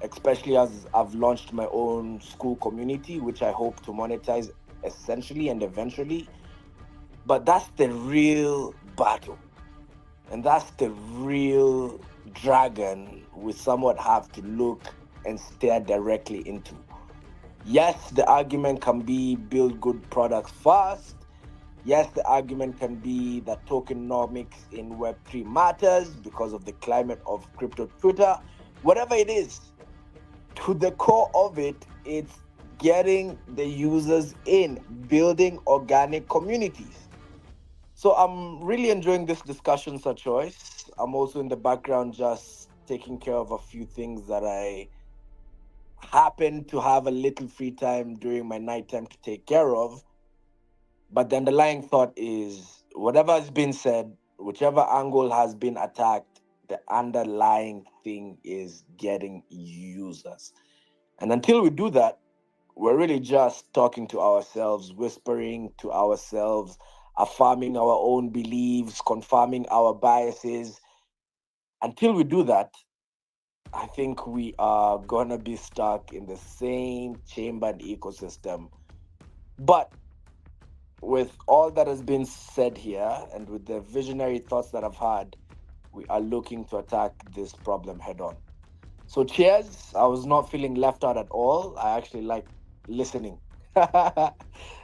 G: especially as I've launched my own school community, which I hope to monetize essentially and eventually. But that's the real battle. And that's the real dragon we somewhat have to look and stare directly into. Yes, the argument can be build good products first. Yes, the argument can be that tokenomics in Web3 matters because of the climate of crypto Twitter. Whatever it is, to the core of it, it's getting the users in, building organic communities. So I'm really enjoying this discussion, Sir Choice. I'm also in the background just taking care of a few things that I happen to have a little free time during my nighttime to take care of. But the underlying thought is whatever has been said, whichever angle has been attacked, the underlying thing is getting users. And until we do that, we're really just talking to ourselves, whispering to ourselves, affirming our own beliefs, confirming our biases. Until we do that, I think we are gonna be stuck in the same chambered ecosystem. But with all that has been said here and with the visionary thoughts that I've had, we are looking to attack this problem head on. So cheers. I was not feeling left out at all. I actually like listening.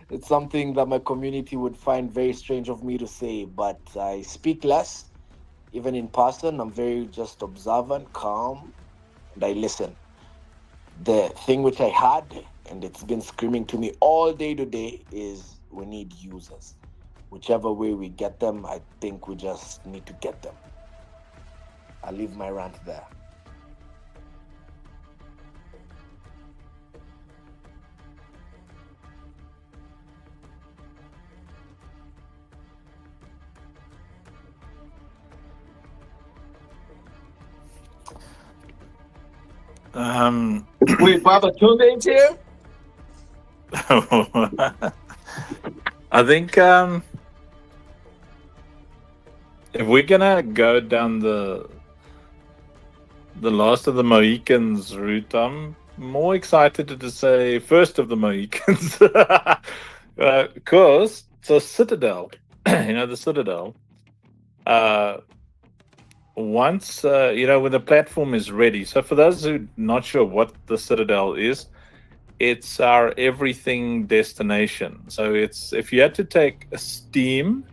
G: It's something that my community would find very strange of me to say, but I speak less. Even in person, I'm very just observant, calm, and I listen. The thing which I had, and it's been screaming to me all day today, is we need users. Whichever way we get them, I think we just need to get them. I'll leave my rant there.
L: Wait,
G: Baba Tunde's here?
L: I think if we're gonna go down the last of the Mohicans route, I'm more excited to say first of the Mohicans, because the Citadel, the Citadel. Once when the platform is ready. So for those who are not sure what the Citadel is, it's our everything destination. So it's if you had to take a Steam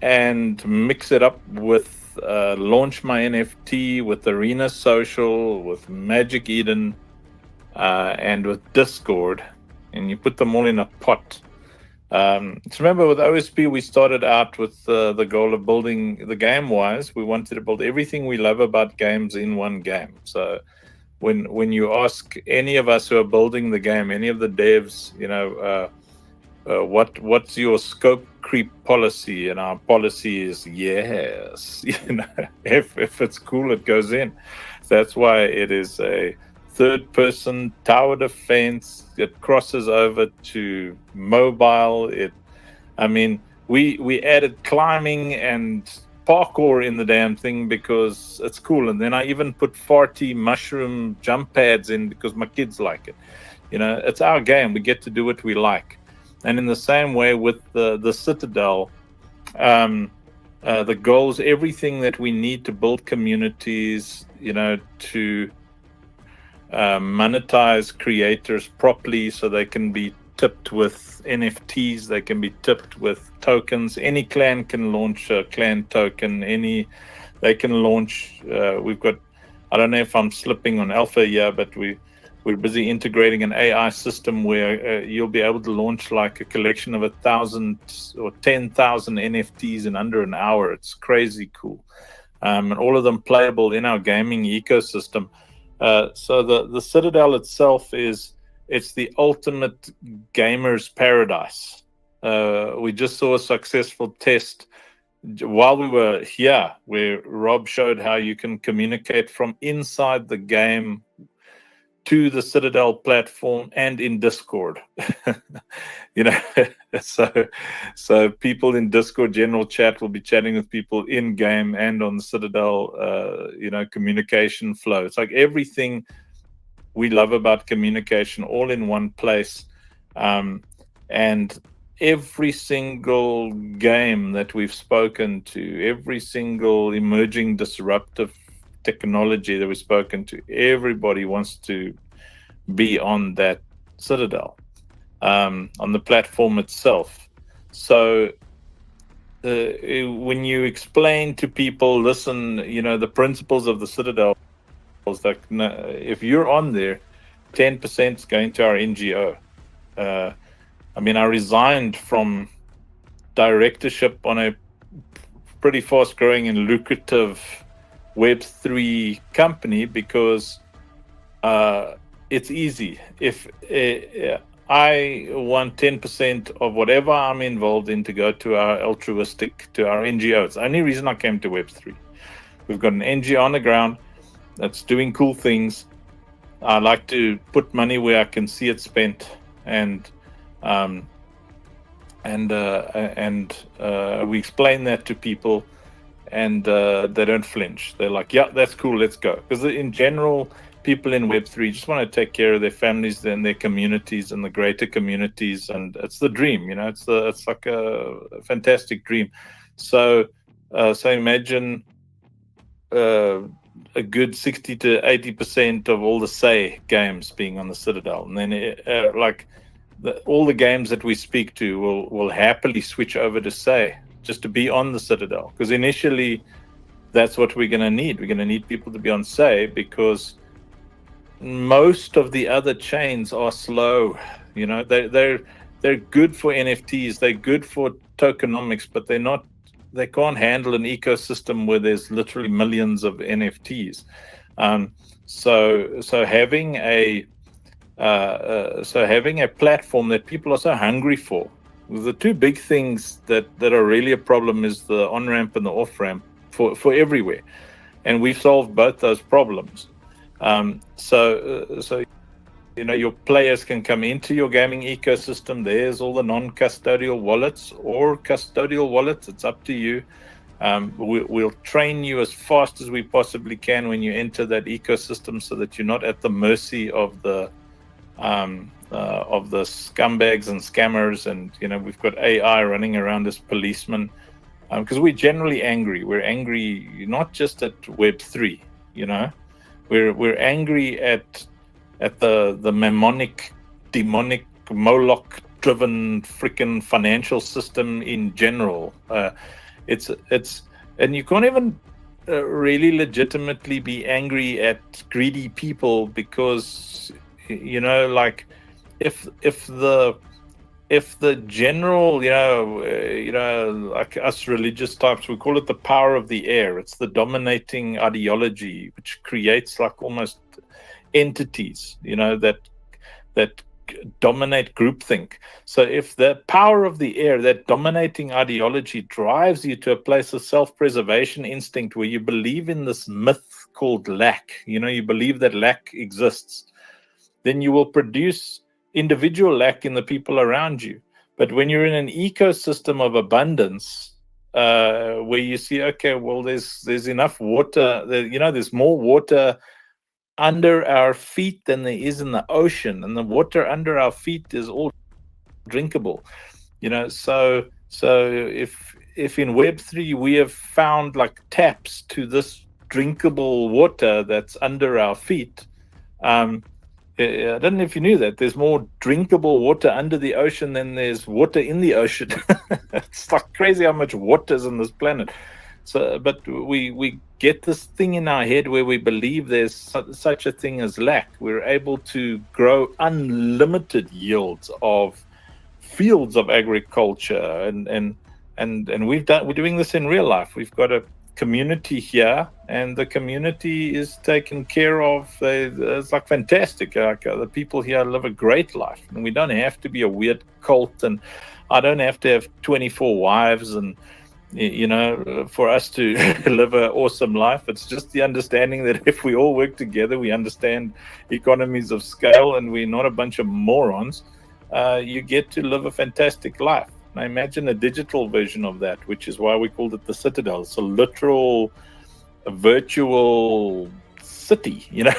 L: and mix it up with Launch My NFT, with Arena Social, with Magic Eden, and with Discord, and you put them all in a pot. So remember, with OSP, we started out with the goal of building the game-wise. We wanted to build everything we love about games in one game. So when you ask any of us who are building the game, any of the devs, what's your scope creep policy? And our policy is yes. If it's cool, it goes in. That's why it is a third-person tower defense. It crosses over to mobile. We added climbing and parkour in the damn thing because it's cool. And then I even put farty mushroom jump pads in because my kids like it. It's our game. We get to do what we like. And in the same way with the Citadel, the goals, everything that we need to build communities, to monetize creators properly so they can be tipped with NFTs, they can be tipped with tokens. Any clan can launch a clan token. They can launch. We've got. I don't know if I'm slipping on alpha here, but we're busy integrating an AI system where you'll be able to launch like a collection of 1,000 or 10,000 NFTs in under an hour. It's crazy cool, and all of them playable in our gaming ecosystem. So the Citadel itself it's the ultimate gamer's paradise. We just saw a successful test while we were here where Rob showed how you can communicate from inside the game to the Citadel platform and in Discord. So people in Discord general chat will be chatting with people in game and on the Citadel communication flow. It's like everything we love about communication all in one place. And every single game that we've spoken to, every single emerging disruptive technology that we've spoken to, everybody wants to be on that Citadel, on the platform itself. So when you explain to people, listen, the principles of the Citadel, like if you're on there, 10% is going to our NGO. I resigned from directorship on a pretty fast growing and lucrative Web3 company because it's easy. If I want 10% of whatever I'm involved in to go to our altruistic, to our NGO. It's the only reason I came to Web3. We've got an NGO on the ground that's doing cool things. I like to put money where I can see it spent, and we explain that to people, and they don't flinch. They're like, yeah, that's cool, let's go. Because in general, people in Web3 just want to take care of their families and their communities and the greater communities, and it's the dream, you know. It's like a fantastic dream. So imagine a good 60 to 80% of all the Say games being on the Citadel, and then all the games that we speak to will happily switch over to Say just to be on the Citadel, because initially that's what we're going to need. We're going to need people to be on Say, because most of the other chains are slow. You know, they're good for NFTs, they're good for tokenomics, but they can't handle an ecosystem where there's literally millions of NFTs. So having a platform that people are so hungry for. The two big things that are really a problem is the on-ramp and the off-ramp for everywhere, and we've solved both those problems. So you know, your players can come into your gaming ecosystem. There's all the non-custodial wallets or custodial wallets. It's up to you. We'll train you as fast as we possibly can when you enter that ecosystem, so that you're not at the mercy of the scumbags and scammers. And you know, we've got AI running around as policemen, because we're generally angry. We're angry not just at Web3. You know, we're angry at the demonic Moloch-driven freaking financial system in general. It's and you can't even really legitimately be angry at greedy people, because you know, like if the general, you know, like us religious types, we call it the power of the air. It's the dominating ideology which creates like almost entities, you know, that dominate groupthink. So if the power of the air, that dominating ideology, drives you to a place of self-preservation instinct where you believe in this myth called lack, you know, you believe that lack exists, then you will produce individual lack in the people around you. But when you're in an ecosystem of abundance, where you see, okay, well, there's enough water, you know, there's more water under our feet than there is in the ocean, and the water under our feet is all drinkable, you know. So if in Web3 we have found like taps to this drinkable water that's under our feet, I don't know if you knew that there's more drinkable water under the ocean than there's water in the ocean. It's like crazy how much water is on this planet. So, but we get this thing in our head where we believe there's such a thing as lack. We're able to grow unlimited yields of fields of agriculture, and we're doing this in real life. We've got a community here, and the community is taken care of. It's like fantastic. Like, the people here live a great life, and we don't have to be a weird cult, and I don't have to have 24 wives, and you know, for us to live an awesome life. It's just the understanding that if we all work together, we understand economies of scale, and we're not a bunch of morons. You get to live a fantastic life. Now imagine a digital version of that, which is why we called it the Citadel. It's a literal, a virtual city, you know,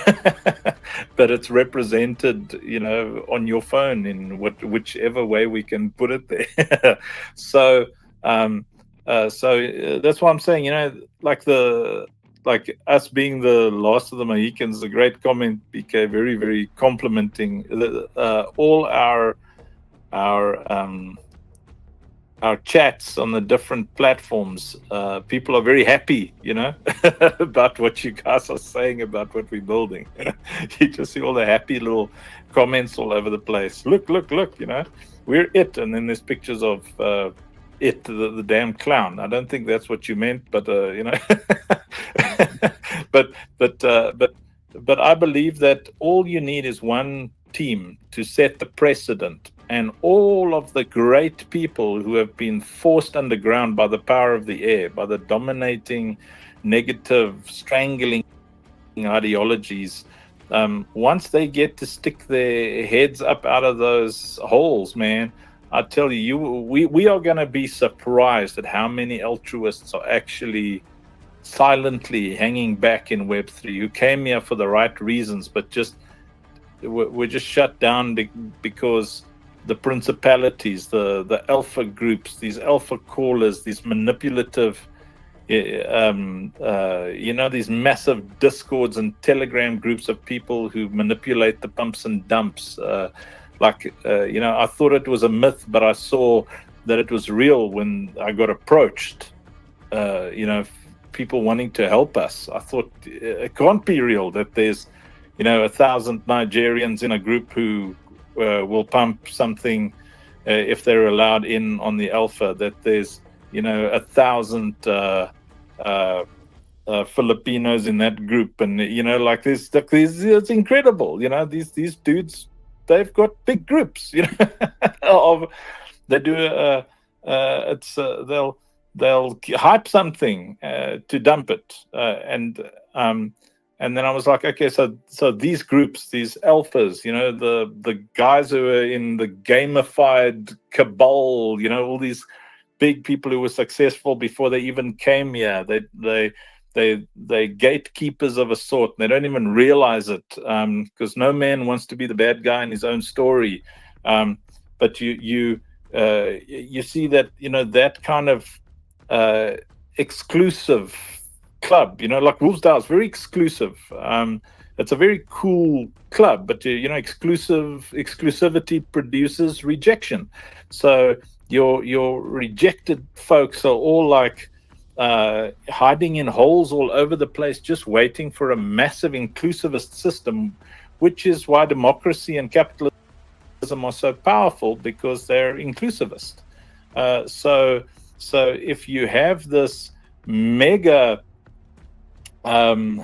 L: but it's represented, you know, on your phone in whichever way we can put it there. So that's why I'm saying, you know, like us being the last of the Mohicans, a great comment, BK, very, very complimenting all our chats on the different platforms. People are very happy, you know, about what you guys are saying about what we're building. You just see all the happy little comments all over the place. Look, you know, we're it. And then there's pictures of it, the damn clown. I don't think that's what you meant, but you know, but I believe that all you need is one team to set the precedent, and all of the great people who have been forced underground by the power of the air, by the dominating, negative, strangling ideologies, once they get to stick their heads up out of those holes, man, I tell you, we are going to be surprised at how many altruists are actually silently hanging back in Web3, who came here for the right reasons, but just we're just shut down because the principalities, the alpha groups, these alpha callers, these manipulative, these massive discords and telegram groups of people who manipulate the pumps and dumps. I thought it was a myth, but I saw that it was real when I got approached. People wanting to help us. I thought it can't be real that there's 1,000 Nigerians in a group who will pump something if they're allowed in on the alpha, that there's 1,000 Filipinos in that group, and it's incredible. These dudes, they've got big groups. They do they'll hype something to dump it, and then I was like, okay, so these groups, these alphas, the guys who are in the gamified cabal, all these big people who were successful before they even came here, they gatekeepers of a sort. They don't even realize it, because no man wants to be the bad guy in his own story. But you see that that kind of exclusive club, like Wolfsdale is very exclusive. It's a very cool club, but exclusivity produces rejection. So your rejected folks are all like hiding in holes all over the place, just waiting for a massive inclusivist system, which is why democracy and capitalism are so powerful, because they're inclusivist. So if you have this mega they're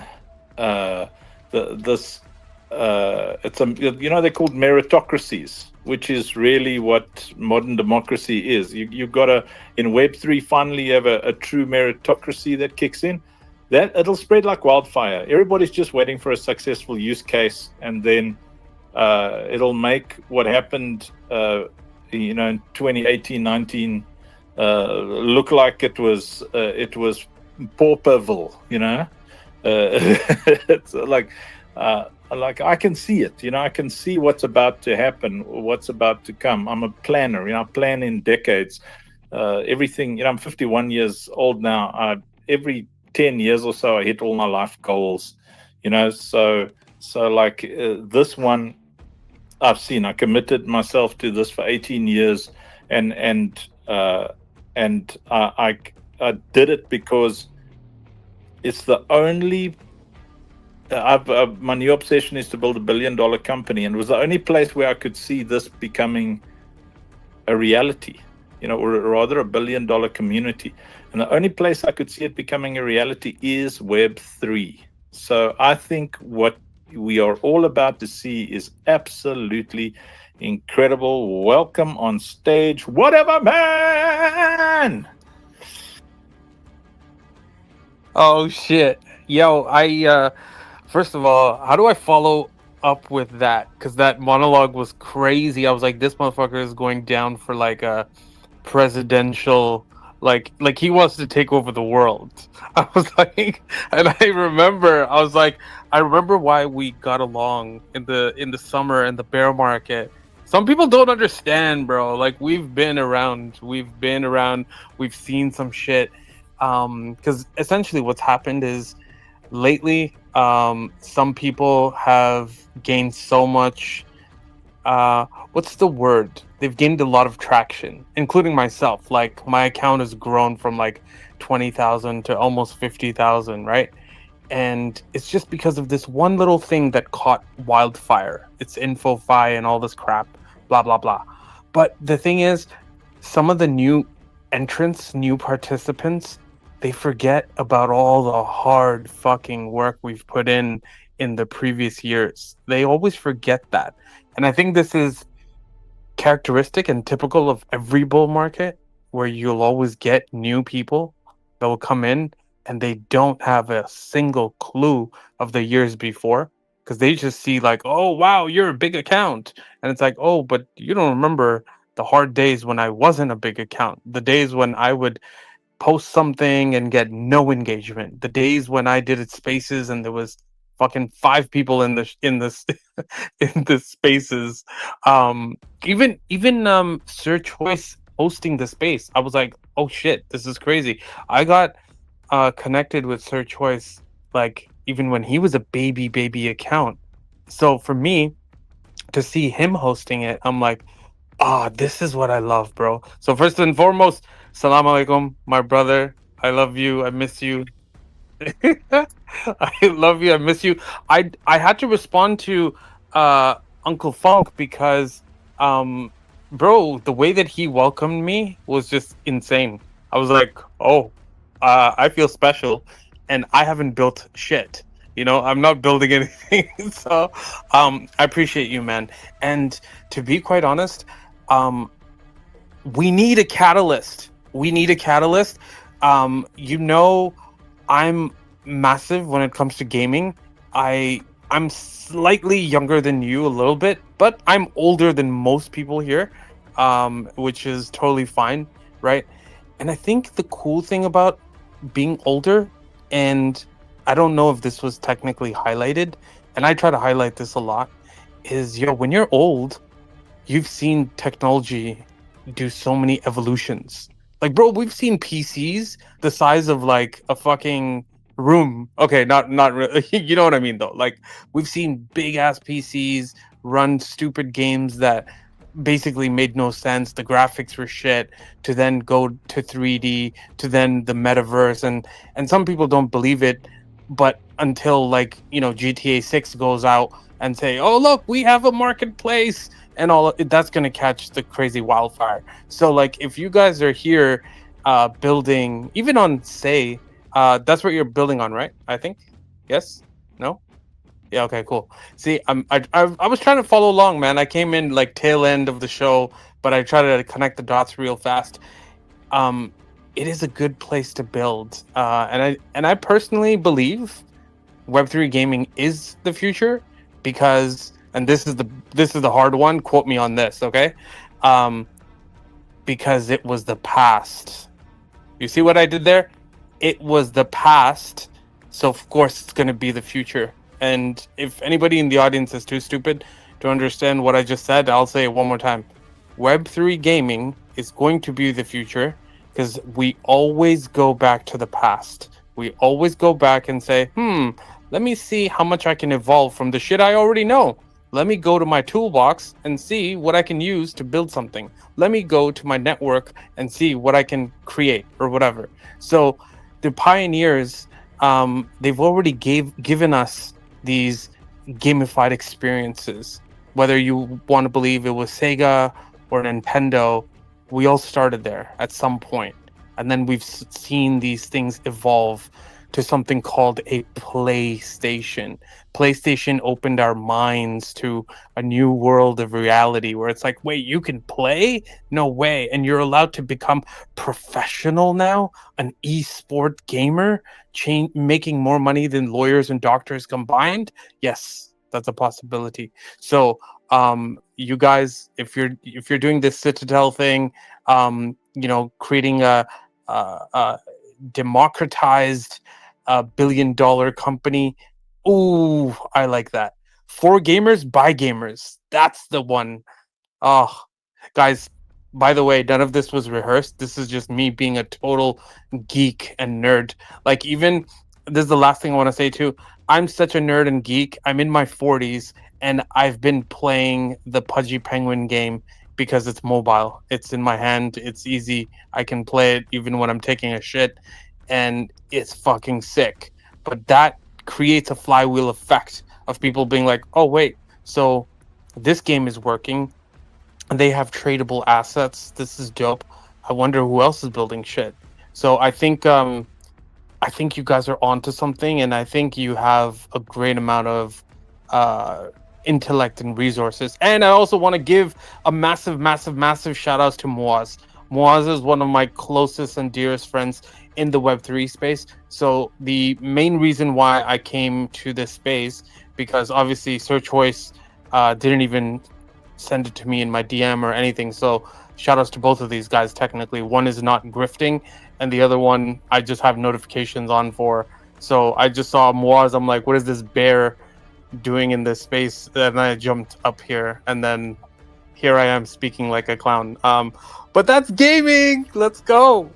L: called meritocracies, which is really what modern democracy is. You've got in Web3 finally you have a true meritocracy that kicks in. That it'll spread like wildfire. Everybody's just waiting for a successful use case, and then it'll make what happened in 2018-19 look like it was Pauperville. It's like I can see it. I can see what's about to happen, what's about to come. I'm a planner. I plan in decades. Everything. I'm 51 years old now. Every 10 years or so, I hit all my life goals. So like this one, I've seen. I committed myself to this for 18 years, and I did it because it's the only. My new obsession is to build $1 billion company, and it was the only place where I could see this becoming a reality, or rather $1 billion community. And the only place I could see it becoming a reality is Web3. So I think what we are all about to see is absolutely incredible. Welcome on stage, whatever man.
M: Oh shit. Yo, first of all, how do I follow up with that? Because that monologue was crazy. I was like, this motherfucker is going down for like a presidential, like he wants to take over the world. I was like, and I remember why we got along in the summer and the bear market. Some people don't understand, bro. Like we've been around, we've seen some shit. Because essentially what's happened is lately, some people have gained so much, what's the word? They've gained a lot of traction, including myself. Like my account has grown from like 20,000 to almost 50,000, right? And it's just because of this one little thing that caught wildfire. It's InfoFi and all this crap, blah, blah, blah. But the thing is, some of the new entrants, new participants, they forget about all the hard fucking work we've put in the previous years. They always forget that. And I think this is characteristic and typical of every bull market, where you'll always get new people that will come in and they don't have a single clue of the years before, because they just see like, oh wow, you're a big account, and it's like, oh, but you don't remember the hard days when I wasn't a big account, the days when I would post something and get no engagement, the days when I did it spaces and there was fucking 5 people in this in the spaces. um even Sir Choice hosting the space, I was like, oh shit, this is crazy. I got connected with Sir Choice like even when he was a baby account. So for me to see him hosting it, I'm like, ah, this is what I love, bro. So first and foremost, salam alaikum, my brother. I love you. I miss you. I love you. I miss you. I had to respond to uh Uncle Funk because bro, the way that he welcomed me was just insane. I was like, "Oh, I feel special and I haven't built shit. You know, I'm not building anything." So, I appreciate you, man. And to be quite honest, um we need a catalyst. We need a catalyst. You know, I'm massive when it comes to gaming. I'm slightly younger than you a little bit, but I'm older than most people here, which is totally fine, right? And I think the cool thing about being older, and I don't know if this was technically highlighted, and I try to highlight this a lot, is when you're old, you've seen technology do so many evolutions. Like, bro, we've seen PCs the size of like a fucking room. Okay, not really. You know what I mean, though. Like, we've seen big ass PCs run stupid games that basically made no sense. The graphics were shit. To then go to 3D, to then the metaverse, and some people don't believe it, but until like GTA 6 goes out and say, "Oh look, we have a marketplace," and that's going to catch the crazy wildfire. So like if you guys are here building even on say that's what you're building on, right? I think. Yes? No? Yeah, okay, cool. See, I was trying to follow along, man. I came in like tail end of the show, but I tried to connect the dots real fast. Um it is a good place to build. And I personally believe Web3 gaming is the future because, and this is the hard one, quote me on this, okay? Um because it was the past. You see what I did there? It was the past, so of course it's going to be the future. And if anybody in the audience is too stupid to understand what I just said, I'll say it one more time. Web3 gaming is going to be the future because we always go back to the past. We always go back and say, let me see how much I can evolve from the shit I already know. Let me go to my toolbox and see what I can use to build something. Let me go to my network and see what I can create or whatever. So the pioneers, they've already given us these gamified experiences. Whether you want to believe it was Sega or Nintendo, we all started there at some point. And then we've seen these things evolve to something called a PlayStation. PlayStation opened our minds to a new world of reality where it's like, wait, you can play? No way. And you're allowed to become professional now, an esport gamer, making more money than lawyers and doctors combined? Yes, that's a possibility. So, you guys, if you're doing this Citadel thing, creating a democratized billion-dollar company. Ooh, I like that. For gamers, by gamers. That's the one. Oh, guys, by the way, none of this was rehearsed. This is just me being a total geek and nerd. Like, even this is the last thing I want to say too. I'm such a nerd and geek. I'm in my 40s and I've been playing the Pudgy Penguin game because it's mobile. It's in my hand. It's easy. I can play it even when I'm taking a shit, and it's fucking sick. But that creates a flywheel effect of people being like, "Oh wait, so this game is working. They have tradable assets. This is dope. I wonder who else is building shit." So I think you guys are onto something, and I think you have a great amount of intellect and resources. And I also want to give a massive shout outs to Moaz. Moaz is one of my closest and dearest friends in the Web3 space. So the main reason why I came to this space, because obviously Sir Choice didn't even send it to me in my DM or anything. So shout outs to both of these guys. Technically, one is not grifting, and the other one I just have notifications on for. So I just saw Moaz. I'm like, what is this bear doing in this space? And I jumped up here, and then here I am speaking like a clown. But that's gaming. Let's go.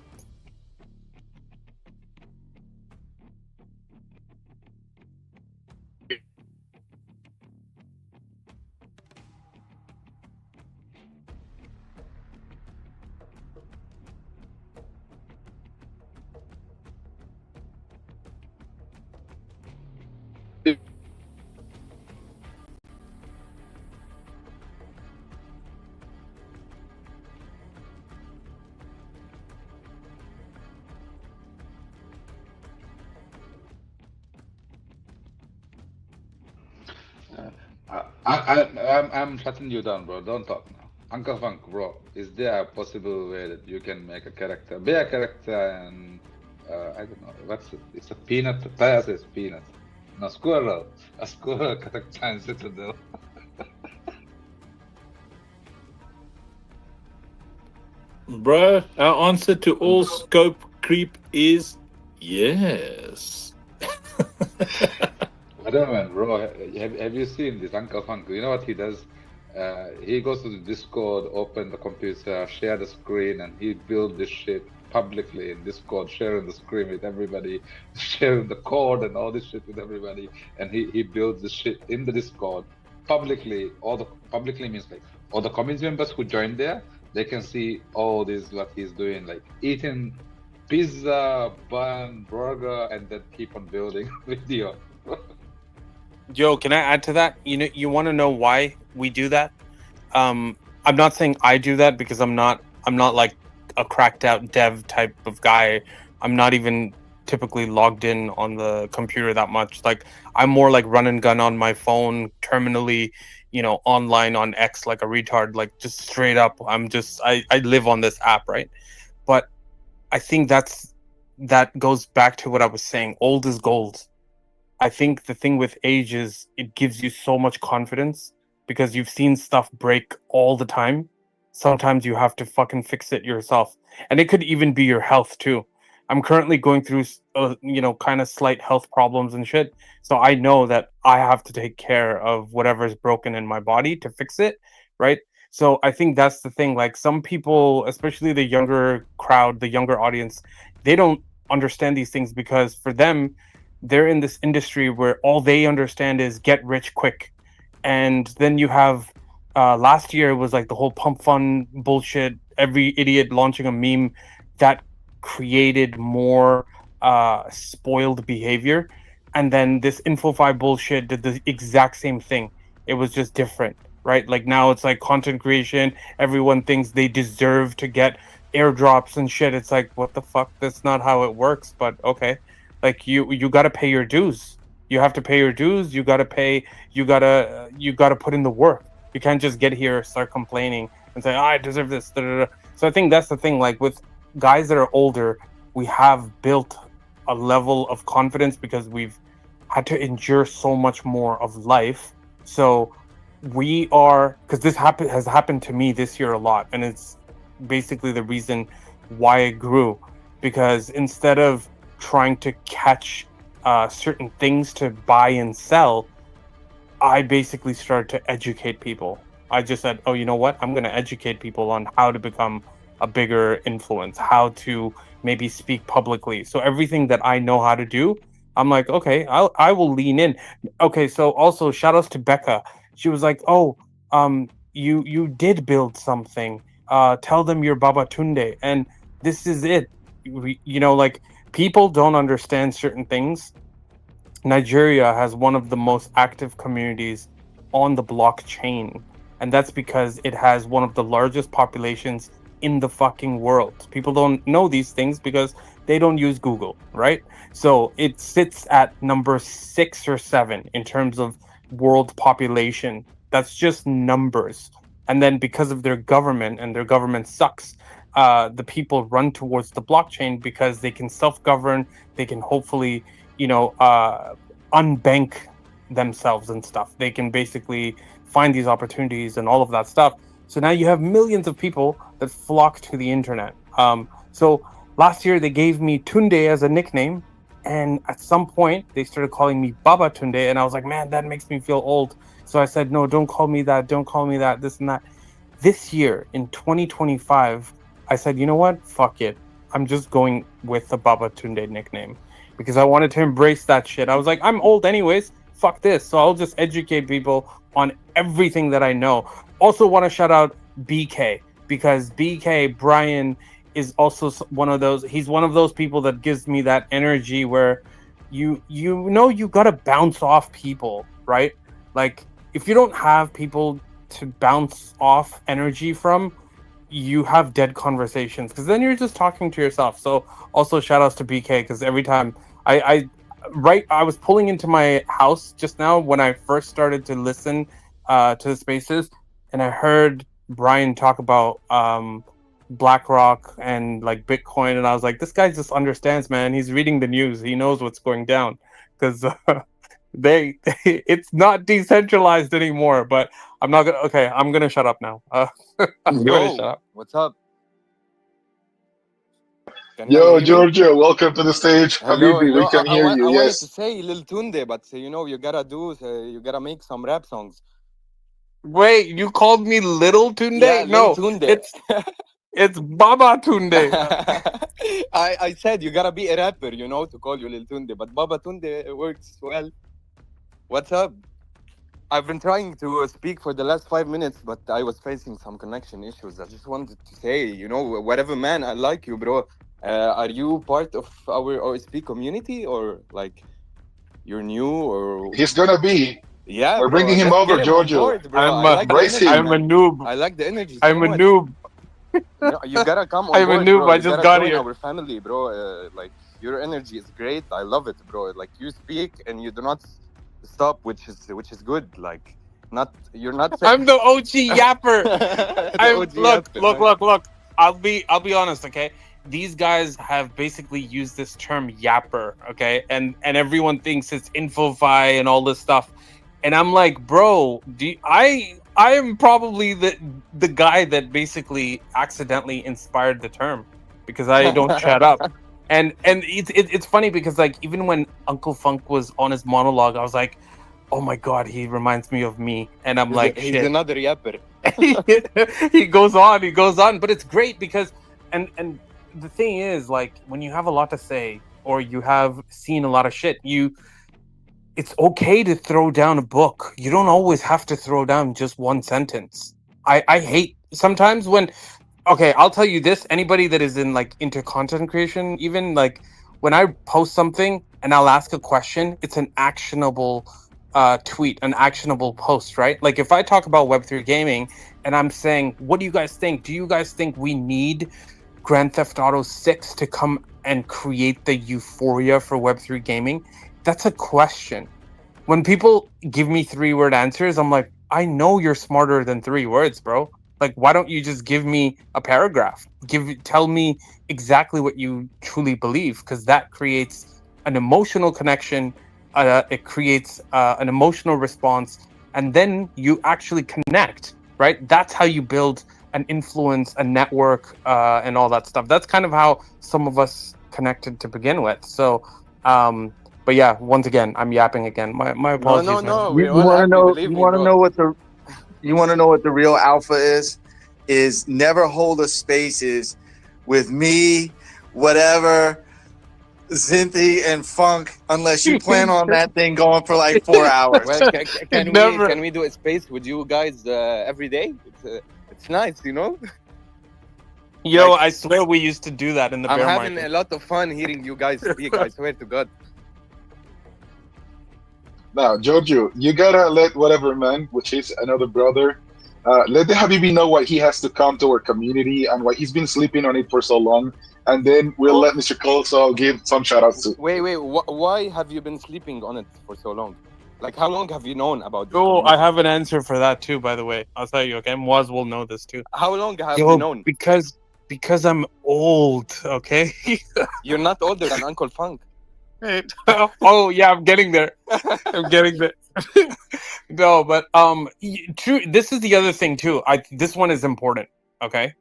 I: I'm shutting you down, bro. Don't talk now. Uncle Funk, bro, is there a possible way that you can make a character, be a character, and I don't know, what's it? It's a peanut. Taya says peanut. No, squirrel. A squirrel character in Citadel.
L: Bro, our answer to all scope creep is yes.
I: Whatever, man, bro. Have you seen this Uncle Funk? You know what he does? He goes to the Discord, open the computer, share the screen, and he builds this shit publicly in Discord, sharing the screen with everybody, sharing the code and all this shit with everybody. And he builds this shit in the Discord publicly. Publicly means like all the community members who join there, they can see all this what he's doing, like eating pizza, bun, burger, and then keep on building video.
M: Yo, can I add to that? You want to know why we do that? I'm not saying I do that because I'm not like a cracked out dev type of guy. I'm not even typically logged in on the computer that much. Like I'm more like run and gun on my phone, terminally, online on X like a retard, like just straight up. I live on this app, right? But I think that goes back to what I was saying. Old is gold. I think the thing with age is it gives you so much confidence because you've seen stuff break all the time. Sometimes you have to fucking fix it yourself. And it could even be your health too. I'm currently going through, kind of slight health problems and shit. So I know that I have to take care of whatever is broken in my body to fix it, right? So I think that's the thing. Like some people, especially the younger crowd, the younger audience, they don't understand these things because for them, they're in this industry where all they understand is get rich quick. And then you have last year was like the whole pump fund bullshit, every idiot launching a meme that created more spoiled behavior. And then this InfoFi bullshit did the exact same thing. It was just different, right? Like now it's like content creation, everyone thinks they deserve to get airdrops and shit. It's like, what the fuck? That's not how it works, but okay. Like you got to pay your dues. You have to pay your dues. You got to pay. You gotta put in the work. You can't just get here, start complaining, and say, "I deserve this." Da, da, da. So I think that's the thing. Like with guys that are older, we have built a level of confidence because we've had to endure so much more of life. So we are, because this has happened to me this year a lot, and it's basically the reason why I grew. Because instead of trying to catch certain things to buy and sell, I basically started to educate people. I just said, oh, you know what? I'm going to educate people on how to become a bigger influence, how to maybe speak publicly. So everything that I know how to do, I'm like, okay, I will lean in. Okay, so also shout outs to Becca. She was like, oh, you did build something. Tell them you're Baba Tunde, and this is it. Like people don't understand certain things. Nigeria has one of the most active communities on the blockchain, and that's because it has one of the largest populations in the fucking world. People don't know these things because they don't use Google, right? So it sits at number 6 or 7 in terms of world population. That's just numbers. And then because of their government, and their government sucks, the people run towards the blockchain because they can self-govern. They can hopefully, unbank themselves and stuff. They can basically find these opportunities and all of that stuff. So now you have millions of people that flock to the internet. So last year they gave me Tunde as a nickname, and at some point they started calling me Baba Tunde, and I was like, man, that makes me feel old. So I said, no, don't call me that. Don't call me that. This and that. This year in 2025, I said, you know what? Fuck it. I'm just going with the Baba Tunde nickname because I wanted to embrace that shit. I was like, I'm old anyways. Fuck this. So I'll just educate people on everything that I know. Also want to shout out BK, because BK, Brian, is also one of those. He's one of those people that gives me that energy where you gotta bounce off people, right? Like if you don't have people to bounce off energy from, you have dead conversations, because then you're just talking to yourself. So also shout outs to BK, because every time I was pulling into my house just now when I first started to listen to the spaces, and I heard Brian talk about BlackRock and like Bitcoin, and I was like, this guy just understands, man. He's reading the news. He knows what's going down, because they it's not decentralized anymore. But I'm not gonna. Okay, I'm gonna shut up now. I'm gonna shut
N: Yo,
M: up.
N: what's up? Can you
F: Yo,
N: hear me?
F: Giorgio, welcome to the stage.
N: Hello,
F: Habibi, we
N: hello.
F: can hear you.
N: I wanted to
F: Yes.
N: say Lil Tunde, but you gotta make some rap songs.
M: Wait, you called me Little
N: Yeah,
M: Tunde?
N: Lil
M: No,
N: Tunde.
M: it's Baba Tunde.
N: I said you gotta be a rapper, to call you Lil Tunde, but Baba Tunde works well. What's up? I've been trying to speak for the last 5 minutes, but I was facing some connection issues. I just wanted to say, whatever, man, I like you, bro. Are you part of our OSP community, or like you're new, or
F: He's gonna be.
N: yeah,
F: We're
N: bro?
F: bringing him
N: Let's get
F: over,
N: him on
F: Giorgio.
N: board, bro. I like the
F: Embrace
N: energy,
F: him.
M: I'm a
N: man.
M: noob.
N: I like the energy so
M: I'm a
N: much.
M: noob.
N: No, you gotta come on
M: I'm a
N: board,
M: noob.
N: bro.
M: I
N: You
M: just
N: gotta
M: got
N: join
M: here.
N: our family, bro. Like your energy is great. I love it, bro. Like you speak and you do not stop, which is good. Like you're not saying
M: I'm the OG yapper.
N: the OG after, man.
M: Look. I'll be honest, okay? These guys have basically used this term yapper, okay? And everyone thinks it's infofi and all this stuff. And I'm like, bro, I am probably the guy that basically accidentally inspired the term, because I don't shut up. And it's funny because like even when Uncle Funk was on his monologue, I was like, oh my god, he reminds me of me. And I'm like,
N: He's
M: shit.
N: another yapper.
M: He goes on, but it's great because and the thing is, like, when you have a lot to say or you have seen a lot of shit, it's okay to throw down a book. You don't always have to throw down just one sentence. I hate sometimes when, okay, I'll tell you this, anybody that is in like into content creation, even like when I post something and I'll ask a question, it's an actionable tweet, an actionable post, right? Like if I talk about Web3 gaming and I'm saying, what do you guys think? Do you guys think we need Grand Theft Auto 6 to come and create the euphoria for Web3 gaming? That's a question. When people give me 3-word answers, I'm like, I know you're smarter than 3 words, bro. Like, why don't you just give me a paragraph? Tell me exactly what you truly believe, because that creates an emotional connection. It creates an emotional response, and then you actually connect, right? That's how you build an influence, a network, and all that stuff. That's kind of how some of us connected to begin with. So, but yeah, once again, I'm yapping again. My apologies, man.
N: No.
H: You,
N: We're
H: you
N: all
H: want to
N: happy.
H: know?
N: Believe
H: You
N: me,
H: want to
N: bro.
H: know what the? You want to know what the real alpha is? Is never hold a spaces with me, whatever, Zinthi and Funk, unless you plan on that thing going for like 4 hours.
N: Well,
M: Never.
N: can we do a space with you guys every day? It's nice,
M: Yo,
N: Like
M: I swear we used to do that in the
N: I'm
M: bear
N: having
M: market.
N: a lot of fun hearing you guys speak. I swear to God.
F: Now, Giorgio, you gotta let whatever man, which is another brother, let the Habibi know why he has to come to our community and why he's been sleeping on it for so long. And then we'll let Mr. Colso give some shout outs too.
N: Wait. Why have you been sleeping on it for so long? Like, how long have you known about this?
M: Oh, I
N: community?
M: have an answer for that too, by the way. I'll tell you, okay? Moaz will know this too.
N: How long have
M: Yo,
N: you known?
M: because I'm old, okay?
N: You're not older than Uncle Funk.
M: Oh yeah, I'm getting there. I'm getting there. No, but true. This is the other thing too. This one is important. Okay.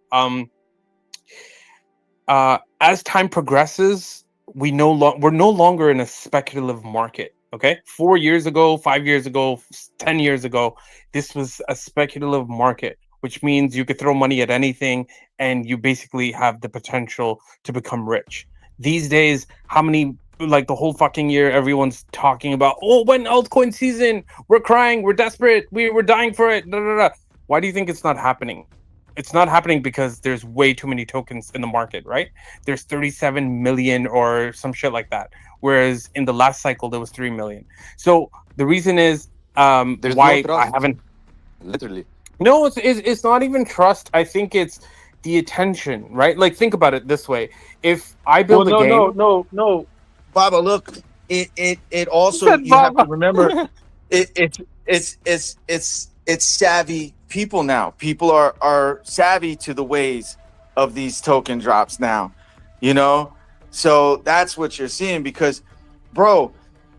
M: As time progresses, we're no longer in a speculative market. Okay, 4 years ago, 5 years ago, 10 years ago, this was a speculative market, which means you could throw money at anything, and you basically have the potential to become rich. These days, how many? Like the whole fucking year, everyone's talking about, oh, when altcoin season, we're crying, we're desperate, we're dying for it. Da, da, da. Why do you think it's not happening? It's not happening because there's way too many tokens in the market, right? There's 37 million or some shit like that. Whereas in the last cycle, there was 3 million. So the reason is
N: There's
M: why
N: no trust.
M: I haven't.
N: Literally.
M: No, it's not even trust. I think it's the attention, right? Like, think about it this way. If I build a game.
L: No.
H: Baba, look, it also
M: Said
H: you have to
M: Baba.
H: remember it's savvy people now. People are savvy to the ways of these token drops now, you know? So that's what you're seeing because, bro,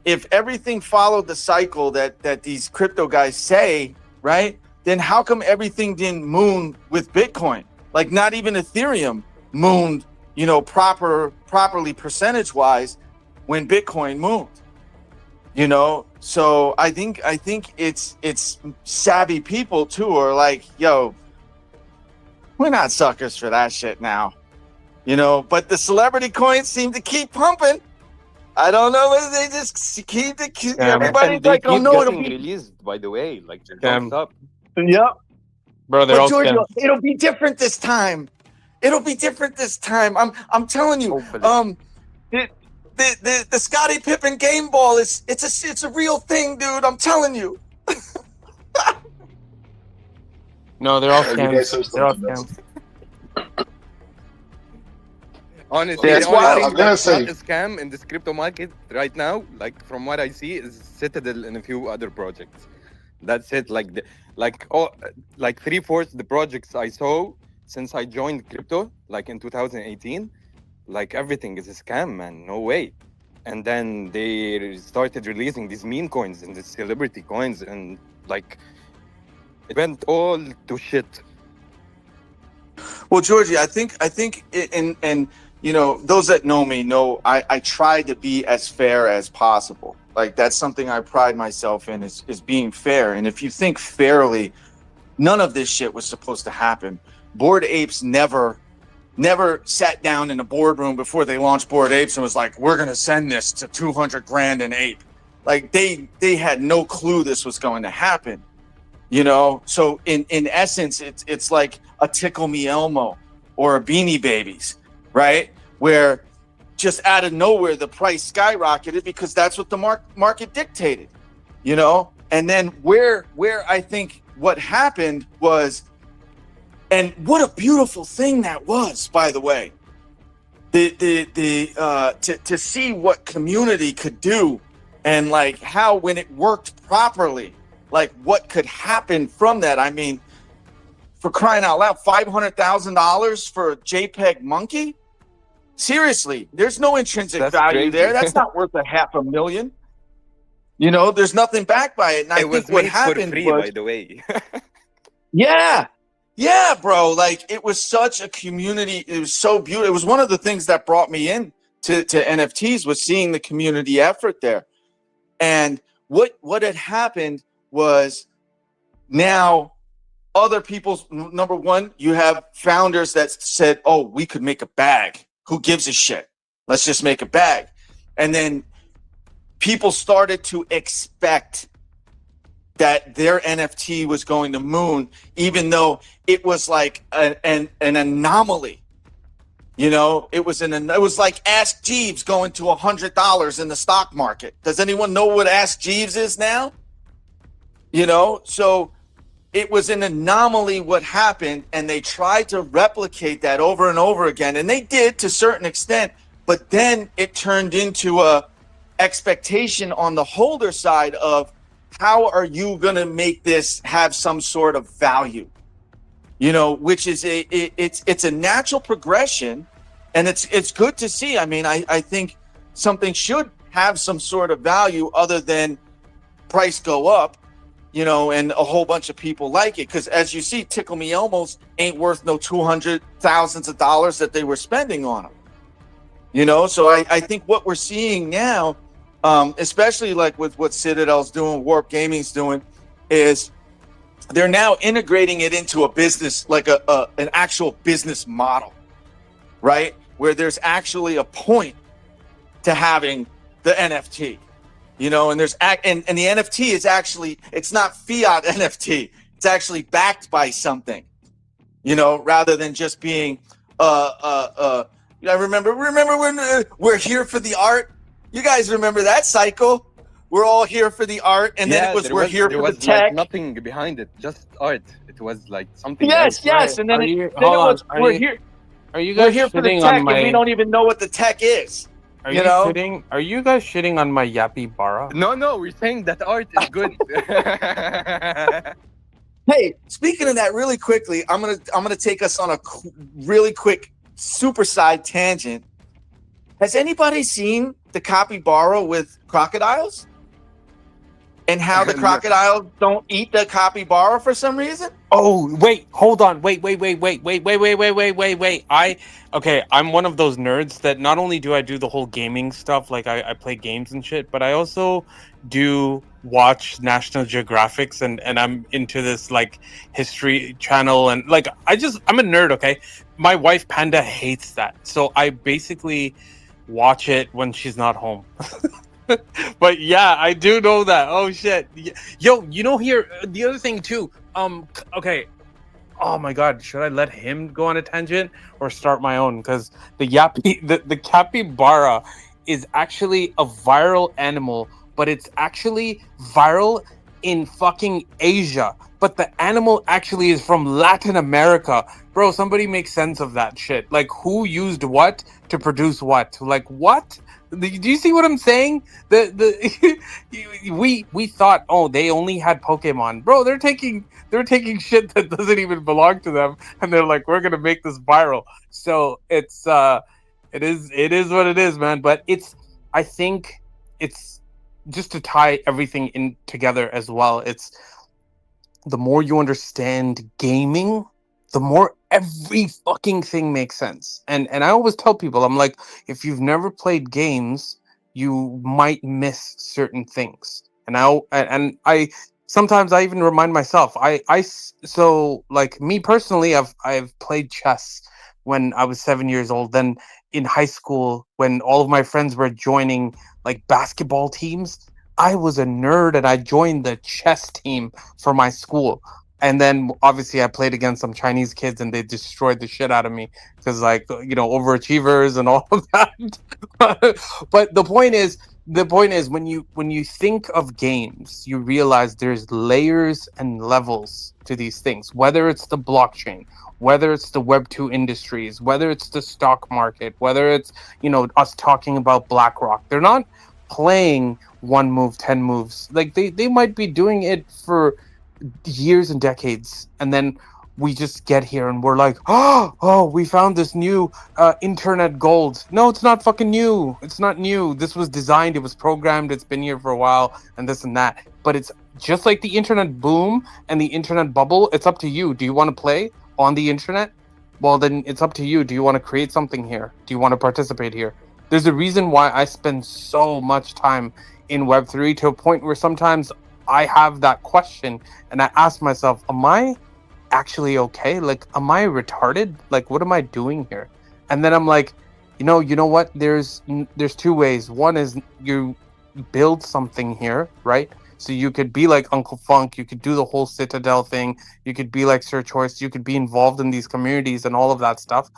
H: if everything followed the cycle that these crypto guys say, right, then how come everything didn't moon with Bitcoin? Like not even Ethereum mooned, you know, properly percentage-wise when Bitcoin mooned, you know? So I think it's savvy people too are like, yo, we're not suckers for that shit now, you know? But the celebrity coins seem to keep pumping. I don't know whether they just keep everybody's
N: And they
H: like, oh
N: keep
H: no, it'll
N: getting
H: be
N: released, by the way. Like,
M: Scam.
N: don't stop.
H: yeah.
M: Bro, they're
H: But
M: all
H: Giorgio,
M: scams.
H: it'll be different this time. It'll be different this time. I'm telling you.
N: Hopefully.
H: The Scottie Pippen game ball it's a real thing, dude. I'm telling you.
M: No, they're all
F: You guys
M: scams.
F: are
M: They're all
F: something else.
M: scams.
N: Honestly,
H: That's
N: the
H: why
N: only
F: I'm
N: thing
F: gonna
N: that's not
F: say-
N: a scam in this crypto market right now, like from what I see, is Citadel and a few other projects. That's it. Like 3/4 the projects I saw since I joined crypto, like in 2018, like everything is a scam, man. No way. And then they started releasing these meme coins and the celebrity coins, and like it went all to shit.
H: Well, Georgie, I think and you know, those that know me know I try to be as fair as possible. Like that's something I pride myself in is being fair. And if you think fairly, none of this shit was supposed to happen. Bored Apes never sat down in a boardroom before they launched Bored Apes and was like, we're gonna send this to 200 grand an ape. Like they had no clue this was going to happen. You know, so in essence, it's like a Tickle Me Elmo or a Beanie Babies, right? Where just out of nowhere the price skyrocketed because that's what the market dictated, you know. And then where I think what happened was, and what a beautiful thing that was, by the way, to see what community could do, and like how when it worked properly. Like what could happen from that? I mean, for crying out loud, $500,000 for a JPEG monkey? Seriously, there's no intrinsic value there. That's not worth $500,000. You know, there's nothing backed by it. And I
N: It was
H: think what
N: made for
H: happened
N: free,
H: was,
N: by the way.
H: yeah, bro. Like it was such a community. It was so beautiful. It was one of the things that brought me in to NFTs was seeing the community effort there. And what had happened was now other people's number one, you have founders that said, oh, we could make a bag. Who gives a shit? Let's just make a bag. And then people started to expect that their NFT was going to moon, even though it was like an anomaly. You know, it was like Ask Jeeves going to $100 in the stock market. Does anyone know what Ask Jeeves is now? You know, so it was an anomaly what happened, and they tried to replicate that over and over again, and they did to a certain extent, but then it turned into a expectation on the holder side of, how are you going to make this have some sort of value? You know, which is it's a natural progression, and it's good to see. I mean, I think something should have some sort of value other than price go up, you know, and a whole bunch of people like it. Because as you see, Tickle Me Elmos ain't worth no $200,000 that they were spending on them. You know, so I think what we're seeing now, especially like with what Citadel's doing, Warp Gaming's doing, is they're now integrating it into a business, like an actual business model, right? Where there's actually a point to having the NFT, you know, and there's and the NFT is actually, it's not fiat NFT. It's actually backed by something, you know, rather than just being I remember when we're here for the art. You guys remember that cycle? We're all here for the art, and then it was we're here for the tech.
N: Like nothing behind it, just art. It was like something.
H: Yes,
N: else.
H: and then we're here.
M: Are you
H: We're
M: guys
H: here for the
M: shitting
H: tech,
M: on my?
H: and we don't even know what the tech is.
M: Are
H: you
M: you
H: know?
M: shitting? Are you guys shitting on my Yappy Bara?
N: No, we're saying that art is good.
H: Hey, speaking of that, really quickly, I'm gonna take us on a really quick super side tangent. Has anybody seen the capybara with crocodiles? And how the crocodiles don't eat the capybara for some reason?
M: Oh, wait, hold on. Wait. I'm one of those nerds that not only do I do the whole gaming stuff, like I play games and shit, but I also do watch National Geographics and I'm into this like history channel and like I'm a nerd, okay? My wife Panda hates that. So I basically watch it when she's not home. But yeah, I do know that. Oh shit. Yo, you know here the other thing too. Okay. Oh my god, should I let him go on a tangent or start my own? Because the capybara is actually a viral animal, but it's actually viral in fucking Asia. But the animal actually is from Latin America. Bro, somebody make sense of that shit. Like who used what to produce what? Like what? Do you see what I'm saying? We thought, oh, they only had Pokemon. Bro, they're taking shit that doesn't even belong to them, and they're like, we're gonna make this viral. So it is what it is, man. But I think it's just to tie everything in together as well. It's the more you understand gaming, the more every fucking thing makes sense. And I always tell people, I'm like, if you've never played games, you might miss certain things. And I sometimes I even remind myself, so like me personally, I've played chess when I was 7 years old. Then in high school, when all of my friends were joining like basketball teams, I was a nerd and I joined the chess team for my school. And then obviously I played against some Chinese kids and they destroyed the shit out of me because like, you know, overachievers and all of that. But the point is when you think of games, you realize there's layers and levels to these things, whether it's the blockchain, whether it's the Web2 industries, whether it's the stock market, whether it's, you know, us talking about BlackRock. They're not playing one move, 10 moves. Like they might be doing it for years and decades, and then we just get here and we're like, oh, we found this new internet gold. No, it's not fucking new. It's not new. This was designed, it was programmed, it's been here for a while, and this and that. But it's just like the internet boom and the internet bubble. It's up to you. Do you want to play on the internet? Well, then it's up to you. Do you want to create something here? Do you want to participate here? There's a reason why I spend so much time in Web3 to a point where sometimes I have that question and I ask myself, am I actually okay? Like, am I retarded? Like, what am I doing here? And then I'm like, you know what? There's two ways. One is you build something here, right? So you could be like Uncle Funk, you could do the whole Citadel thing, you could be like Sir Choice, you could be involved in these communities and all of that stuff.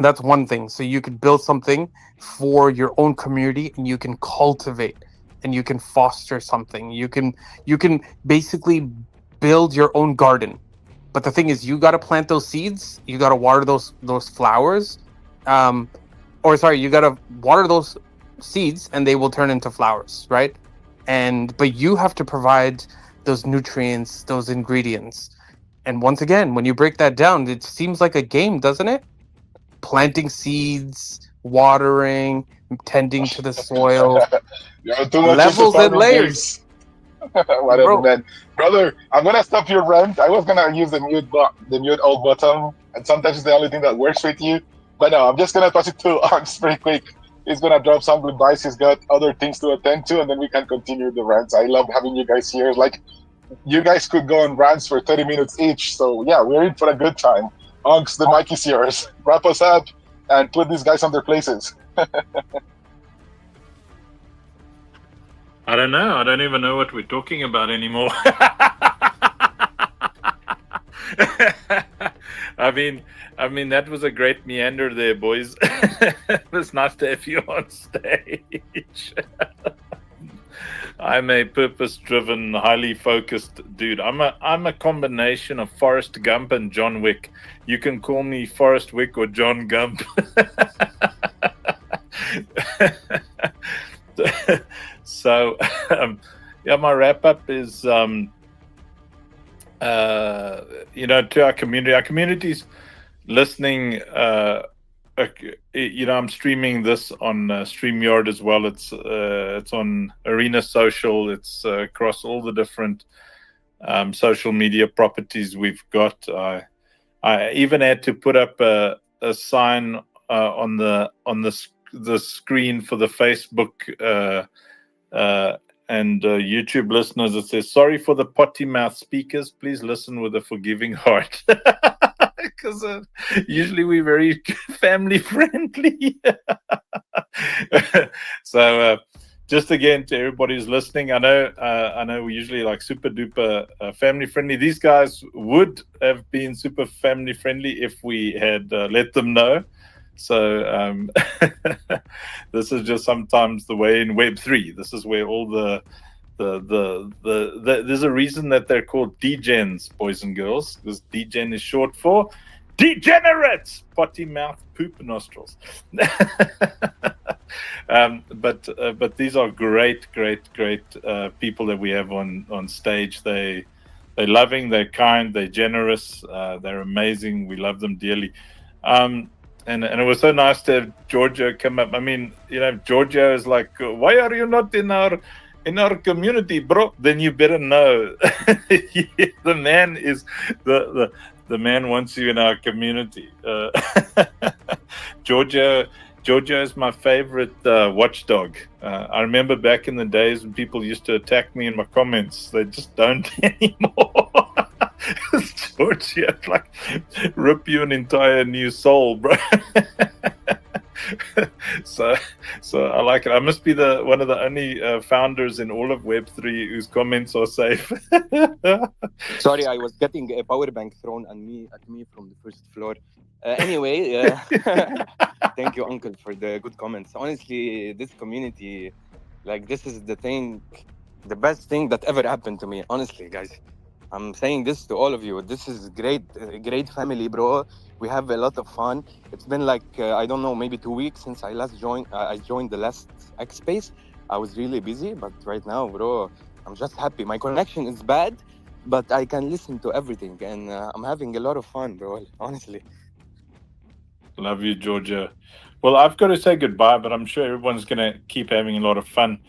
M: That's one thing. So you could build something for your own community and you can cultivate and you can foster something. You can basically build your own garden. But the thing is, you got to plant those seeds, you got to water those flowers. You got to water those seeds and they will turn into flowers, right? but you have to provide those nutrients, those ingredients. And once again, when you break that down, it seems like a game, doesn't it? Planting seeds, watering, tending to the soil,
F: You're too much into
M: levels and
F: farming
M: layers.
F: games. Whatever,
M: Bro,
F: man. Brother, I'm gonna stop your rant. I was gonna use the mute all button, and sometimes it's the only thing that works with you. But no, I'm just gonna pass it to Onyx pretty quick. He's gonna drop some goodbyes. He's got other things to attend to, and then we can continue the rants. I love having you guys here. Like, you guys could go on rants for 30 minutes each. So yeah, we're in for a good time. Onyx, the mic is yours. Wrap us up and put these guys on their places.
A: I don't know. I don't even know what we're talking about anymore. I mean, that was a great meander there, boys. It was nice to have you on stage. I'm a purpose-driven, highly focused dude. I'm a combination of Forrest Gump and John Wick. You can call me Forrest Wick or John Gump. So, yeah, my wrap up is, to our community. Our community's listening. I'm streaming this on StreamYard as well. It's on Arena Social. It's across all the different social media properties we've got. I even had to put up a sign on the screen for the Facebook and YouTube listeners. It says, "Sorry for the potty mouth speakers. Please listen with a forgiving heart." Because usually we're very family friendly. So just again to everybody who's listening, I know we're usually like super duper family friendly. These guys would have been super family friendly if we had let them know. So this is just sometimes the way in Web3. This is where all the there's a reason that they're called degens, boys and girls. This degen is short for degenerates, potty mouth, poop nostrils. But these are great people that we have on stage. They're loving, they're kind, they're generous, they're amazing. We love them dearly. And it was so nice to have Giorgio come up. I mean, Giorgio is like, "Why are you not in our community, bro?" Then you better know the man is the man wants you in our community. Giorgio is my favorite watchdog. I remember back in the days when people used to attack me in my comments. They just don't anymore. Giorgio, like, rip you an entire new soul, bro. So I like it. I must be one of the only founders in all of Web3 whose comments are safe.
N: Sorry, I was getting a power bank thrown at me from the first floor. Anyway, thank you, Uncle, for the good comments. Honestly, this community, like, this is the best thing that ever happened to me. Honestly, guys, I'm saying this to all of you. This is great family, bro. We have a lot of fun. It's been like, I don't know, maybe 2 weeks since I last joined. I joined the last X Space. I was really busy, but right now, bro, I'm just happy. My connection is bad, but I can listen to everything, and I'm having a lot of fun, bro. Honestly.
A: Love you, Georgia. Well, I've got to say goodbye, but I'm sure everyone's going to keep having a lot of fun.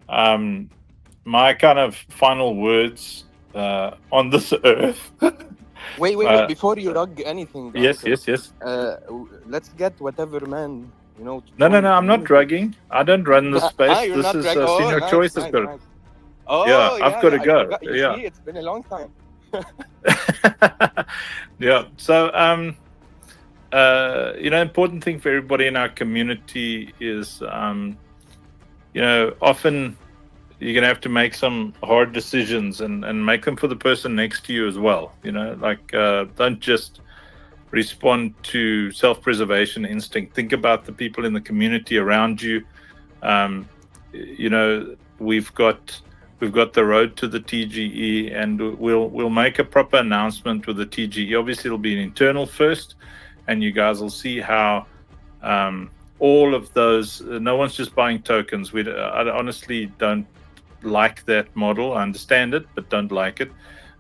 A: My kind of final words on this earth.
N: Wait. Before you rug anything,
A: yes.
N: Let's get whatever man,
A: No, I'm not drugging. I don't run the space. This is Senior Choice's got it.
N: Oh,
A: yeah, I've got to go.
N: You see, it's been a long time.
A: Yeah. So, important thing for everybody in our community is, often you're going to have to make some hard decisions and make them for the person next to you as well. Don't just respond to self-preservation instinct. Think about the people in the community around you. We've got the road to the TGE, and we'll make a proper announcement with the TGE. Obviously, it'll be an internal first, and you guys will see how all of those. No one's just buying tokens. I honestly don't
L: like that model. I understand it, but don't like it.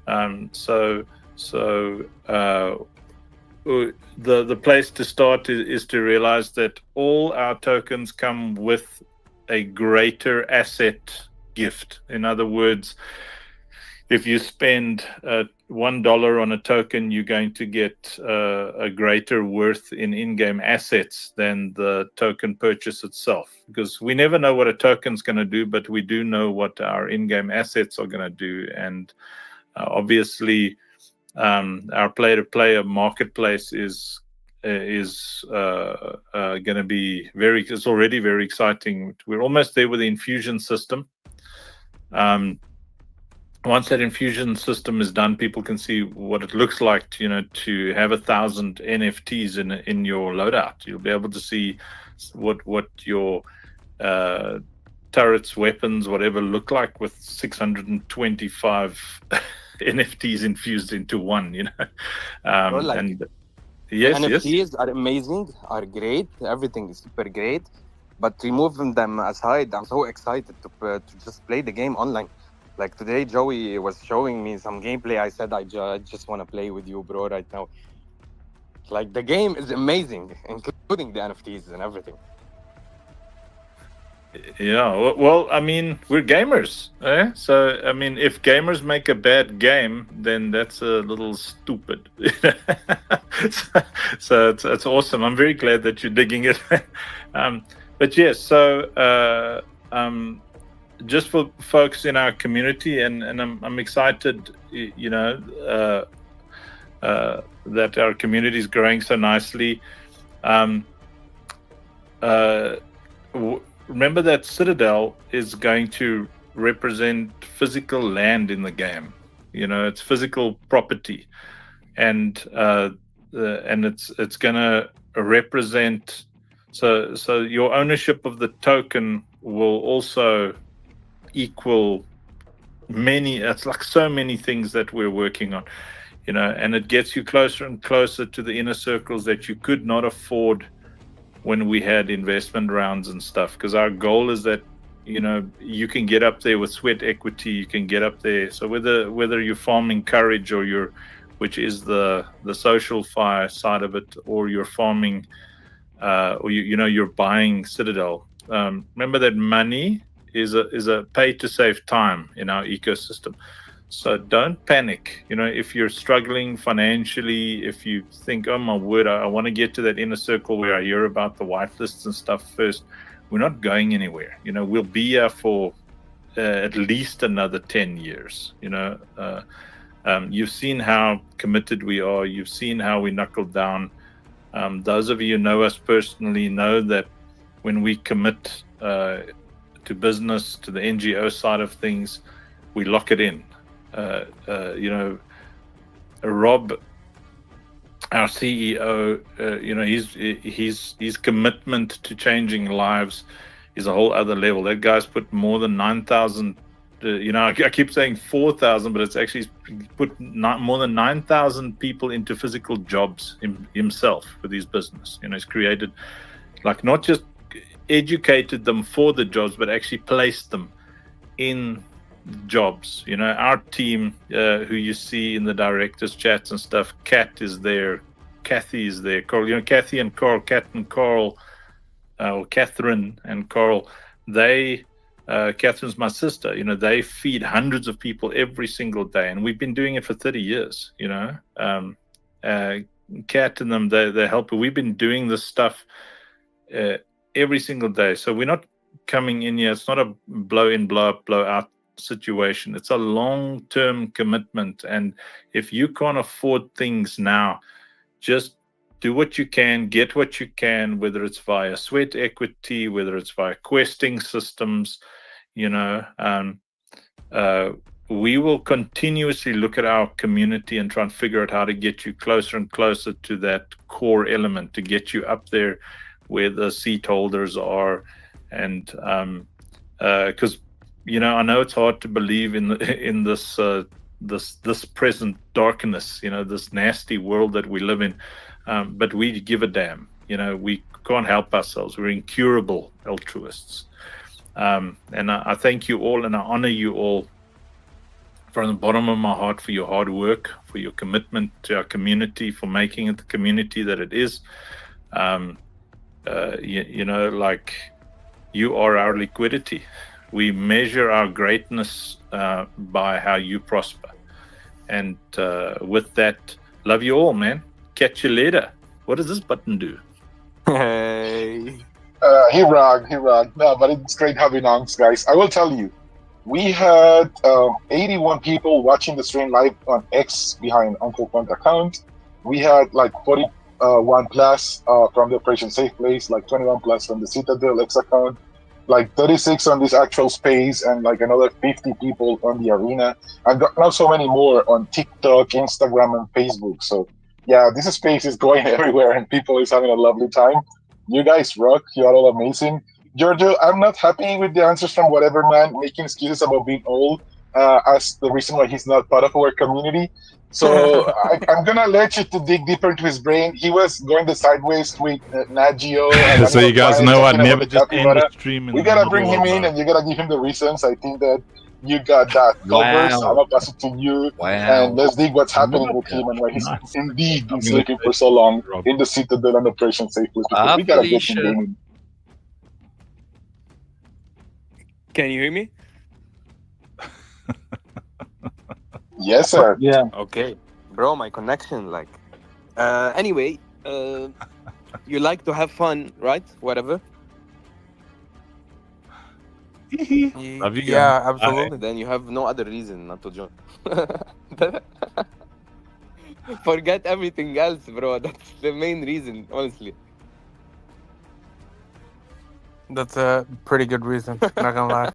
L: The place to start is to realize that all our tokens come with a greater asset gift. In other words, if you spend $1 on a token, you're going to get a greater worth in-game assets than the token purchase itself. Because we never know what a token's going to do, but we do know what our in-game assets are going to do. And obviously, our player-to-player marketplace is going to be it's already very exciting. We're almost there with the infusion system. Once that infusion system is done, people can see what it looks like to have 1,000 NFTs in your loadout. You'll be able to see what your turrets, weapons, whatever look like with 625 NFTs infused into one. And yes,
N: NFTs are amazing, are great. Everything is super great, but removing them aside, I'm so excited to just play the game online. Like today, Joey was showing me some gameplay. I said, I just want to play with you, bro, right now. Like, the game is amazing, including the NFTs and everything.
L: Yeah, well, I mean, we're gamers, eh? So, I mean, if gamers make a bad game, then that's a little stupid. So it's awesome. I'm very glad that you're digging it. But yes, so just for folks in our community, and I'm excited, that our community is growing so nicely. Remember that Citadel is going to represent physical land in the game. It's physical property, and it's going to represent. So your ownership of the token will also equal many. It's like so many things that we're working on, and it gets you closer and closer to the inner circles that you could not afford when we had investment rounds and stuff. Because our goal is that you can get up there with sweat equity, you can get up there. So whether you're farming courage or which is the social fire side of it, or you're farming or you're buying Citadel, remember that money is a pay to save time in our ecosystem. So don't panic. If you're struggling financially, if you think, oh my word, I want to get to that inner circle where I hear about the whitelists and stuff first, we're not going anywhere. We'll be here for at least another 10 years. You've seen how committed we are. You've seen how we knuckle down. Those of you who know us personally know that when we commit to business, to the NGO side of things, we lock it in. Rob, our CEO, his commitment to changing lives is a whole other level. That guy's put more than 9,000. I keep saying 4,000, but it's actually put more than 9,000 people into physical jobs himself with his business. He's created, like, not just educated them for the jobs, but actually placed them in jobs. Our team, who you see in the directors chats and stuff, Kat is there, Kathy is there, Carl, Kathy and Carl, Kat and Carl, or Catherine and Carl, they Catherine's my sister. They feed hundreds of people every single day, and we've been doing it for 30 years. Kat and them, they help. We've been doing this stuff every single day. So we're not coming in here. It's not a blow in, blow up, blow out situation. It's a long-term commitment. And if you can't afford things now, just do what you can, get what you can, whether it's via sweat equity, whether it's via questing systems. We will continuously look at our community and try and figure out how to get you closer and closer to that core element, to get you up there where the seat holders are. And because I know it's hard to believe in this present darkness, this nasty world that we live in, but we give a damn. We can't help ourselves. We're incurable altruists. And I thank you all, and I honor you all from the bottom of my heart for your hard work, for your commitment to our community, for making it the community that it is. You know, like, you are our liquidity. We measure our greatness by how you prosper. And with that, love you all, man. Catch you later. What does this button do?
N: Hey.
F: He rocked. No, but it's great having Anks, guys. I will tell you, we had 81 people watching the stream live on X behind Uncle Funk account. We had like 41 plus from the Operation Safe Place, like 21 plus from the Citadel X account, like 36 on this actual space, and like another 50 people on the arena. I've got not so many more on TikTok, Instagram, and Facebook. So yeah, this space is going everywhere, and people is having a lovely time. You guys rock. You are all amazing. Giorgio, I'm not happy with the answers from whatever man making excuses about being old as the reason why he's not part of our community. So I'm gonna let you to dig deeper into his brain. He was going the sideways with Nat Geo and
A: So you guys
F: Planet,
A: know I'd
F: talking about
A: never
F: the
A: just end the
F: capybara.
A: stream in
F: We
A: the
F: gotta bring
A: middle
F: him in,
A: of
F: and you gotta give him the reasons. I think that you got that covered. So I'm gonna pass it to you, and let's dig what's happening with him and why he's indeed been sleeping for so long in the Citadel and Operation Safe Place, because we gotta get him
N: Felicia.
F: gaming.
N: Can you hear me?
F: Yes, sir.
D: Yeah.
N: Okay. Bro, my connection, like. Anyway, you like to have fun, right? Whatever.
A: Love you
M: Yeah,
A: guys.
M: absolutely.
N: Then you have no other reason not to join. Forget everything else, bro. That's the main reason, honestly.
M: That's a pretty good reason. Not gonna lie.